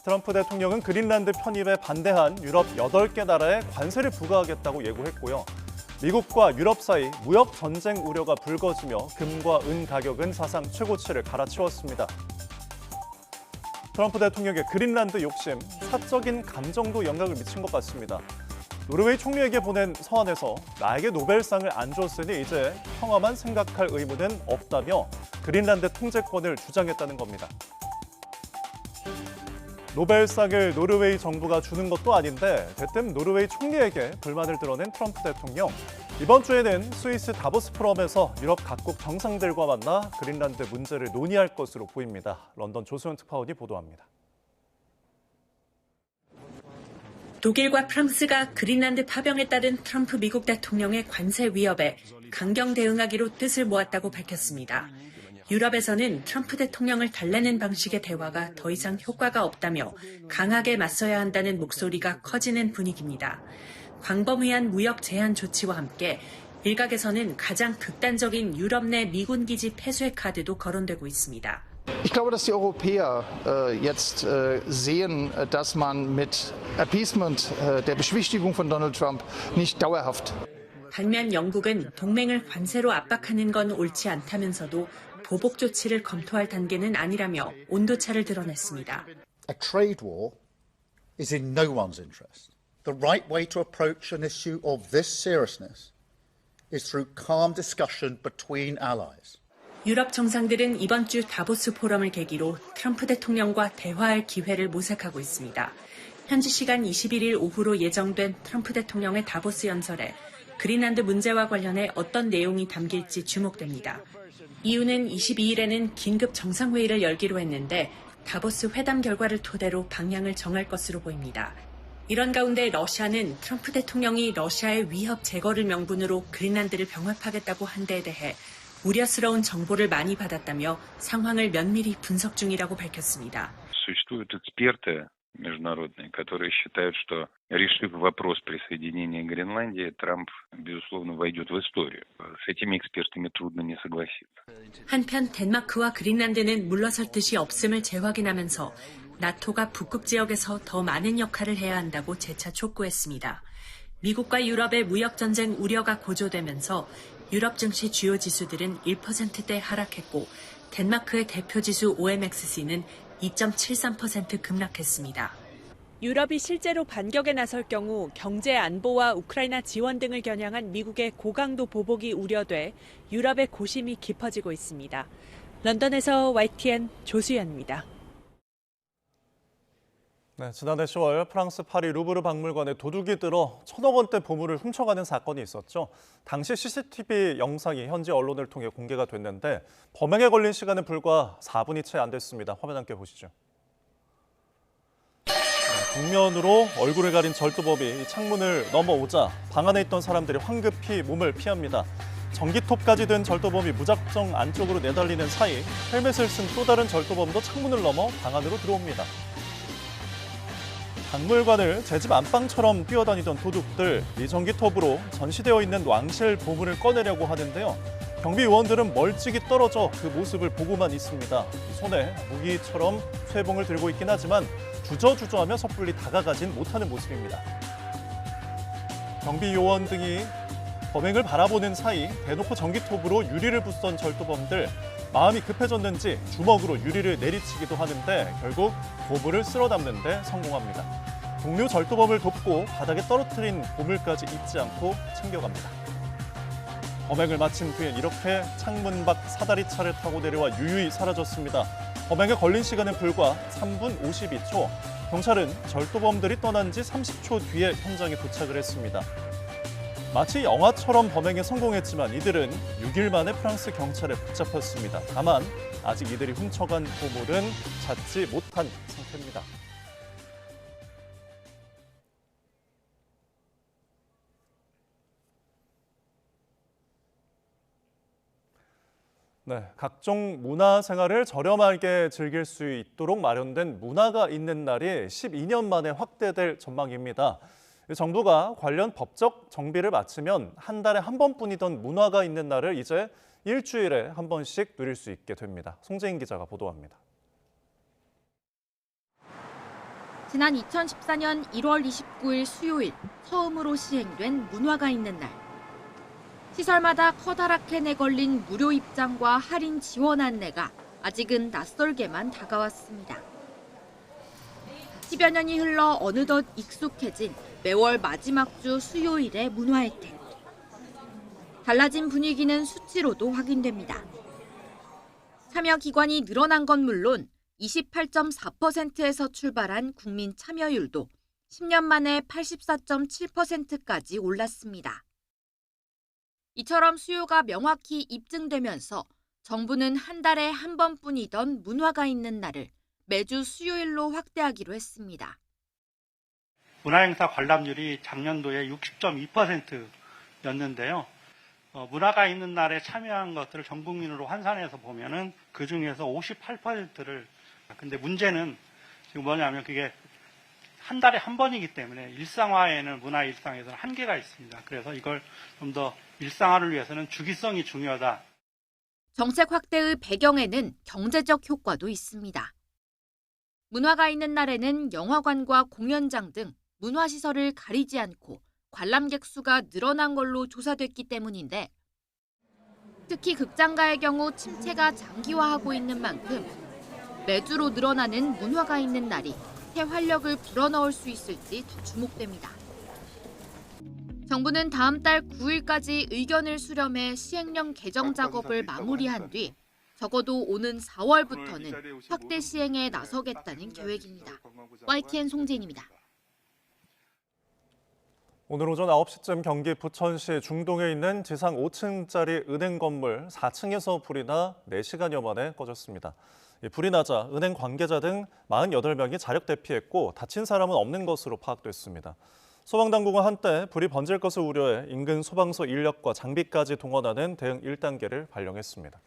Speaker 9: 트럼프 대통령은 그린란드 편입에 반대한 유럽 8개 나라에 관세를 부과하겠다고 예고했고요. 미국과 유럽 사이 무역 전쟁 우려가 불거지며 금과 은 가격은 사상 최고치를 갈아치웠습니다. 트럼프 대통령의 그린란드 욕심, 사적인 감정도 영향을 미친 것 같습니다. 노르웨이 총리에게 보낸 서한에서 나에게 노벨상을 안 줬으니 이제 평화만 생각할 의무는 없다며 그린란드 통제권을 주장했다는 겁니다. 노벨상을 노르웨이 정부가 주는 것도 아닌데 대뜸 노르웨이 총리에게 불만을 드러낸 트럼프 대통령. 이번 주에는 스위스 다보스 포럼에서 유럽 각국 정상들과 만나 그린란드 문제를 논의할 것으로 보입니다. 런던 조수연 특파원이 보도합니다.
Speaker 10: 독일과 프랑스가 그린란드 파병에 따른 트럼프 미국 대통령의 관세 위협에 강경 대응하기로 뜻을 모았다고 밝혔습니다. 유럽에서는 트럼프 대통령을 달래는 방식의 대화가 더 이상 효과가 없다며 강하게 맞서야 한다는 목소리가 커지는 분위기입니다. 광범위한 무역 제한 조치와 함께 일각에서는 가장 극단적인 유럽 내 미군 기지 폐쇄 카드도 거론되고 있습니다.
Speaker 11: Ich glaube, dass die Europäer jetzt sehen, dass man mit Appeasement der Beschwichtigung von Donald Trump nicht dauerhaft.
Speaker 10: 반면 영국은 동맹을 관세로 압박하는 건 옳지 않다면서도 보복 조치를 검토할 단계는 아니라며 온도차를 드러냈습니다.
Speaker 12: A trade war is in no one's interest. The right way to approach an issue of this seriousness is through calm discussion between allies.
Speaker 10: 유럽 정상들은 이번 주 다보스 포럼을 계기로 트럼프 대통령과 대화할 기회를 모색하고 있습니다. 현지 시간 21일 오후로 예정된 트럼프 대통령의 다보스 연설에 그린란드 문제와 관련해 어떤 내용이 담길지 주목됩니다. EU는 22일에는 긴급 정상회의를 열기로 했는데 다보스 회담 결과를 토대로 방향을 정할 것으로 보입니다. 이런 가운데 러시아는 트럼프 대통령이 러시아의 위협 제거를 명분으로 그린란드를 병합하겠다고 한 데에 대해 우려스러운 정보를 많이 받았다며 상황을 면밀히 분석 중이라고 밝혔습니다.
Speaker 13: Существуют эксперты международные, которые считают, что решив вопрос присоединения Гренландии, Трамп, безусловно, войдет в историю. С этими экспертами трудно не согласиться.
Speaker 10: 한편 덴마크와 그린란드는 물러설 뜻이 없음을 재확인하면서 나토가 북극 지역에서 더 많은 역할을 해야 한다고 재차 촉구했습니다. 미국과 유럽의 무역 전쟁 우려가 고조되면서 유럽 증시 주요 지수들은 1%대 하락했고 덴마크의 대표 지수 OMXC는 2.73% 급락했습니다.
Speaker 25: 유럽이 실제로 반격에 나설 경우 경제 안보와 우크라이나 지원 등을 겨냥한 미국의 고강도 보복이 우려돼 유럽의 고심이 깊어지고 있습니다. 런던에서 YTN 조수연입니다.
Speaker 9: 네, 지난해 10월 프랑스 파리 루브르 박물관에 도둑이 들어 1,000억 원대 보물을 훔쳐가는 사건이 있었죠. 당시 CCTV 영상이 현지 언론을 통해 공개가 됐는데 범행에 걸린 시간은 불과 4분이 채 안 됐습니다. 화면 함께 보시죠. 뒷면으로 얼굴을 가린 절도범이 창문을 넘어오자 방 안에 있던 사람들이 황급히 몸을 피합니다. 전기톱까지 든 절도범이 무작정 안쪽으로 내달리는 사이 헬멧을 쓴 또 다른 절도범도 창문을 넘어 방 안으로 들어옵니다. 박물관을 제 집 안방처럼 뛰어다니던 도둑들, 이 전기톱으로 전시되어 있는 왕실 보물을 꺼내려고 하는데요. 경비 요원들은 멀찍이 떨어져 그 모습을 보고만 있습니다. 손에 무기처럼 쇠봉을 들고 있긴 하지만 주저주저하며 섣불리 다가가진 못하는 모습입니다. 경비 요원 등이 범행을 바라보는 사이 대놓고 전기톱으로 유리를 부수던 절도범들, 마음이 급해졌는지 주먹으로 유리를 내리치기도 하는데 결국 보물을 쓸어 담는 데 성공합니다. 동료 절도범을 돕고 바닥에 떨어뜨린 보물까지 잊지 않고 챙겨갑니다. 범행을 마친 뒤엔 이렇게 창문 밖 사다리차를 타고 내려와 유유히 사라졌습니다. 범행에 걸린 시간은 불과 3분 52초. 경찰은 절도범들이 떠난 지 30초 뒤에 현장에 도착을 했습니다. 마치 영화처럼 범행에 성공했지만 이들은 6일 만에 프랑스 경찰에 붙잡혔습니다. 다만 아직 이들이 훔쳐간 보물은 찾지 못한 상태입니다. 네, 각종 문화 생활을 저렴하게 즐길 수 있도록 마련된 문화가 있는 날이 12년 만에 확대될 전망입니다. 정부가 관련 법적 정비를 마치면 한 달에 한 번뿐이던 문화가 있는 날을 이제 일주일에 한 번씩 누릴 수 있게 됩니다. 송재인 기자가 보도합니다.
Speaker 8: 지난 2014년 1월 29일 수요일 처음으로 시행된 문화가 있는 날. 시설마다 커다랗게 내걸린 무료 입장과 할인 지원 안내가 아직은 낯설게만 다가왔습니다. 10여 년이 흘러 어느덧 익숙해진 매월 마지막 주 수요일의 문화 혜택. 달라진 분위기는 수치로도 확인됩니다. 참여 기관이 늘어난 건 물론 28.4%에서 출발한 국민 참여율도 10년 만에 84.7%까지 올랐습니다. 이처럼 수요가 명확히 입증되면서 정부는 한 달에 한 번뿐이던 문화가 있는 날을 매주 수요일로 확대하기로 했습니다.
Speaker 14: 문화행사 관람률이 작년도에 60.2%였는데요. 문화가 있는 날에 참여한 것들을 전 국민으로 환산해서 보면은 그 중에서 58%를 근데 문제는 지금 뭐냐면 그게 한 달에 한 번이기 때문에 일상화에는 문화 일상에서는 한계가 있습니다. 그래서 이걸 좀 더 일상화를 위해서는 주기성이 중요하다.
Speaker 8: 정책 확대의 배경에는 경제적 효과도 있습니다. 문화가 있는 날에는 영화관과 공연장 등 문화시설을 가리지 않고 관람객 수가 늘어난 걸로 조사됐기 때문인데 특히 극장가의 경우 침체가 장기화하고 있는 만큼 매주로 늘어나는 문화가 있는 날이 새 활력을 불어넣을 수 있을지 더 주목됩니다. 정부는 다음 달 9일까지 의견을 수렴해 시행령 개정 작업을 마무리한 뒤 적어도 오는 4월부터는 확대 시행에 나서겠다는 계획입니다. YTN 송재인입니다.
Speaker 9: 오늘 오전 9시쯤 경기 부천시 중동에 있는 지상 5층짜리 은행 건물 4층에서 불이 나 4시간여 만에 꺼졌습니다. 불이 나자 은행 관계자 등 48명이 자력 대피했고 다친 사람은 없는 것으로 파악됐습니다. 소방당국은 한때 불이 번질 것을 우려해 인근 소방서 인력과 장비까지 동원하는 대응 1단계를 발령했습니다.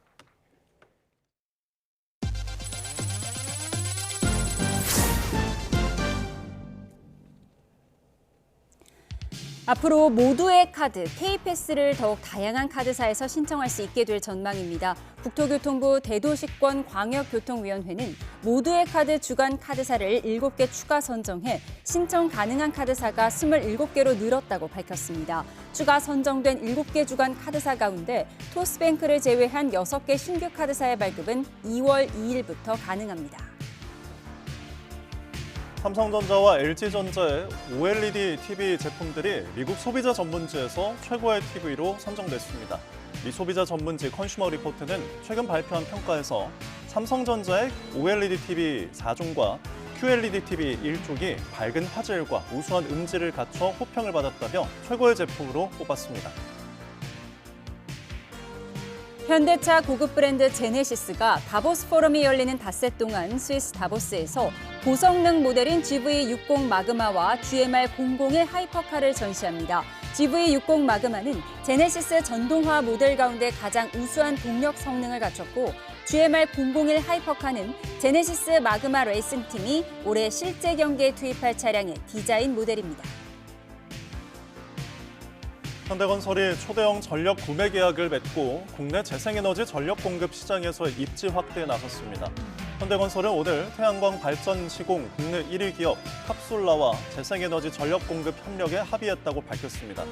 Speaker 1: 앞으로 모두의 카드, K패스를 더욱 다양한 카드사에서 신청할 수 있게 될 전망입니다. 국토교통부 대도시권광역교통위원회는 모두의 카드 주간 카드사를 7개 추가 선정해 신청 가능한 카드사가 27개로 늘었다고 밝혔습니다. 추가 선정된 7개 주간 카드사 가운데 토스뱅크를 제외한 6개 신규 카드사의 발급은 2월 2일부터 가능합니다.
Speaker 9: 삼성전자와 LG전자의 OLED TV 제품들이 미국 소비자 전문지에서 최고의 TV로 선정됐습니다. 미 소비자 전문지 컨슈머 리포트는 최근 발표한 평가에서 삼성전자의 OLED TV 4종과 QLED TV 1종이 밝은 화질과 우수한 음질을 갖춰 호평을 받았다며 최고의 제품으로 꼽았습니다.
Speaker 1: 현대차 고급 브랜드 제네시스가 다보스 포럼이 열리는 닷새 동안 스위스 다보스에서 고성능 모델인 GV60 마그마와 GMR001 하이퍼카를 전시합니다. GV60 마그마는 제네시스 전동화 모델 가운데 가장 우수한 동력 성능을 갖췄고 GMR001 하이퍼카는 제네시스 마그마 레이싱팀이 올해 실제 경기에 투입할 차량의 디자인 모델입니다.
Speaker 9: 현대건설이 초대형 전력 구매 계약을 맺고 국내 재생에너지 전력 공급 시장에서의 입지 확대에 나섰습니다. 현대건설은 오늘 태양광 발전 시공 국내 1위 기업 탑솔라와 재생에너지 전력 공급 협력에 합의했다고 밝혔습니다.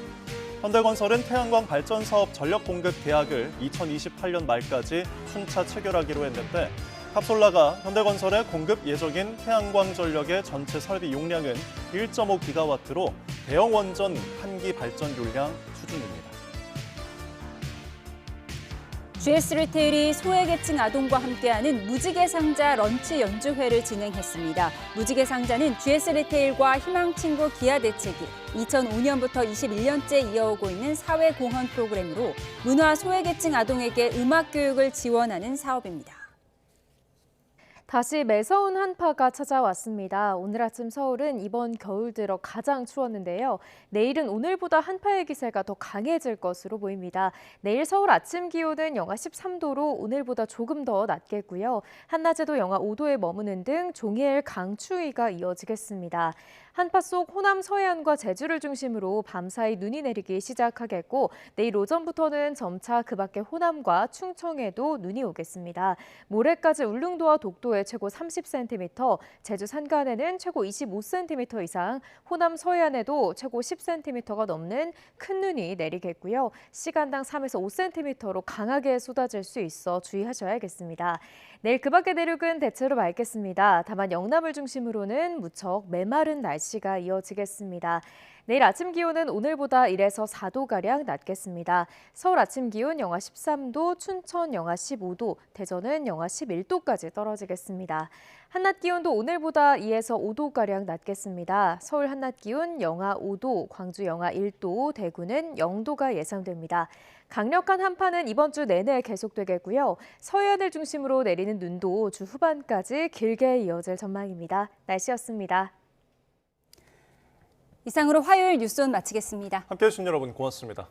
Speaker 9: 현대건설은 태양광 발전 사업 전력 공급 계약을 2028년 말까지 순차 체결하기로 했는데 탑솔라가 현대건설의 공급 예정인 태양광 전력의 전체 설비 용량은 1.5기가와트로 대형 원전 1기 발전 용량 수준입니다.
Speaker 1: GS 리테일이 소외계층 아동과 함께하는 무지개 상자 런치 연주회를 진행했습니다. 무지개 상자는 GS 리테일과 희망친구 기아대책이 2005년부터 21년째 이어오고 있는 사회공헌 프로그램으로 문화 소외계층 아동에게 음악 교육을 지원하는 사업입니다.
Speaker 15: 다시 매서운 한파가 찾아왔습니다. 오늘 아침 서울은 이번 겨울 들어 가장 추웠는데요. 내일은 오늘보다 한파의 기세가 더 강해질 것으로 보입니다. 내일 서울 아침 기온은 영하 13도로 오늘보다 조금 더 낮겠고요. 한낮에도 영하 5도에 머무는 등 종일 강추위가 이어지겠습니다. 한파 속 호남 서해안과 제주를 중심으로 밤사이 눈이 내리기 시작하겠고 내일 오전부터는 점차 그 밖에 호남과 충청에도 눈이 오겠습니다. 모레까지 울릉도와 독도에 최고 30cm, 제주 산간에는 최고 25cm 이상, 호남 서해안에도 최고 10cm가 넘는 큰 눈이 내리겠고요. 시간당 3에서 5cm로 강하게 쏟아질 수 있어 주의하셔야겠습니다. 내일 그 밖의 내륙은 대체로 맑겠습니다. 다만 영남을 중심으로는 무척 메마른 날씨가 이어지겠습니다. 내일 아침 기온은 오늘보다 1에서 4도가량 낮겠습니다. 서울 아침 기온 영하 13도, 춘천 영하 15도, 대전은 영하 11도까지 떨어지겠습니다. 한낮 기온도 오늘보다 2에서 5도가량 낮겠습니다. 서울 한낮 기온 영하 5도, 광주 영하 1도, 대구는 0도가 예상됩니다. 강력한 한파는 이번 주 내내 계속되겠고요. 서해안을 중심으로 내리는 눈도 주 후반까지 길게 이어질 전망입니다. 날씨였습니다.
Speaker 1: 이상으로 화요일 뉴스온 마치겠습니다.
Speaker 9: 함께해 주신 여러분 고맙습니다.